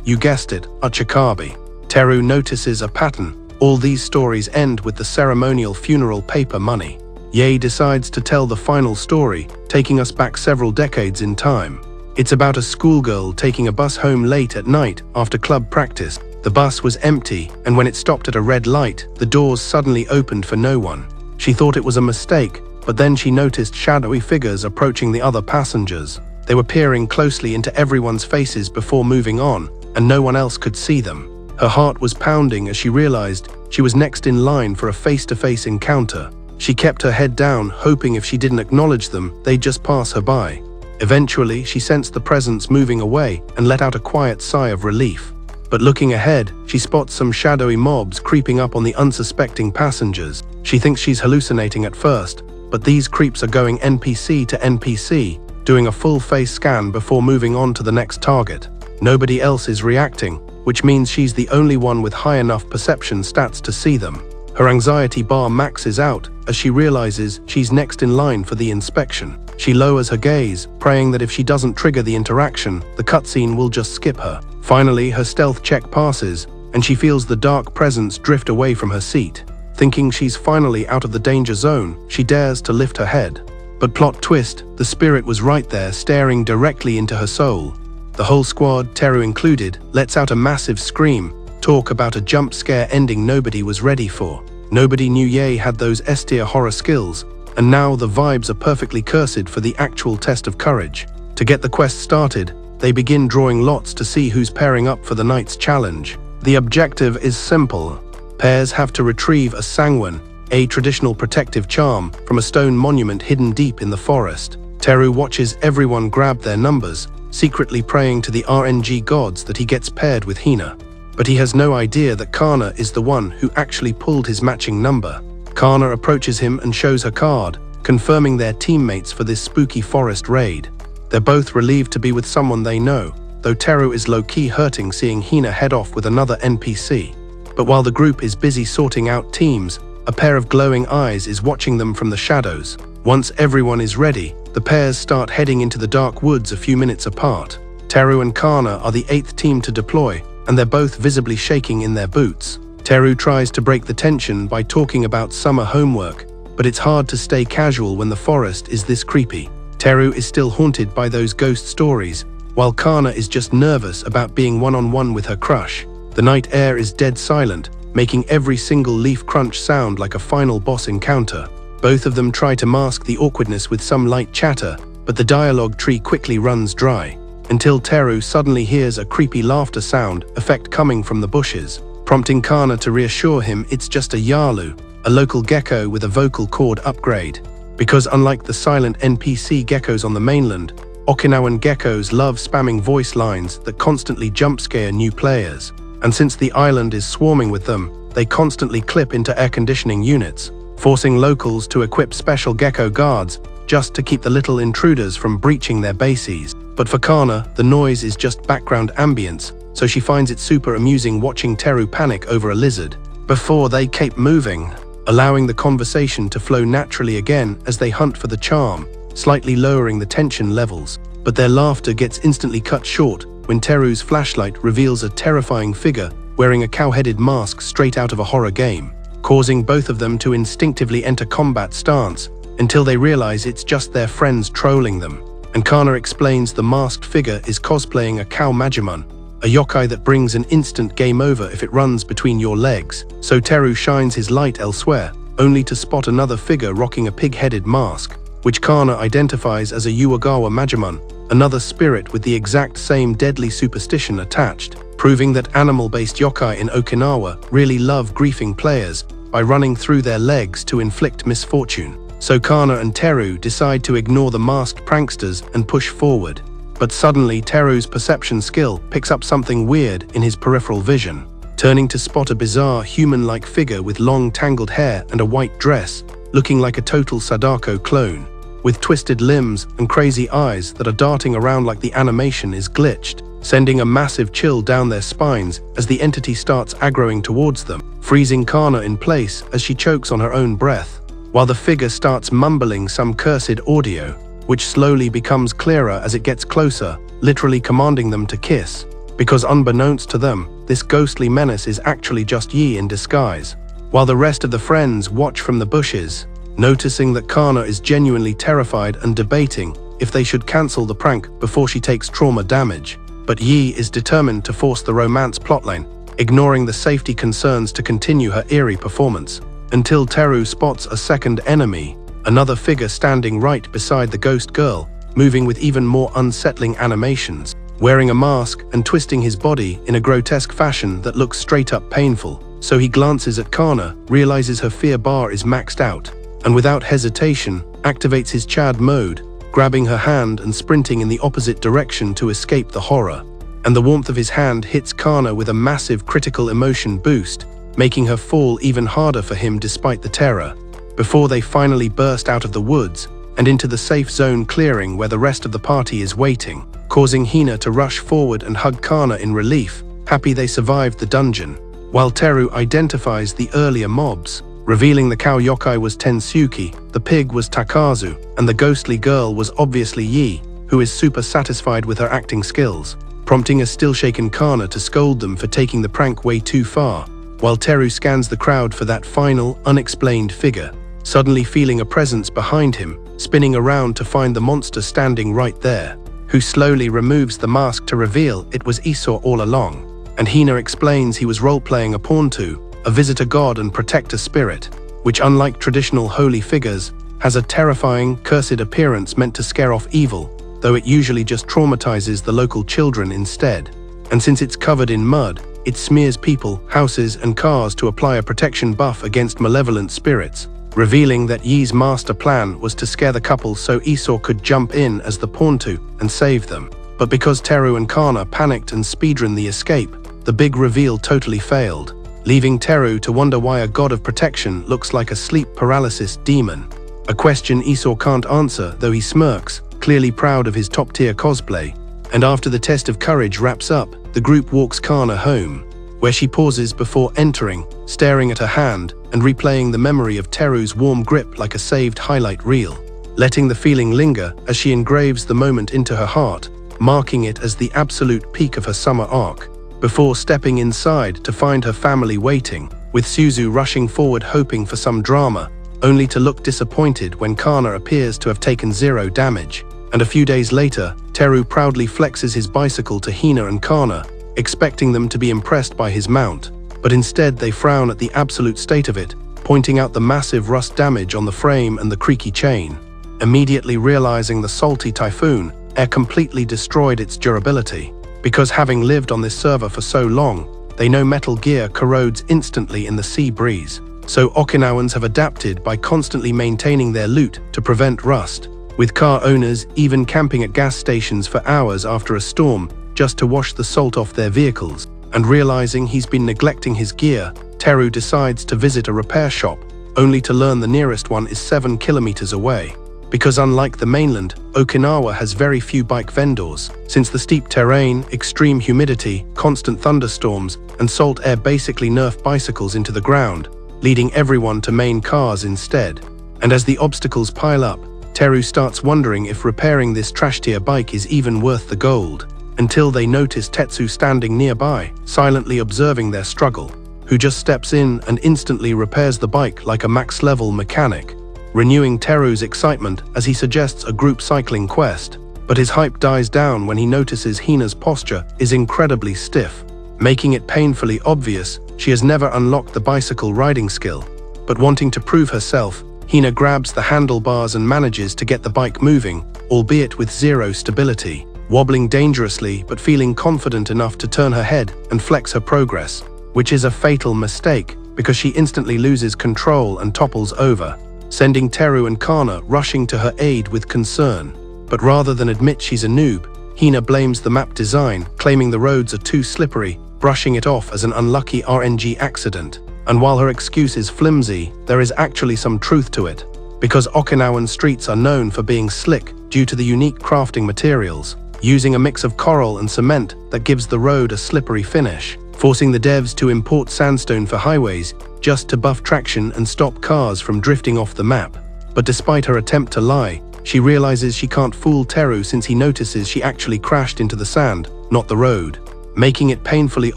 you guessed it, uchikabi. Teru notices a pattern. All these stories end with the ceremonial funeral paper money. Ye decides to tell the final story, taking us back several decades in time. It's about a schoolgirl taking a bus home late at night after club practice. The bus was empty, and when it stopped at a red light, the doors suddenly opened for no one. She thought it was a mistake, but then she noticed shadowy figures approaching the other passengers. They were peering closely into everyone's faces before moving on, and no one else could see them. Her heart was pounding as she realized she was next in line for a face-to-face encounter. She kept her head down, hoping if she didn't acknowledge them, they'd just pass her by. Eventually, she sensed the presence moving away and let out a quiet sigh of relief. But looking ahead, she spots some shadowy mobs creeping up on the unsuspecting passengers. She thinks she's hallucinating at first, but these creeps are going NPC to NPC, doing a full face scan before moving on to the next target. Nobody else is reacting, which means she's the only one with high enough perception stats to see them. Her anxiety bar maxes out as she realizes she's next in line for the inspection. She lowers her gaze, praying that if she doesn't trigger the interaction, the cutscene will just skip her. Finally, her stealth check passes, and she feels the dark presence drift away from her seat. Thinking she's finally out of the danger zone, she dares to lift her head. But plot twist, the spirit was right there, staring directly into her soul. The whole squad, Teru included, lets out a massive scream, talk about a jump scare ending nobody was ready for. Nobody knew Ye had those S-tier horror skills, and now the vibes are perfectly cursed for the actual test of courage. To get the quest started, they begin drawing lots to see who's pairing up for the night's challenge. The objective is simple. Pairs have to retrieve a sangwan, a traditional protective charm, from a stone monument hidden deep in the forest. Teru watches everyone grab their numbers, secretly praying to the RNG gods that he gets paired with Hina. But he has no idea that Kana is the one who actually pulled his matching number. Kana approaches him and shows her card, confirming they're teammates for this spooky forest raid. They're both relieved to be with someone they know, though Teru is low-key hurting seeing Hina head off with another NPC. But while the group is busy sorting out teams, a pair of glowing eyes is watching them from the shadows. Once everyone is ready, the pairs start heading into the dark woods a few minutes apart. Teru and Kana are the 8th team to deploy, and they're both visibly shaking in their boots. Teru tries to break the tension by talking about summer homework, but it's hard to stay casual when the forest is this creepy. Teru is still haunted by those ghost stories, while Kana is just nervous about being one-on-one with her crush. The night air is dead silent, making every single leaf crunch sound like a final boss encounter. Both of them try to mask the awkwardness with some light chatter, but the dialogue tree quickly runs dry, until Teru suddenly hears a creepy laughter sound effect coming from the bushes. prompting Kana to reassure him it's just a yalu, a local gecko with a vocal cord upgrade. Because unlike the silent NPC geckos on the mainland, Okinawan geckos love spamming voice lines that constantly jump scare new players. And since the island is swarming with them, they constantly clip into air conditioning units, forcing locals to equip special gecko guards just to keep the little intruders from breaching their bases. But for Kana, the noise is just background ambience, so she finds it super amusing watching Teru panic over a lizard before they keep moving, allowing the conversation to flow naturally again as they hunt for the charm, slightly lowering the tension levels. But their laughter gets instantly cut short when Teru's flashlight reveals a terrifying figure wearing a cow-headed mask straight out of a horror game, causing both of them to instinctively enter combat stance until they realize it's just their friends trolling them. And Kana explains the masked figure is cosplaying a cow Majimon, a yokai that brings an instant game over if it runs between your legs. So Teru shines his light elsewhere, only to spot another figure rocking a pig-headed mask, which Kana identifies as a Uagawa Majimon, another spirit with the exact same deadly superstition attached, proving that animal-based yokai in Okinawa really love griefing players by running through their legs to inflict misfortune. So Kana and Teru decide to ignore the masked pranksters and push forward. But suddenly Teru's perception skill picks up something weird in his peripheral vision, turning to spot a bizarre human-like figure with long tangled hair and a white dress, looking like a total Sadako clone, with twisted limbs and crazy eyes that are darting around like the animation is glitched, sending a massive chill down their spines as the entity starts aggroing towards them, freezing Kana in place as she chokes on her own breath, while the figure starts mumbling some cursed audio, which slowly becomes clearer as it gets closer, literally commanding them to kiss. Because unbeknownst to them, this ghostly menace is actually just Yi in disguise, while the rest of the friends watch from the bushes, noticing that Kana is genuinely terrified and debating if they should cancel the prank before she takes trauma damage. But Yi is determined to force the romance plotline, ignoring the safety concerns to continue her eerie performance, until Teru spots a second enemy, another figure standing right beside the ghost girl, moving with even more unsettling animations, wearing a mask and twisting his body in a grotesque fashion that looks straight up painful. So he glances at Kana, realizes her fear bar is maxed out, and without hesitation, activates his Chad mode, grabbing her hand and sprinting in the opposite direction to escape the horror. And the warmth of his hand hits Kana with a massive critical emotion boost, making her fall even harder for him despite the terror, before they finally burst out of the woods and into the safe zone clearing where the rest of the party is waiting, causing Hina to rush forward and hug Kana in relief, happy they survived the dungeon, while Teru identifies the earlier mobs, revealing the cow yokai was Tensuki, the pig was Takazu, and the ghostly girl was obviously Yi, who is super satisfied with her acting skills, prompting a still-shaken Kana to scold them for taking the prank way too far, while Teru scans the crowd for that final, unexplained figure, suddenly feeling a presence behind him, spinning around to find the monster standing right there, who slowly removes the mask to reveal it was Esau all along. And Hina explains he was role-playing a Pawntu, a visitor god and protector spirit, which unlike traditional holy figures, has a terrifying, cursed appearance meant to scare off evil, though it usually just traumatizes the local children instead. And since it's covered in mud, it smears people, houses, and cars to apply a protection buff against malevolent spirits, revealing that Yi's master plan was to scare the couple so Esau could jump in as the Pawntu and save them. But because Teru and Kana panicked and speedrun the escape, the big reveal totally failed, leaving Teru to wonder why a god of protection looks like a sleep paralysis demon. A question Esau can't answer, though he smirks, clearly proud of his top-tier cosplay. And after the test of courage wraps up, the group walks Kana home, where she pauses before entering, staring at her hand and replaying the memory of Teru's warm grip like a saved highlight reel, letting the feeling linger as she engraves the moment into her heart, marking it as the absolute peak of her summer arc, before stepping inside to find her family waiting, with Suzu rushing forward hoping for some drama, only to look disappointed when Kana appears to have taken 0 damage. And a few days later, Teru proudly flexes his bicycle to Hina and Kana, expecting them to be impressed by his mount, but instead they frown at the absolute state of it, pointing out the massive rust damage on the frame and the creaky chain, immediately realizing the salty typhoon air completely destroyed its durability. Because having lived on this server for so long, they know metal gear corrodes instantly in the sea breeze. So Okinawans have adapted by constantly maintaining their loot to prevent rust, with car owners even camping at gas stations for hours after a storm just to wash the salt off their vehicles. And realizing he's been neglecting his gear, Teru decides to visit a repair shop, only to learn the nearest one is 7 kilometers away. Because unlike the mainland, Okinawa has very few bike vendors, since the steep terrain, extreme humidity, constant thunderstorms, and salt air basically nerf bicycles into the ground, leading everyone to main cars instead. And as the obstacles pile up, Teru starts wondering if repairing this trash-tier bike is even worth the gold, until they notice Tetsu standing nearby, silently observing their struggle, who just steps in and instantly repairs the bike like a max-level mechanic, renewing Teru's excitement as he suggests a group cycling quest. But his hype dies down when he notices Hina's posture is incredibly stiff, making it painfully obvious she has never unlocked the bicycle riding skill. But wanting to prove herself, Hina grabs the handlebars and manages to get the bike moving, albeit with zero stability, wobbling dangerously but feeling confident enough to turn her head and flex her progress, which is a fatal mistake because she instantly loses control and topples over, sending Teru and Kana rushing to her aid with concern. But rather than admit she's a noob, Hina blames the map design, claiming the roads are too slippery, brushing it off as an unlucky RNG accident. And while her excuse is flimsy, there is actually some truth to it, because Okinawan streets are known for being slick due to the unique crafting materials, using a mix of coral and cement that gives the road a slippery finish, forcing the devs to import sandstone for highways just to buff traction and stop cars from drifting off the map. But despite her attempt to lie, she realizes she can't fool Teru since he notices she actually crashed into the sand, not the road, making it painfully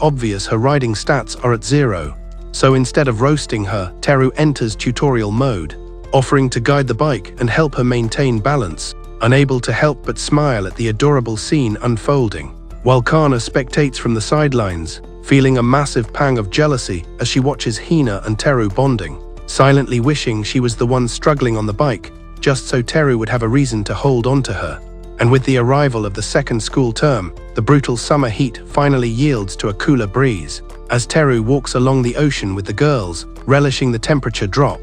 obvious her riding stats are at 0. So instead of roasting her, Teru enters tutorial mode, offering to guide the bike and help her maintain balance, unable to help but smile at the adorable scene unfolding, while Kana spectates from the sidelines, feeling a massive pang of jealousy as she watches Hina and Teru bonding, silently wishing she was the one struggling on the bike, just so Teru would have a reason to hold on to her. And with the arrival of the second school term, the brutal summer heat finally yields to a cooler breeze, as Teru walks along the ocean with the girls, relishing the temperature drop,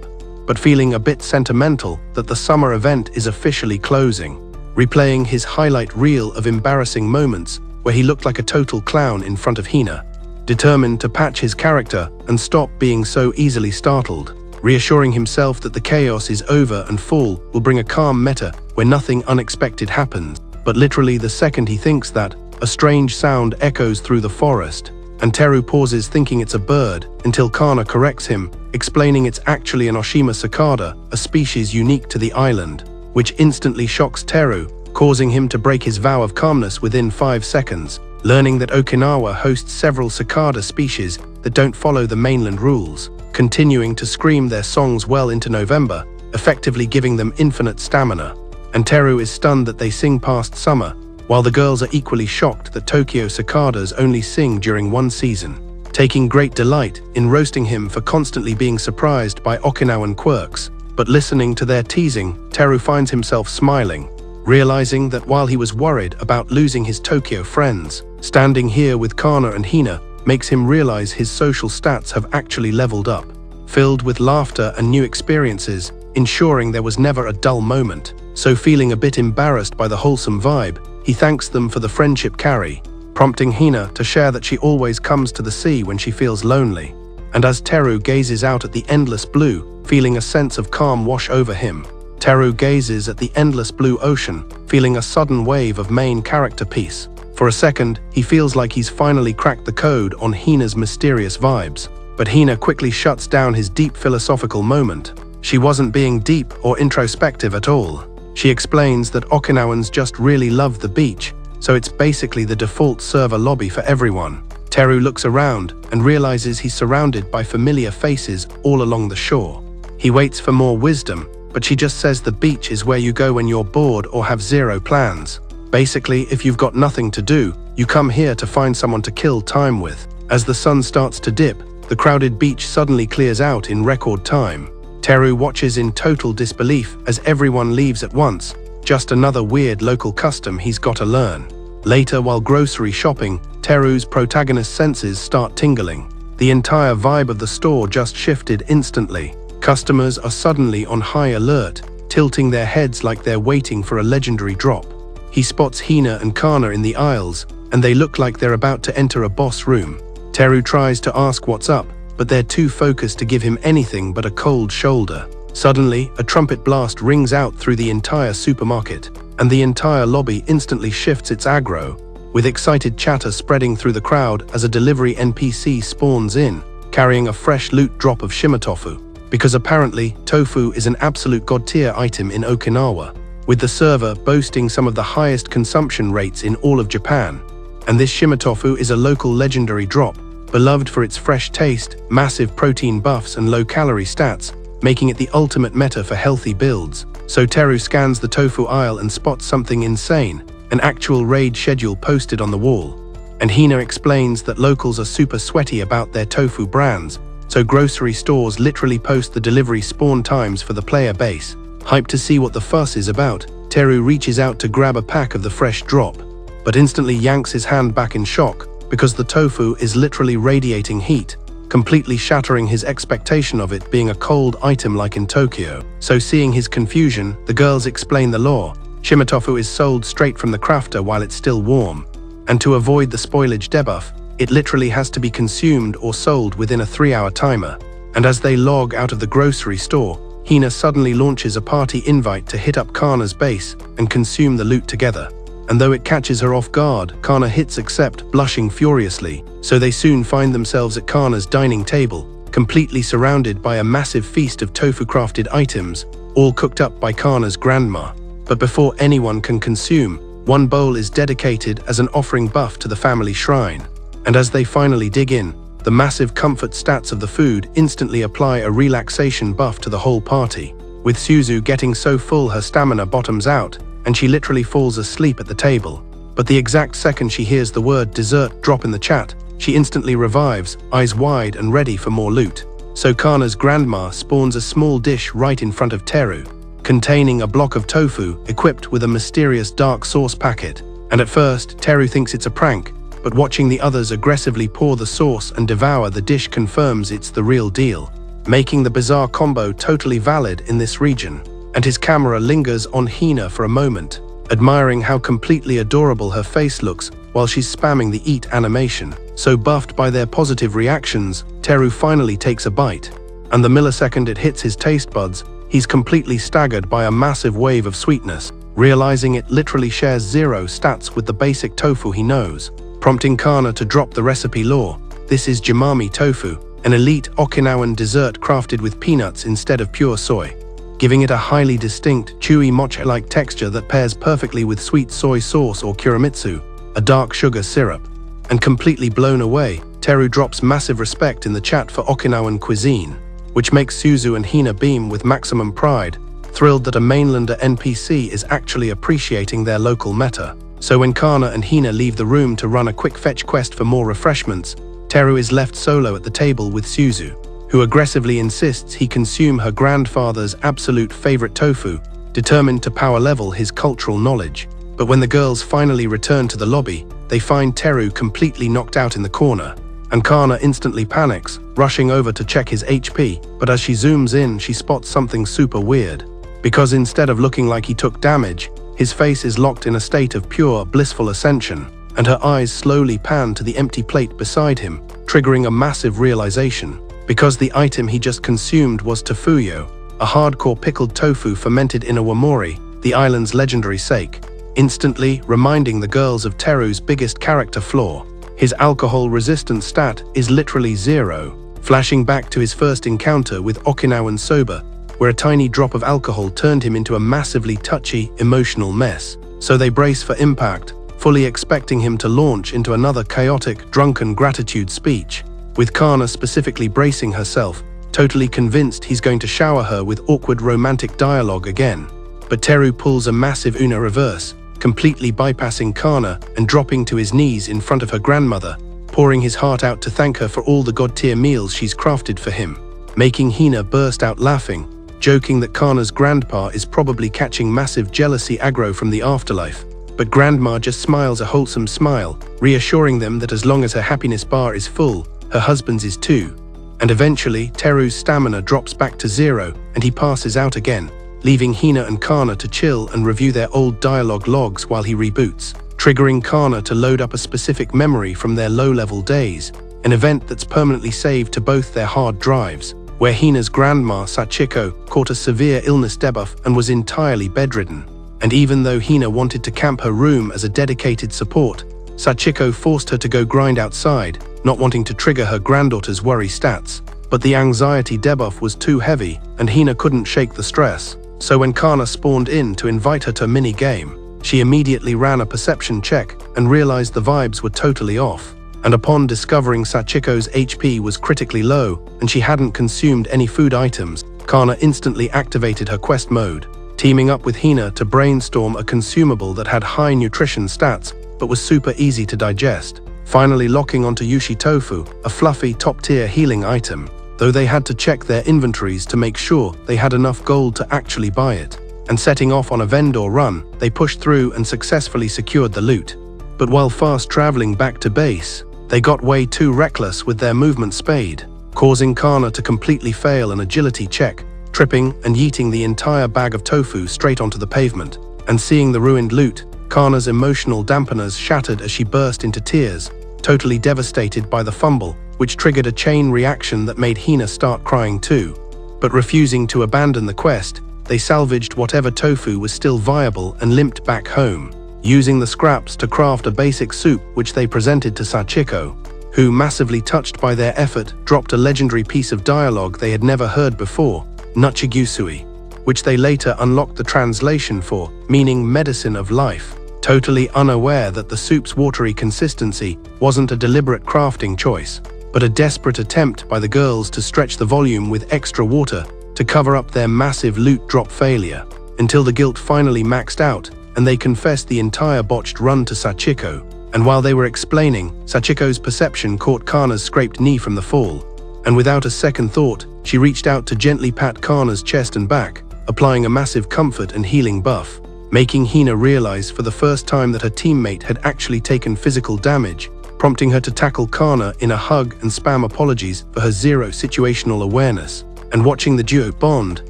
but feeling a bit sentimental that the summer event is officially closing, replaying his highlight reel of embarrassing moments where he looked like a total clown in front of Hina, determined to patch his character and stop being so easily startled, reassuring himself that the chaos is over and fall will bring a calm meta where nothing unexpected happens. But literally the second he thinks that, a strange sound echoes through the forest, and Teru pauses thinking it's a bird until Kana corrects him, explaining it's actually an Oshima cicada, a species unique to the island, which instantly shocks Teru, causing him to break his vow of calmness within 5 seconds, learning that Okinawa hosts several cicada species that don't follow the mainland rules, continuing to scream their songs well into November, effectively giving them infinite stamina. And Teru is stunned that they sing past summer, while the girls are equally shocked that Tokyo cicadas only sing during one season, taking great delight in roasting him for constantly being surprised by Okinawan quirks. But listening to their teasing, Teru finds himself smiling, realizing that while he was worried about losing his Tokyo friends, standing here with Kana and Hina makes him realize his social stats have actually leveled up, filled with laughter and new experiences, ensuring there was never a dull moment. So feeling a bit embarrassed by the wholesome vibe, he thanks them for the friendship carry, prompting Hina to share that she always comes to the sea when she feels lonely. And as Teru gazes out at the endless blue, feeling a sense of calm wash over him, Teru gazes at the endless blue ocean, feeling a sudden wave of main character peace. For a second, he feels like he's finally cracked the code on Hina's mysterious vibes. But Hina quickly shuts down his deep philosophical moment. She wasn't being deep or introspective at all. She explains that Okinawans just really love the beach, so it's basically the default server lobby for everyone. Teru looks around and realizes he's surrounded by familiar faces all along the shore. He waits for more wisdom, but she just says the beach is where you go when you're bored or have zero plans. Basically, if you've got nothing to do, you come here to find someone to kill time with. As the sun starts to dip, the crowded beach suddenly clears out in record time. Teru watches in total disbelief as everyone leaves at once, just another weird local custom he's got to learn. Later, while grocery shopping, Teru's protagonist's senses start tingling. The entire vibe of the store just shifted instantly. Customers are suddenly on high alert, tilting their heads like they're waiting for a legendary drop. He spots Hina and Kana in the aisles, and they look like they're about to enter a boss room. Teru tries to ask what's up, but they're too focused to give him anything but a cold shoulder. Suddenly, a trumpet blast rings out through the entire supermarket, and the entire lobby instantly shifts its aggro, with excited chatter spreading through the crowd as a delivery NPC spawns in, carrying a fresh loot drop of shimatofu, because apparently tofu is an absolute god-tier item in Okinawa, with the server boasting some of the highest consumption rates in all of Japan. And this shimatofu is a local legendary drop, beloved for its fresh taste, massive protein buffs and low-calorie stats, making it the ultimate meta for healthy builds. So Teru scans the tofu aisle and spots something insane, an actual raid schedule posted on the wall. And Hina explains that locals are super sweaty about their tofu brands, so grocery stores literally post the delivery spawn times for the player base. Hyped to see what the fuss is about, Teru reaches out to grab a pack of the fresh drop, but instantly yanks his hand back in shock because the tofu is literally radiating heat, completely shattering his expectation of it being a cold item like in Tokyo. So seeing his confusion, the girls explain the law. Shimatofu is sold straight from the crafter while it's still warm, and to avoid the spoilage debuff, it literally has to be consumed or sold within a 3-hour timer. And as they log out of the grocery store, Hina suddenly launches a party invite to hit up Kana's base and consume the loot together. And though it catches her off guard, Kana hits accept, blushing furiously, so they soon find themselves at Kana's dining table, completely surrounded by a massive feast of tofu-crafted items, all cooked up by Kana's grandma. But before anyone can consume, one bowl is dedicated as an offering buff to the family shrine. And as they finally dig in, the massive comfort stats of the food instantly apply a relaxation buff to the whole party, with Suzu getting so full her stamina bottoms out, and she literally falls asleep at the table. But the exact second she hears the word dessert drop in the chat, she instantly revives, eyes wide and ready for more loot. So Kana's grandma spawns a small dish right in front of Teru, containing a block of tofu equipped with a mysterious dark sauce packet. And at first, Teru thinks it's a prank, but watching the others aggressively pour the sauce and devour the dish confirms it's the real deal, making the bizarre combo totally valid in this region. And his camera lingers on Hina for a moment, admiring how completely adorable her face looks while she's spamming the eat animation. So buffed by their positive reactions, Teru finally takes a bite, and the millisecond it hits his taste buds, he's completely staggered by a massive wave of sweetness, realizing it literally shares 0 stats with the basic tofu he knows, prompting Kana to drop the recipe lore. This is Jimami tofu, an elite Okinawan dessert crafted with peanuts instead of pure soy, giving it a highly distinct, chewy mocha-like texture that pairs perfectly with sweet soy sauce or kuramitsu, a dark sugar syrup. And completely blown away, Teru drops massive respect in the chat for Okinawan cuisine, which makes Suzu and Hina beam with maximum pride, thrilled that a mainlander NPC is actually appreciating their local meta. So when Kana and Hina leave the room to run a quick fetch quest for more refreshments, Teru is left solo at the table with Suzu, who aggressively insists he consume her grandfather's absolute favorite tofu, determined to power level his cultural knowledge. But when the girls finally return to the lobby, they find Teru completely knocked out in the corner, and Kana instantly panics, rushing over to check his HP, but as she zooms in, she spots something super weird. Because instead of looking like he took damage, his face is locked in a state of pure, blissful ascension, and her eyes slowly pan to the empty plate beside him, triggering a massive realization. Because the item he just consumed was tofuyo, a hardcore pickled tofu fermented in a wamori, the island's legendary sake, instantly reminding the girls of Teru's biggest character flaw. His alcohol resistance stat is literally 0, flashing back to his first encounter with Okinawan soba, where a tiny drop of alcohol turned him into a massively touchy, emotional mess. So they brace for impact, fully expecting him to launch into another chaotic, drunken gratitude speech, with Kana specifically bracing herself, totally convinced he's going to shower her with awkward romantic dialogue again. But Teru pulls a massive Una reverse, completely bypassing Kana and dropping to his knees in front of her grandmother, pouring his heart out to thank her for all the god-tier meals she's crafted for him, making Hina burst out laughing, joking that Kana's grandpa is probably catching massive jealousy aggro from the afterlife. But Grandma just smiles a wholesome smile, reassuring them that as long as her happiness bar is full, her husband's is too. And eventually, Teru's stamina drops back to 0 and he passes out again, leaving Hina and Kana to chill and review their old dialogue logs while he reboots, triggering Kana to load up a specific memory from their low-level days, an event that's permanently saved to both their hard drives, where Hina's grandma, Sachiko, caught a severe illness debuff and was entirely bedridden. And even though Hina wanted to camp her room as a dedicated support, Sachiko forced her to go grind outside, not wanting to trigger her granddaughter's worry stats. But the anxiety debuff was too heavy, and Hina couldn't shake the stress. So when Kana spawned in to invite her to a mini-game, she immediately ran a perception check and realized the vibes were totally off. And upon discovering Sachiko's HP was critically low and she hadn't consumed any food items, Kana instantly activated her quest mode, teaming up with Hina to brainstorm a consumable that had high nutrition stats but was super easy to digest, finally locking onto Yushi Tofu, a fluffy top-tier healing item, though they had to check their inventories to make sure they had enough gold to actually buy it. And setting off on a vendor run, they pushed through and successfully secured the loot. But while fast traveling back to base, they got way too reckless with their movement speed, causing Kana to completely fail an agility check, tripping and yeeting the entire bag of tofu straight onto the pavement. And seeing the ruined loot, Kana's emotional dampeners shattered as she burst into tears, totally devastated by the fumble, which triggered a chain reaction that made Hina start crying too. But refusing to abandon the quest, they salvaged whatever tofu was still viable and limped back home, using the scraps to craft a basic soup which they presented to Sachiko, who, massively touched by their effort, dropped a legendary piece of dialogue they had never heard before, Nuchigusui, which they later unlocked the translation for, meaning medicine of life, totally unaware that the soup's watery consistency wasn't a deliberate crafting choice, but a desperate attempt by the girls to stretch the volume with extra water to cover up their massive loot drop failure, until the guilt finally maxed out and they confessed the entire botched run to Sachiko. And while they were explaining, Sachiko's perception caught Kana's scraped knee from the fall, and without a second thought, she reached out to gently pat Kana's chest and back, applying a massive comfort and healing buff, making Hina realize for the first time that her teammate had actually taken physical damage, prompting her to tackle Kana in a hug and spam apologies for her zero situational awareness. And watching the duo bond,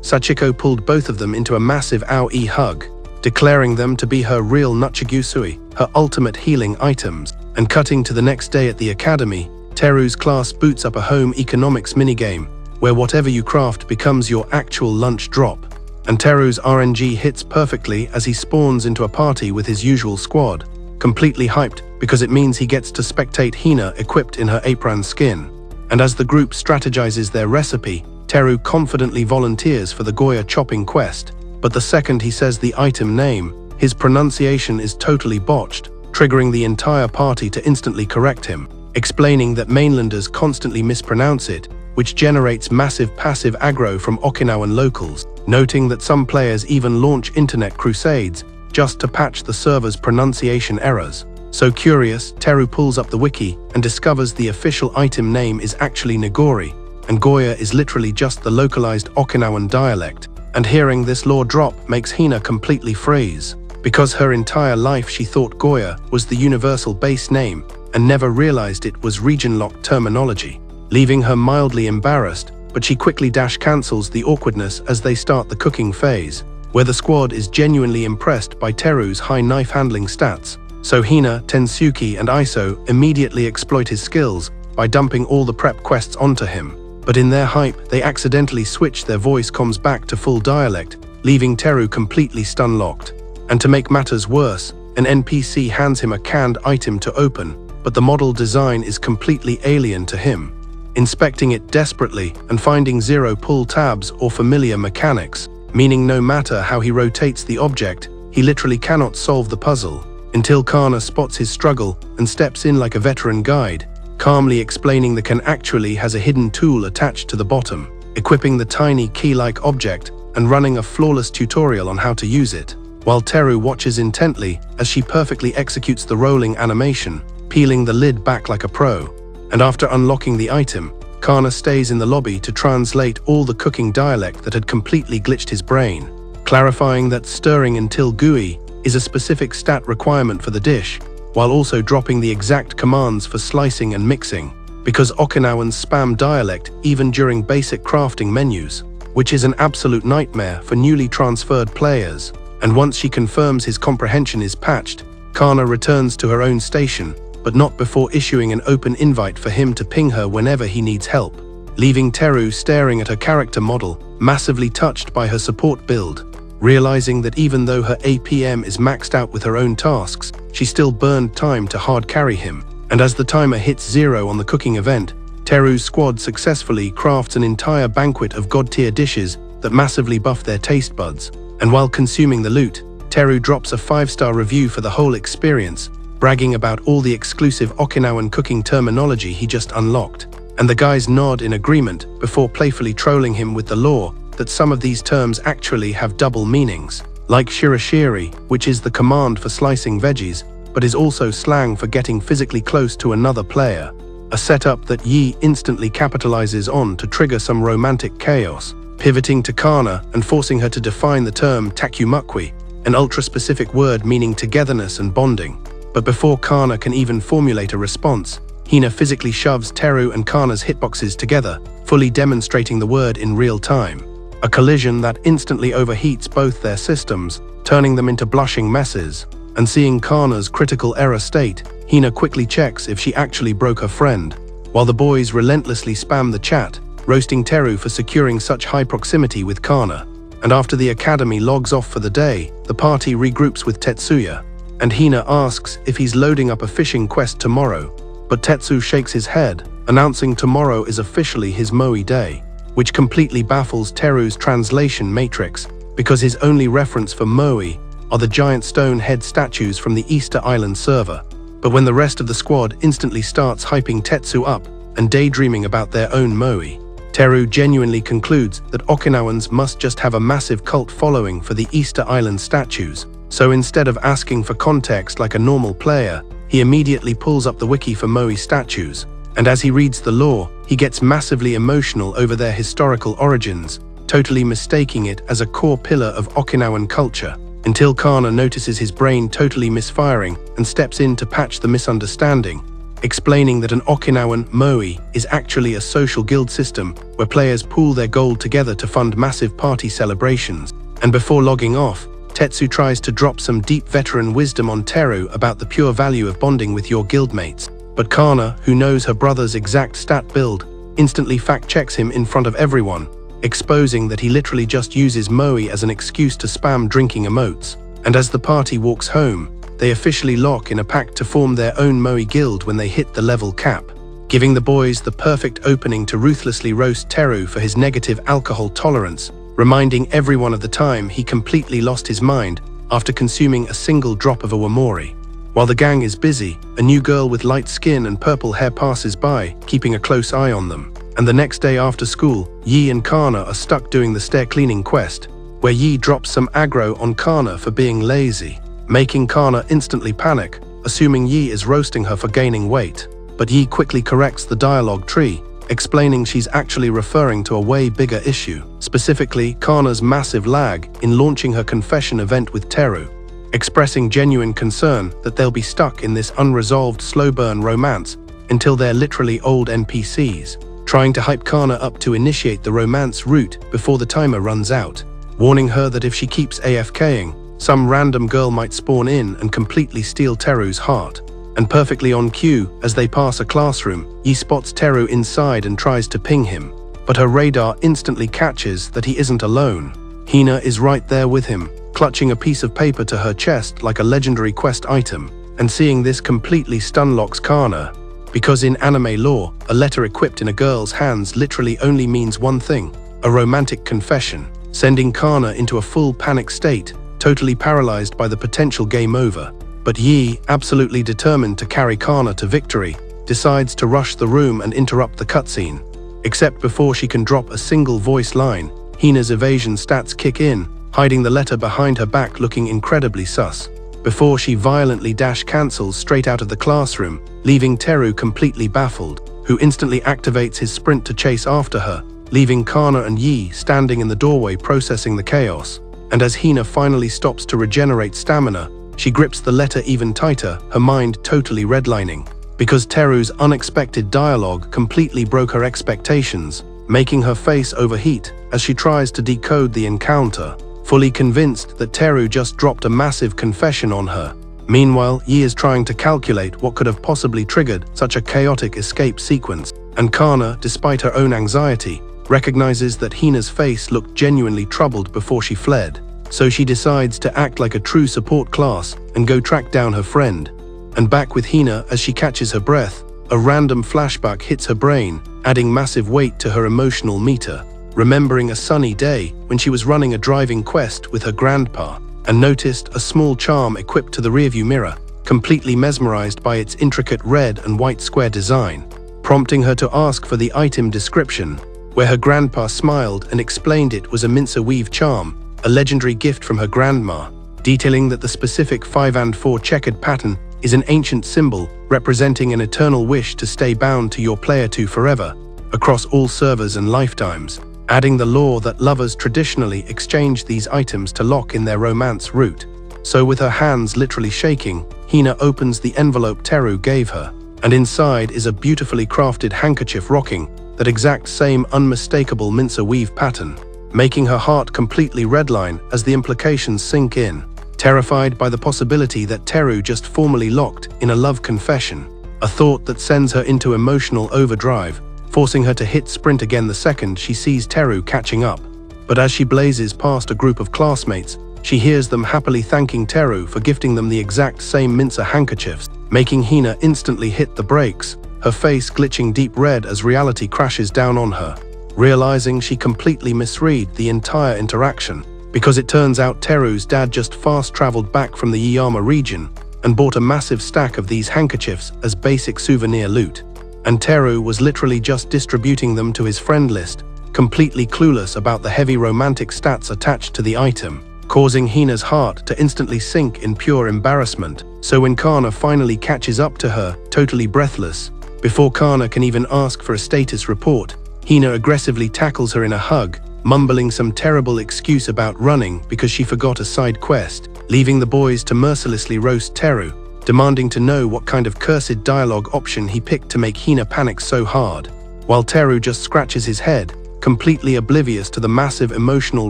Sachiko pulled both of them into a massive owie hug, declaring them to be her real Nuchigusui, her ultimate healing items. And cutting to the next day at the academy, Teru's class boots up a home economics minigame, where whatever you craft becomes your actual lunch drop. And Teru's RNG hits perfectly as he spawns into a party with his usual squad, completely hyped because it means he gets to spectate Hina equipped in her apron skin. And as the group strategizes their recipe, Teru confidently volunteers for the Goya chopping quest, but the second he says the item name, his pronunciation is totally botched, triggering the entire party to instantly correct him, explaining that mainlanders constantly mispronounce it, which generates massive passive aggro from Okinawan locals, noting that some players even launch internet crusades just to patch the server's pronunciation errors. So curious, Teru pulls up the wiki and discovers the official item name is actually Nigori, and Goya is literally just the localized Okinawan dialect. And hearing this lore drop makes Hina completely freeze, because her entire life she thought Goya was the universal base name and never realized it was region-locked terminology, leaving her mildly embarrassed, but she quickly cancels the awkwardness as they start the cooking phase, where the squad is genuinely impressed by Teru's high knife handling stats. So Hina, Tensuki and Iso immediately exploit his skills by dumping all the prep quests onto him. But in their hype, they accidentally switch their voice comms back to full dialect, leaving Teru completely stun-locked. And to make matters worse, an NPC hands him a canned item to open, but the model design is completely alien to him. Inspecting it desperately and finding zero pull tabs or familiar mechanics, meaning no matter how he rotates the object, he literally cannot solve the puzzle, until Kana spots his struggle and steps in like a veteran guide, calmly explaining the can actually has a hidden tool attached to the bottom, equipping the tiny key-like object and running a flawless tutorial on how to use it, while Teru watches intently as she perfectly executes the rolling animation, peeling the lid back like a pro. And after unlocking the item, Kana stays in the lobby to translate all the cooking dialect that had completely glitched his brain, clarifying that stirring until gooey is a specific stat requirement for the dish, while also dropping the exact commands for slicing and mixing, because Okinawans spam dialect even during basic crafting menus, which is an absolute nightmare for newly transferred players. And once she confirms his comprehension is patched, Kana returns to her own station, but not before issuing an open invite for him to ping her whenever he needs help, leaving Teru staring at her character model, massively touched by her support build. Realizing that even though her APM is maxed out with her own tasks, she still burned time to hard carry him. And as the timer hits 0 on the cooking event, Teru's squad successfully crafts an entire banquet of god-tier dishes that massively buff their taste buds. And while consuming the loot, Teru drops a 5-star review for the whole experience, bragging about all the exclusive Okinawan cooking terminology he just unlocked. And the guys nod in agreement before playfully trolling him with the lore that some of these terms actually have double meanings, like shirashiri, which is the command for slicing veggies, but is also slang for getting physically close to another player, a setup that Yi instantly capitalizes on to trigger some romantic chaos, pivoting to Kana and forcing her to define the term takumakwi, an ultra-specific word meaning togetherness and bonding. But before Kana can even formulate a response, Hina physically shoves Teru and Kana's hitboxes together, fully demonstrating the word in real time. A collision that instantly overheats both their systems, turning them into blushing messes. And seeing Kana's critical error state, Hina quickly checks if she actually broke her friend, while the boys relentlessly spam the chat, roasting Teru for securing such high proximity with Kana. And after the academy logs off for the day, the party regroups with Tetsuya, and Hina asks if he's loading up a fishing quest tomorrow, but Tetsu shakes his head, announcing tomorrow is officially his Moe day, which completely baffles Teru's translation matrix, because his only reference for Moe are the giant stone head statues from the Easter Island server. But when the rest of the squad instantly starts hyping Tetsu up and daydreaming about their own Moe, Teru genuinely concludes that Okinawans must just have a massive cult following for the Easter Island statues. So instead of asking for context like a normal player, he immediately pulls up the wiki for Moe statues, and as he reads the lore, he gets massively emotional over their historical origins, totally mistaking it as a core pillar of Okinawan culture, until Kana notices his brain totally misfiring and steps in to patch the misunderstanding, explaining that an Okinawan Moe is actually a social guild system where players pool their gold together to fund massive party celebrations. And before logging off, Tetsu tries to drop some deep veteran wisdom on Teru about the pure value of bonding with your guildmates. But Kana, who knows her brother's exact stat build, instantly fact-checks him in front of everyone, exposing that he literally just uses Moe as an excuse to spam drinking emotes. And as the party walks home, they officially lock in a pact to form their own Moe guild when they hit the level cap, giving the boys the perfect opening to ruthlessly roast Teru for his negative alcohol tolerance, reminding everyone of the time he completely lost his mind after consuming a single drop of a Wamori. While the gang is busy, a new girl with light skin and purple hair passes by, keeping a close eye on them. And the next day after school, Yi and Kana are stuck doing the stair cleaning quest, where Yi drops some aggro on Kana for being lazy, making Kana instantly panic, assuming Yi is roasting her for gaining weight. But Yi quickly corrects the dialogue tree, explaining she's actually referring to a way bigger issue, specifically Kana's massive lag in launching her confession event with Teru, expressing genuine concern that they'll be stuck in this unresolved slow burn romance until they're literally old NPCs, trying to hype Kana up to initiate the romance route before the timer runs out, warning her that if she keeps AFKing, some random girl might spawn in and completely steal Teru's heart. And perfectly on cue, as they pass a classroom, Yi spots Teru inside and tries to ping him, but her radar instantly catches that he isn't alone. Hina is right there with him, clutching a piece of paper to her chest like a legendary quest item, and seeing this completely stunlocks Kana, because in anime lore, a letter equipped in a girl's hands literally only means one thing: a romantic confession, sending Kana into a full panic state, totally paralyzed by the potential game over. But Yi, absolutely determined to carry Kana to victory, decides to rush the room and interrupt the cutscene. Except before she can drop a single voice line, Hina's evasion stats kick in, hiding the letter behind her back looking incredibly sus, before she violently dash cancels straight out of the classroom, leaving Teru completely baffled, who instantly activates his sprint to chase after her, leaving Kana and Yi standing in the doorway processing the chaos. And as Hina finally stops to regenerate stamina, She grips the letter even tighter, her mind totally redlining, because Teru's unexpected dialogue completely broke her expectations, making her face overheat as she tries to decode the encounter, fully convinced that Teru just dropped a massive confession on her. Meanwhile, Yi is trying to calculate what could have possibly triggered such a chaotic escape sequence, and Kana, despite her own anxiety, recognizes that Hina's face looked genuinely troubled before she fled. So she decides to act like a true support class and go track down her friend. And back with Hina as she catches her breath, a random flashback hits her brain, adding massive weight to her emotional meter, remembering a sunny day when she was running a driving quest with her grandpa and noticed a small charm equipped to the rearview mirror, completely mesmerized by its intricate red and white square design, prompting her to ask for the item description, where her grandpa smiled and explained it was a mincer weave charm, a legendary gift from her grandma, detailing that the specific 5 and 4 checkered pattern is an ancient symbol representing an eternal wish to stay bound to your player to forever, across all servers and lifetimes, adding the lore that lovers traditionally exchange these items to lock in their romance route. So with her hands literally shaking, Hina opens the envelope Teru gave her, and inside is a beautifully crafted handkerchief rocking that exact same unmistakable mincer weave pattern, making her heart completely redline as the implications sink in, terrified by the possibility that Teru just formally locked in a love confession, a thought that sends her into emotional overdrive, forcing her to hit sprint again the second she sees Teru catching up. But as she blazes past a group of classmates, she hears them happily thanking Teru for gifting them the exact same mincer handkerchiefs, making Hina instantly hit the brakes, her face glitching deep red as reality crashes down on her, realizing she completely misread the entire interaction, because it turns out Teru's dad just fast-traveled back from the Iyama region and bought a massive stack of these handkerchiefs as basic souvenir loot, and Teru was literally just distributing them to his friend list, completely clueless about the heavy romantic stats attached to the item, causing Hina's heart to instantly sink in pure embarrassment. So when Kana finally catches up to her, totally breathless, before Kana can even ask for a status report, Hina aggressively tackles her in a hug, mumbling some terrible excuse about running because she forgot a side quest, leaving the boys to mercilessly roast Teru, demanding to know what kind of cursed dialogue option he picked to make Hina panic so hard, while Teru just scratches his head, completely oblivious to the massive emotional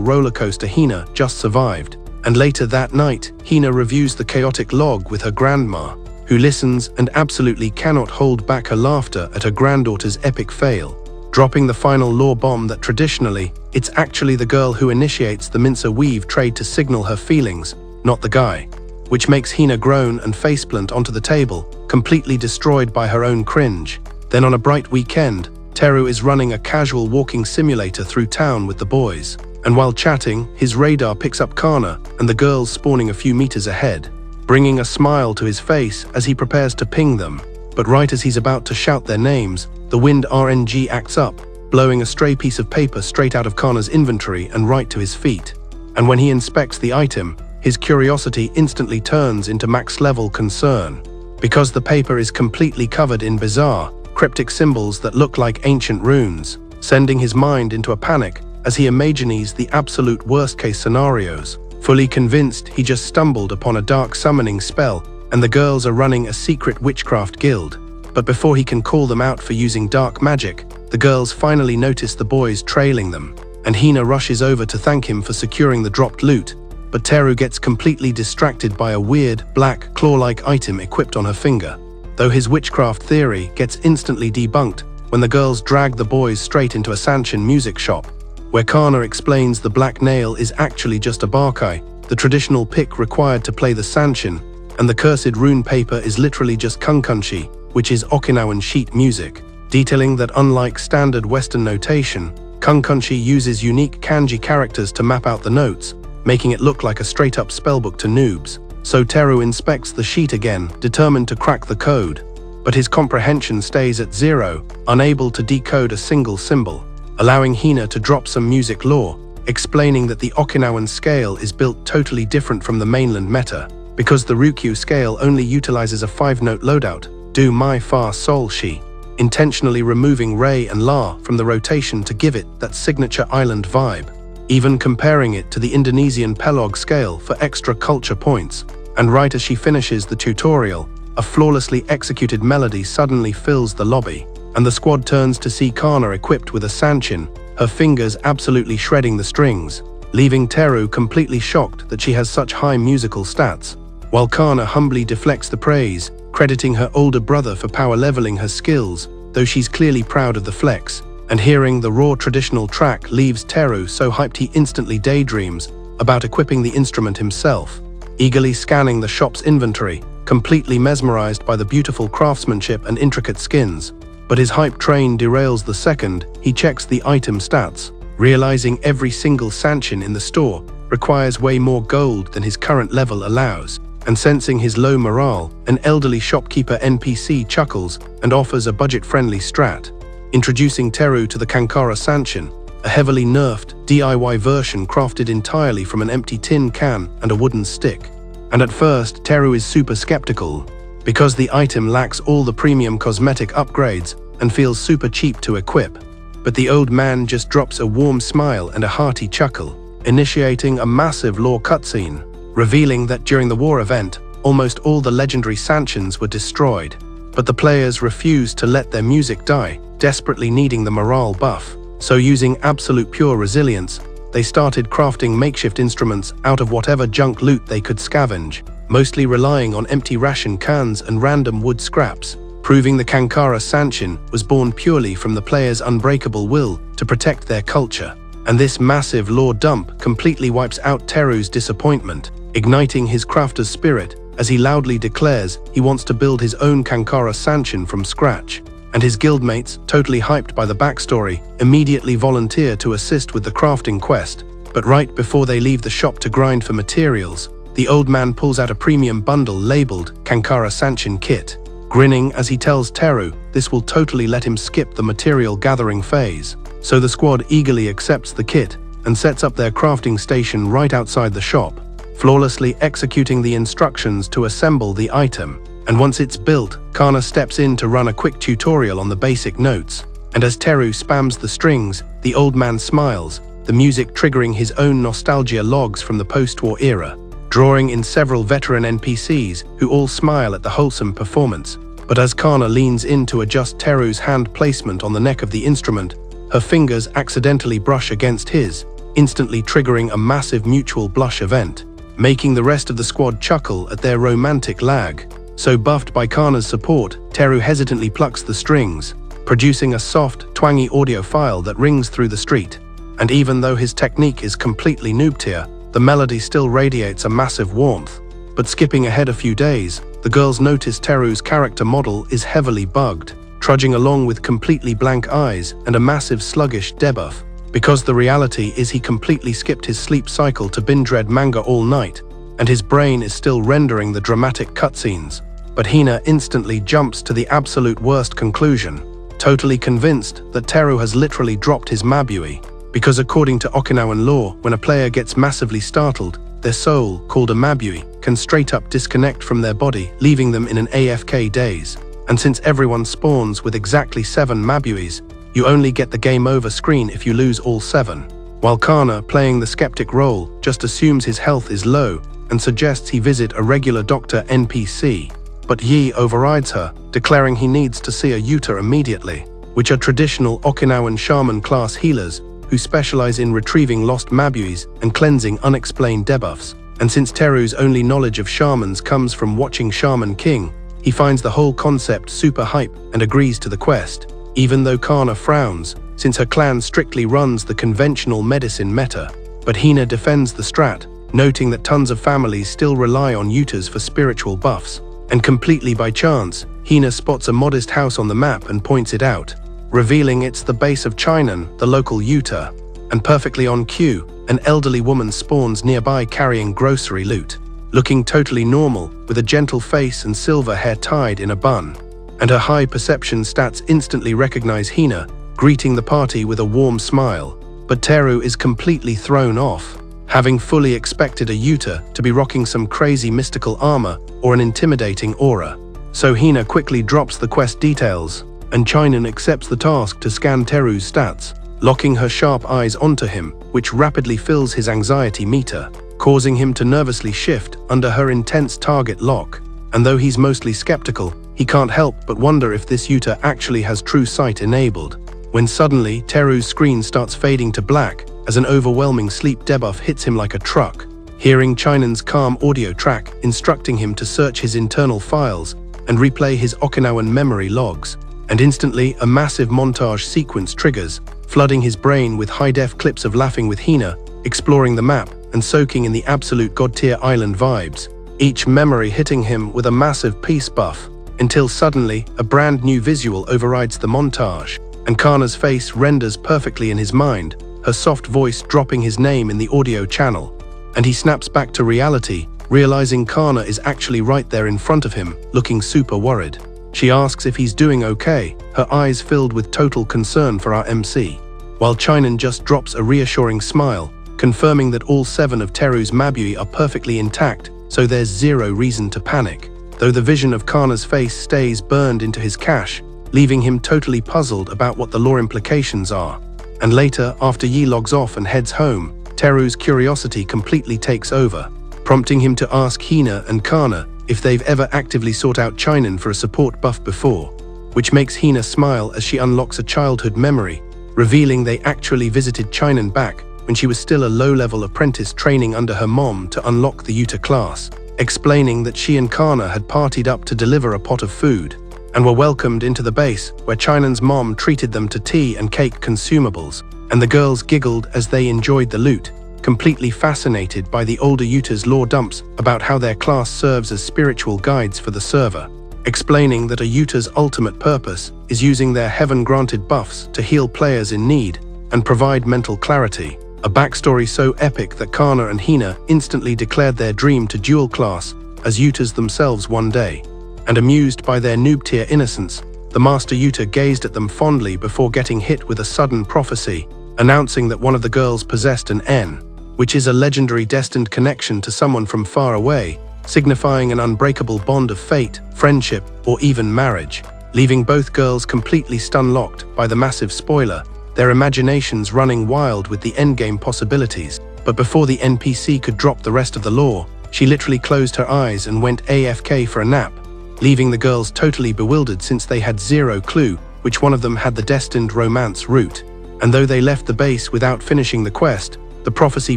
rollercoaster Hina just survived. And later that night, Hina reviews the chaotic log with her grandma, who listens and absolutely cannot hold back her laughter at her granddaughter's epic fail, dropping the final lore bomb that traditionally, it's actually the girl who initiates the mincer weave trade to signal her feelings, not the guy, which makes Hina groan and faceplant onto the table, completely destroyed by her own cringe. Then on a bright weekend, Teru is running a casual walking simulator through town with the boys, and while chatting, his radar picks up Kana and the girls spawning a few meters ahead, bringing a smile to his face as he prepares to ping them. But right as he's about to shout their names, the wind RNG acts up, blowing a stray piece of paper straight out of Kana's inventory and right to his feet. And when he inspects the item, his curiosity instantly turns into max-level concern, because the paper is completely covered in bizarre, cryptic symbols that look like ancient runes, sending his mind into a panic as he imagines the absolute worst-case scenarios, fully convinced he just stumbled upon a dark summoning spell and the girls are running a secret witchcraft guild. But before he can call them out for using dark magic, the girls finally notice the boys trailing them, and Hina rushes over to thank him for securing the dropped loot, but Teru gets completely distracted by a weird, black, claw-like item equipped on her finger, though his witchcraft theory gets instantly debunked when the girls drag the boys straight into a Sanshin music shop, where Kana explains the black nail is actually just a bakai, the traditional pick required to play the Sanshin, and the cursed rune paper is literally just kankanshi, which is Okinawan sheet music, detailing that unlike standard Western notation, kankanshi uses unique kanji characters to map out the notes, making it look like a straight-up spellbook to noobs. So Teru inspects the sheet again, determined to crack the code, but his comprehension stays at 0, unable to decode a single symbol, allowing Hina to drop some music lore, explaining that the Okinawan scale is built totally different from the mainland meta, because the Ryukyu scale only utilizes a 5-note loadout, do mi fa sol shi, intentionally removing re and la from the rotation to give it that signature island vibe, even comparing it to the Indonesian Pelog scale for extra culture points, And right as she finishes the tutorial, a flawlessly executed melody suddenly fills the lobby, and the squad turns to see Kana equipped with a sanshin, her fingers absolutely shredding the strings, leaving Teru completely shocked that she has such high musical stats, while Kana humbly deflects the praise, crediting her older brother for power leveling her skills, though she's clearly proud of the flex. And hearing the raw traditional track leaves Teru so hyped he instantly daydreams about equipping the instrument himself, eagerly scanning the shop's inventory, completely mesmerized by the beautiful craftsmanship and intricate skins. But his hype train derails the second he checks the item stats, realizing every single sanshin in the store requires way more gold than his current level allows. And sensing his low morale, an elderly shopkeeper NPC chuckles and offers a budget-friendly strat, introducing Teru to the Kankara Sanshin, a heavily nerfed DIY version crafted entirely from an empty tin can and a wooden stick. And at first, Teru is super skeptical, because the item lacks all the premium cosmetic upgrades and feels super cheap to equip. But the old man just drops a warm smile and a hearty chuckle, initiating a massive lore cutscene, revealing that during the war event, almost all the legendary Sanshins were destroyed, but the players refused to let their music die, desperately needing the morale buff. So using absolute pure resilience, they started crafting makeshift instruments out of whatever junk loot they could scavenge, mostly relying on empty ration cans and random wood scraps, proving the Kankara Sanshin was born purely from the players' unbreakable will to protect their culture. And this massive lore dump completely wipes out Teru's disappointment, igniting his crafter's spirit as he loudly declares he wants to build his own Kankara Sanshin from scratch. And his guildmates, totally hyped by the backstory, immediately volunteer to assist with the crafting quest. But right before they leave the shop to grind for materials, the old man pulls out a premium bundle labeled Kankara Sanshin Kit, grinning as he tells Teru this will totally let him skip the material gathering phase. So the squad eagerly accepts the kit and sets up their crafting station right outside the shop, flawlessly executing the instructions to assemble the item. And once it's built, Kana steps in to run a quick tutorial on the basic notes. And as Teru spams the strings, the old man smiles, the music triggering his own nostalgia logs from the post-war era, drawing in several veteran NPCs who all smile at the wholesome performance. But as Kana leans in to adjust Teru's hand placement on the neck of the instrument, her fingers accidentally brush against his, instantly triggering a massive mutual blush event, making the rest of the squad chuckle at their romantic lag. So buffed by Kana's support, Teru hesitantly plucks the strings, producing a soft, twangy audio file that rings through the street. And even though his technique is completely noob tier, the melody still radiates a massive warmth. But skipping ahead a few days, the girls notice Teru's character model is heavily bugged, trudging along with completely blank eyes and a massive sluggish debuff, because the reality is he completely skipped his sleep cycle to binge-read manga all night, and his brain is still rendering the dramatic cutscenes. But Hina instantly jumps to the absolute worst conclusion, totally convinced that Teru has literally dropped his Mabui, because according to Okinawan law, when a player gets massively startled, their soul, called a Mabui, can straight up disconnect from their body, leaving them in an AFK daze. And since everyone spawns with exactly 7 Mabuis, you only get the game over screen if you lose all 7. While Kana, playing the skeptic role, just assumes his health is low and suggests he visit a regular doctor NPC. But Yi overrides her, declaring he needs to see a Yuta immediately, which are traditional Okinawan shaman class healers who specialize in retrieving lost Mabuis and cleansing unexplained debuffs. And since Teru's only knowledge of shamans comes from watching Shaman King, he finds the whole concept super hype and agrees to the quest, even though Kana frowns, since her clan strictly runs the conventional medicine meta. But Hina defends the strat, noting that tons of families still rely on Yutas for spiritual buffs. And completely by chance, Hina spots a modest house on the map and points it out, revealing it's the base of Chinan, the local Yuta. And perfectly on cue, an elderly woman spawns nearby carrying grocery loot, looking totally normal, with a gentle face and silver hair tied in a bun. And her high perception stats instantly recognize Hina, greeting the party with a warm smile. But Teru is completely thrown off, having fully expected a Yuta to be rocking some crazy mystical armor or an intimidating aura. So Hina quickly drops the quest details, and Chinan accepts the task to scan Teru's stats, locking her sharp eyes onto him, which rapidly fills his anxiety meter. causing him to nervously shift under her intense target lock. And though he's mostly skeptical, he can't help but wonder if this Yuta actually has true sight enabled. When suddenly, Teru's screen starts fading to black as an overwhelming sleep debuff hits him like a truck. Hearing Chinan's calm audio track instructing him to search his internal files and replay his Okinawan memory logs, and instantly a massive montage sequence triggers, flooding his brain with high-def clips of Laughing with Hina, exploring the map and soaking in the absolute god-tier island vibes, each memory hitting him with a massive peace buff, until suddenly a brand new visual overrides the montage, and Kana's face renders perfectly in his mind, her soft voice dropping his name in the audio channel, and he snaps back to reality, realizing Kana is actually right there in front of him, looking super worried. She asks if he's doing okay, her eyes filled with total concern for our MC, while Chinan just drops a reassuring smile, confirming that all 7 of Teru's Mabui are perfectly intact, so there's zero reason to panic, though the vision of Kana's face stays burned into his cache, leaving him totally puzzled about what the lore implications are. And later, after Yi logs off and heads home, Teru's curiosity completely takes over, prompting him to ask Hina and Kana if they've ever actively sought out Chinan for a support buff before, which makes Hina smile as she unlocks a childhood memory, revealing they actually visited Chinan back when she was still a low-level apprentice training under her mom to unlock the Yuta class, explaining that she and Kana had partied up to deliver a pot of food, and were welcomed into the base where Chinan's mom treated them to tea and cake consumables, and the girls giggled as they enjoyed the loot, completely fascinated by the older Yuta's lore dumps about how their class serves as spiritual guides for the server, explaining that a Yuta's ultimate purpose is using their heaven-granted buffs to heal players in need and provide mental clarity, a backstory so epic that Kana and Hina instantly declared their dream to dual class as Yutas themselves one day, and amused by their noob-tier innocence, the Master Yuta gazed at them fondly before getting hit with a sudden prophecy, announcing that one of the girls possessed an N, which is a legendary destined connection to someone from far away, signifying an unbreakable bond of fate, friendship, or even marriage, leaving both girls completely stun-locked by the massive spoiler, their imaginations running wild with the endgame possibilities. But before the NPC could drop the rest of the lore, she literally closed her eyes and went AFK for a nap, leaving the girls totally bewildered since they had zero clue which one of them had the destined romance route. And though they left the base without finishing the quest, the prophecy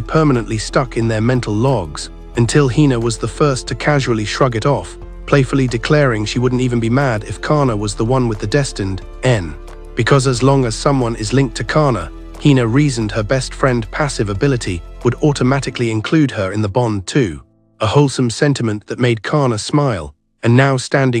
permanently stuck in their mental logs, until Hina was the first to casually shrug it off, playfully declaring she wouldn't even be mad if Kana was the one with the destined N. Because as long as someone is linked to Kana, Hina reasoned her best friend passive ability would automatically include her in the bond too, a wholesome sentiment that made Kana smile, and now standing